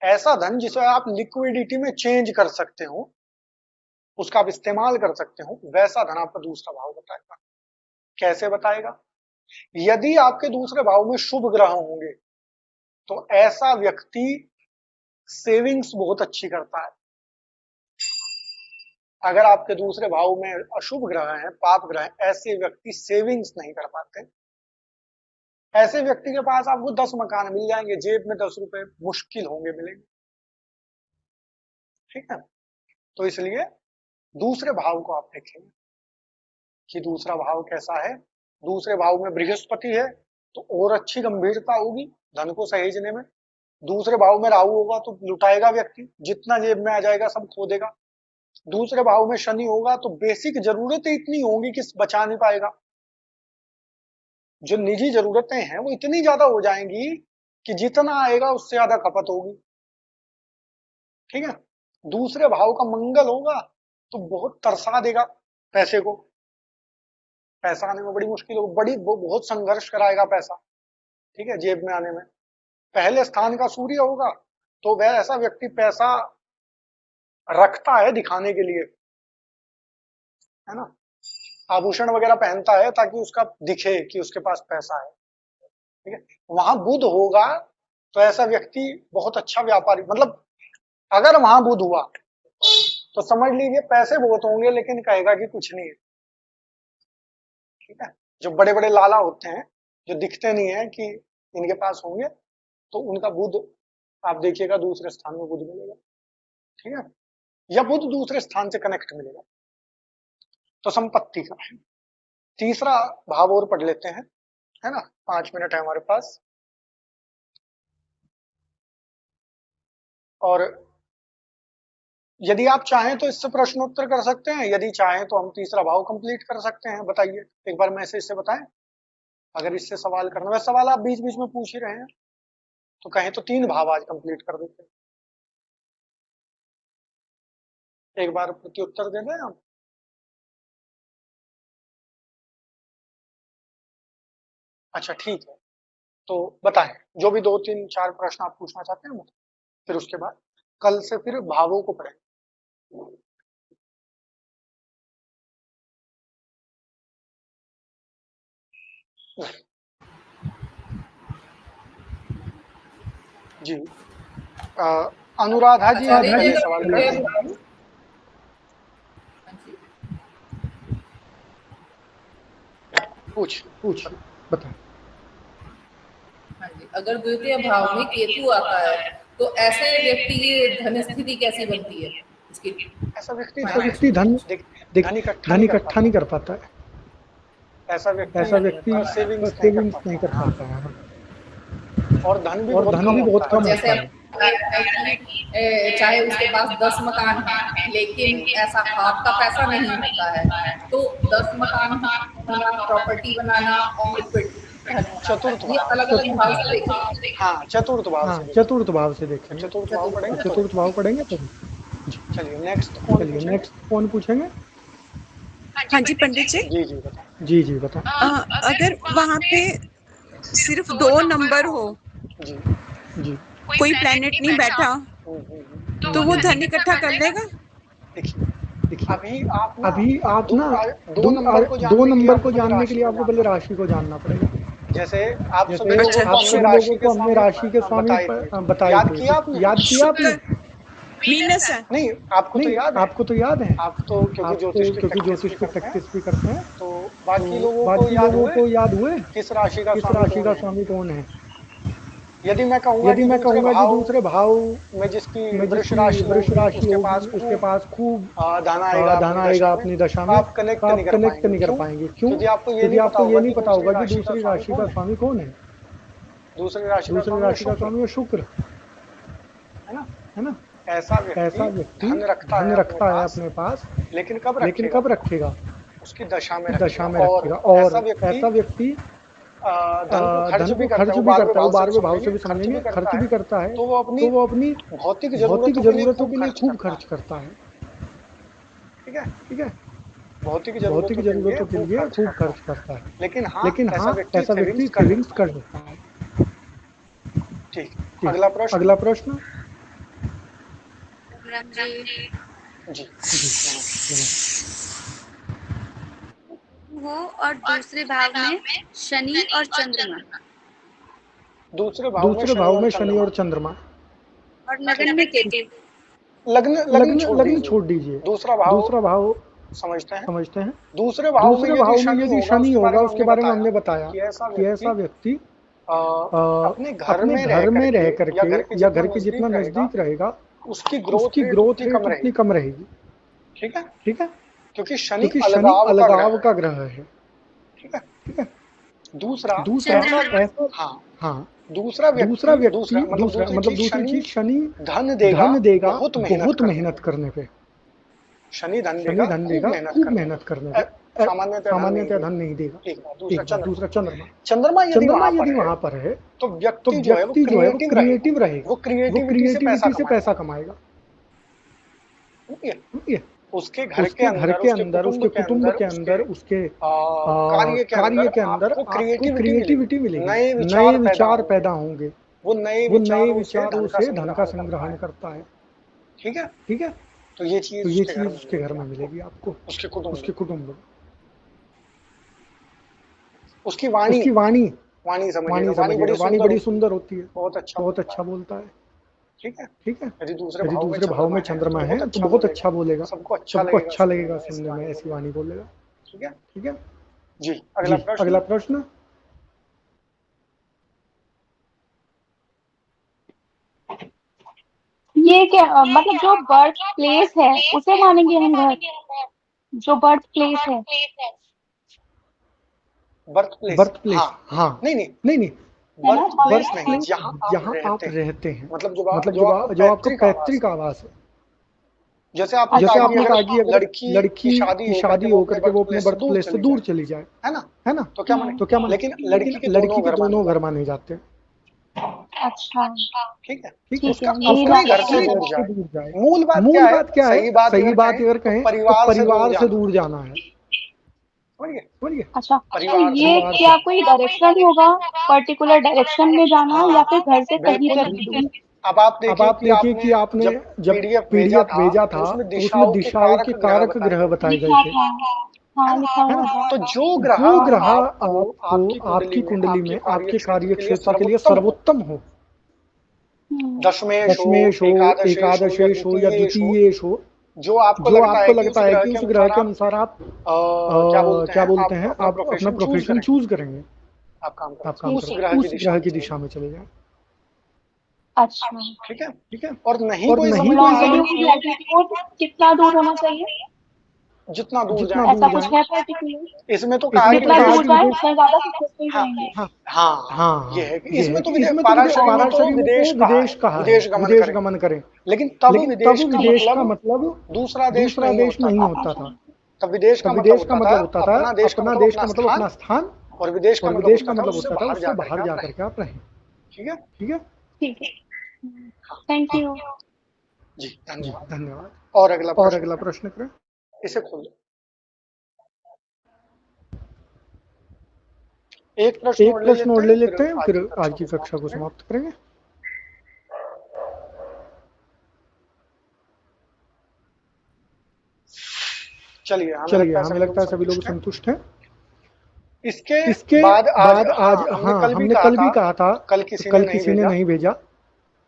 ऐसा धन जिसे आप लिक्विडिटी में चेंज कर सकते हो, उसका आप इस्तेमाल कर सकते हो, वैसा धन आपका दूसरा भाव बताएगा। कैसे बताएगा? यदि आपके दूसरे भाव में शुभ ग्रह होंगे तो ऐसा व्यक्ति सेविंग्स बहुत अच्छी करता है। अगर आपके दूसरे भाव में अशुभ ग्रह हैं, पाप ग्रह हैं, ऐसे व्यक्ति सेविंग्स नहीं कर पाते। ऐसे व्यक्ति के पास आपको 10 मकान मिल जाएंगे, जेब में 10 रुपए मुश्किल होंगे मिलेंगे, ठीक है। तो इसलिए दूसरे भाव को आप देखेंगे कि दूसरा भाव कैसा है। दूसरे भाव में बृहस्पति है तो और अच्छी गंभीरता होगी धन को सहेजने में। दूसरे भाव में राहु होगा तो लुटाएगा व्यक्ति, जितना जेब में आ जाएगा सब खो देगा। दूसरे भाव में शनि होगा तो बेसिक जरूरतें इतनी होंगी कि बचा नहीं पाएगा। जो निजी जरूरतें हैं वो इतनी ज्यादा हो जाएंगी कि जितना आएगा उससे ज्यादा खपत होगी, ठीक है। दूसरे भाव का मंगल होगा तो बहुत तरसा देगा पैसे को, पैसा आने में बड़ी मुश्किल होगी, बहुत संघर्ष कराएगा पैसा, ठीक है, जेब में आने में। पहले स्थान का सूर्य होगा तो वह ऐसा व्यक्ति पैसा रखता है दिखाने के लिए, है ना, आभूषण वगैरह पहनता है ताकि उसका दिखे कि उसके पास पैसा है, ठीक है। वहां बुध होगा तो ऐसा व्यक्ति बहुत अच्छा व्यापारी, मतलब अगर वहां बुध हुआ तो समझ लीजिए पैसे बहुत होंगे लेकिन कहेगा कि कुछ नहीं है, ठीक है। जो बड़े बड़े लाला होते हैं जो दिखते नहीं है कि इनके पास होंगे, तो उनका बुध आप देखिएगा दूसरे स्थान में बुध मिलेगा, ठीक है, या बुध दूसरे स्थान से कनेक्ट मिलेगा। तो संपत्ति का है। तीसरा भाव और पढ़ लेते हैं, है ना, 5 मिनट है हमारे पास। और यदि आप चाहें तो इससे प्रश्नोत्तर कर सकते हैं, यदि चाहें तो हम तीसरा भाव कंप्लीट कर सकते हैं। बताइए एक बार मैसेज से बताएं अगर इससे सवाल करना। वैसे सवाल आप बीच बीच में पूछ ही रहे हैं तो कहें तो 3 भाव आज कंप्लीट कर देते हैं। एक बार प्रत्युत्तर दे दें आप। अच्छा ठीक है, तो बताएं जो भी 2, 3, 4 प्रश्न आप पूछना चाहते हैं, फिर उसके बाद कल से फिर भावों को पढ़ें। जी अनुराधा जी सवाल करें। पूछ बता। हाँ जी, अगर द्वितीय भाव में केतु आता है तो ऐसे व्यक्ति की धन स्थिति कैसी बनती है? इसकी ऐसा व्यक्ति धन इकट्ठा नहीं कर पाता है। ऐसा व्यक्ति सेविंग्स नहीं कर पाता है और धन भी बहुत कम जैसे चाहे उसके पास 10 मकान है लेकिन ऐसा हाथ का पैसा नहीं होता है, तो 10 मकान होना, प्रॉपर्टी बनाना और चतुर्थ ये भाव। अलग अलग भाव से देखेंगे। हाँ, चतुर्थ भाव हाँ से देखेंगे। चतुर्थ भाव से देखेंगे। चतुर्थ भाव पढ़ेंगे तो चतुर्थ भाव पढ़ेंगे तो चलिए नेक्स्ट कौन चलिए पूछेंगे? नेक्स्ट कौन पूछेंगे? हाँ जी पंडित जी। जी जी बताओ। जी बताओ। अगर वहाँ पे सिर्फ 2 नंबर हो, जी जी कोई प्लेनेट नहीं बैठा, तो वो धन इकट्ठा कर लेगा? देखिए अभी आप ना दो नंबर को जानने के लिए आपको पहले राशि को जानना पड़ेगा। जैसे आप जैसे सभी लोगों आप सभी लोगों को हमने राशि के स्वामी बताए याद थे। किया आपने? याद किया आपने? वीनस है। नहीं, आपको तो नहीं, याद है। आपको तो याद है। आप तो क्योंकि ज्योतिष की प्रैक्टिस भी करते हैं, तो बाकी तो लोगों बाकी लोगों को याद हुए किस राशि का स्वामी कौन है। यदि मैं कहूंगा कि दूसरे भाव में जिसकी में वृष जिसकी वृष राशि उसके होगी, उसके पास खूब धन आएगा अपनी दशा में, आप कनेक्ट नहीं कर पाएंगे। क्यों? क्योंकि आपको ये नहीं पता होगा कि दूसरी राशि का स्वामी कौन है। दूसरी राशि का स्वामी है शुक्र, है ना। ऐसा व्यक्ति धन रखता है अपने पास, लेकिन कब रखेगा? उसकी दशा में रखेगा। और ऐसा व्यक्ति धन को खर्च भी करता है। वो 12वें भाव से भी समझेंगे, खर्च भी करता है, तो वो अपनी भौतिक जरूरतों के लिए खूब खर्च करता है। ठीक है, भौतिक जरूरतों के लिए खूब खर्च करता है। लेकिन हाँ ऐसा व्यक्ति सेविंग्स कर सकता है। ठीक, अगला प्रश्न। जी वो और दूसरे भाव में शनि और चंद्रमा, दूसरे भाव में शनि और चंद्रमा, और लग्न में केतु। लग्न छोड़ दीजिए। दूसरा भाव समझते हैं। दूसरे भाव में यदि शनि होगा, उसके बारे में हमने बताया कि ऐसा व्यक्ति अपने घर में रह करके या घर के जितना नजदीक रहेगा, उसकी ग्रोथ कितनी कम रहेगी। ठीक है, क्योंकि शनि अलगाव का ग्रह है। ठीक है। दूसरा दूसरा व्यक्ति मतलब दूसरी चीज, शनि धन देगा बहुत मेहनत करने पे। शनि धन देगा खूब मेहनत करने पे, सामान्यतः धन नहीं देगा। दूसरा चंद्रमा यदि वहां पर है तो व्यक्ति जो है वो क्रिएटिव रहेगा, वो क्रिएटिविटी से पैसा कमाएगा। उसके घर के अंदर, उसके कुटुंब के अंदर, उसके कार्य के अंदर आपको क्रिएटिविटी मिलेगी, नए विचार पैदा होंगे। वो नए विचारों से धन का संग्रहण करता है। ठीक है। तो ये चीज उसके घर में मिलेगी आपको, उसके कुटुंब में। उसकी वाणी बड़ी सुंदर होती है, बहुत अच्छा बोलता है। ठीक है। यदि दूसरे भाव में चंद्रमा है तो बहुत अच्छा बोलेगा, सबको अच्छा लगेगा सुनने में, ऐसी वाणी बोलेगा। ठीक है जी। अगला प्रश्न। ये क्या मतलब जो बर्थ प्लेस है उसे मानेंगे हम घर? जो बर्थ प्लेस है, बर्थ प्लेस हाँ नहीं बर्थ नहीं, जहाँ आप रहते हैं, मतलब जो आपका पैतृक आवास है। जैसे आपने कहा कि अगर लड़की की शादी होकर के वो अपने बर्थ प्लेस से दूर चली जाए, है ना, तो क्या माने? लेकिन लड़की के दोनों घर माने जाते हैं। अच्छा, ठीक है। उसका अपने घर से दूर जाए। मूल बात क्या है? सही बात अगर कहें तो परिवार से दूर जाना है। समझिए। अच्छा, तो ये क्या कोई डायरेक्शन होगा, पर्टिकुलर डायरेक्शन में जाना, या फिर घर से कहीं पर? अब आप देखिए कि आपने जब पीडीएफ भेजा था तो उसमें दिशाओं के कारक ग्रह बताए गए थे। है ना? तो जो ग्रह आपकी कुंडली में आपके कार्य क्षेत्र के लिए सर्वोत्तम हो, दशमेश हो, एकादशेश हो या द्वितीयेश हो, जो आपको लगता है कि उस ग्रह के अनुसार आप क्या बोलते हैं, आप अपना प्रोफेशन चूज करेंगे, आप काम करें, उस ग्रह की दिशा में चले जाएं। अच्छा, ठीक है। और नहीं कितना दूर होना चाहिए? जितना दूर जाए। ऐसा कुछ है पर्टिकुलर? इसमें तो जितना दूर जाए उतना ज्यादा सक्सेसफुल रहेंगे। हाँ, ये है कि इसमें तो विदेश गमन करें, लेकिन तब विदेश का मतलब दूसरा देश नहीं होता था। तब विदेश का मतलब होता था अपना देश का मतलब अपना स्थान और विदेश का मतलब मतलब होता उससे था उससे बाहर जा करके आप रहें। ठीक है। ठीक है, थैंक यू जी जी धन्यवाद। धन्यवाद। और अगला प्रश्न करें। इसे खोल दो। एक प्रश्न और ले लेते हैं, फिर आज की कक्षा को समाप्त करेंगे। चलिए, हमें लगता है सभी लोग संतुष्ट हैं। इसके बाद आज हमने कल भी कहा था, कल किसी ने नहीं भेजा।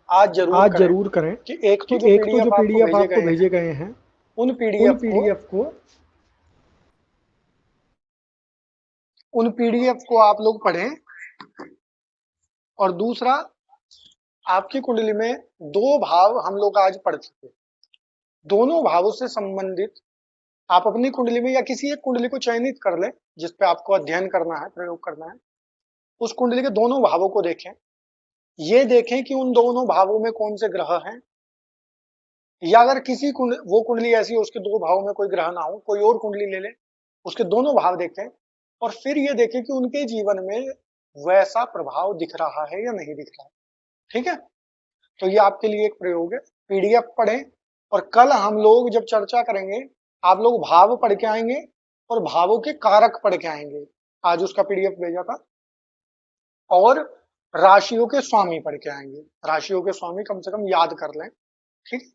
आज जरूर करें कि एक तो जो पीडीएफ आपको भेजे गए हैं उन पीडीएफ को आप लोग पढ़ें। और दूसरा, आपकी कुंडली में 2 भाव हम लोग आज पढ़ चुके। दोनों भावों से संबंधित आप अपनी कुंडली में या किसी एक कुंडली को चयनित कर लें जिस पे आपको अध्ययन करना है, प्रयोग करना है। उस कुंडली के दोनों भावों को देखें। ये देखें कि उन दोनों भावों में कौन से ग्रह हैं, या अगर किसी वो कुंडली ऐसी है उसके 2 भावों में कोई ग्रह ना हो, कोई और कुंडली ले लें, उसके दोनों भाव देखें और फिर ये देखें कि उनके जीवन में वैसा प्रभाव दिख रहा है या नहीं दिख रहा है। ठीक है, तो ये आपके लिए एक प्रयोग है। पीडीएफ पढ़ें और कल हम लोग जब चर्चा करेंगे आप लोग भाव पढ़ के आएंगे और भावों के कारक पढ़ के आएंगे। आज उसका पीडीएफ भेजा था। और राशियों के स्वामी पढ़ के आएंगे। राशियों के स्वामी कम से कम याद कर लें। ठीक।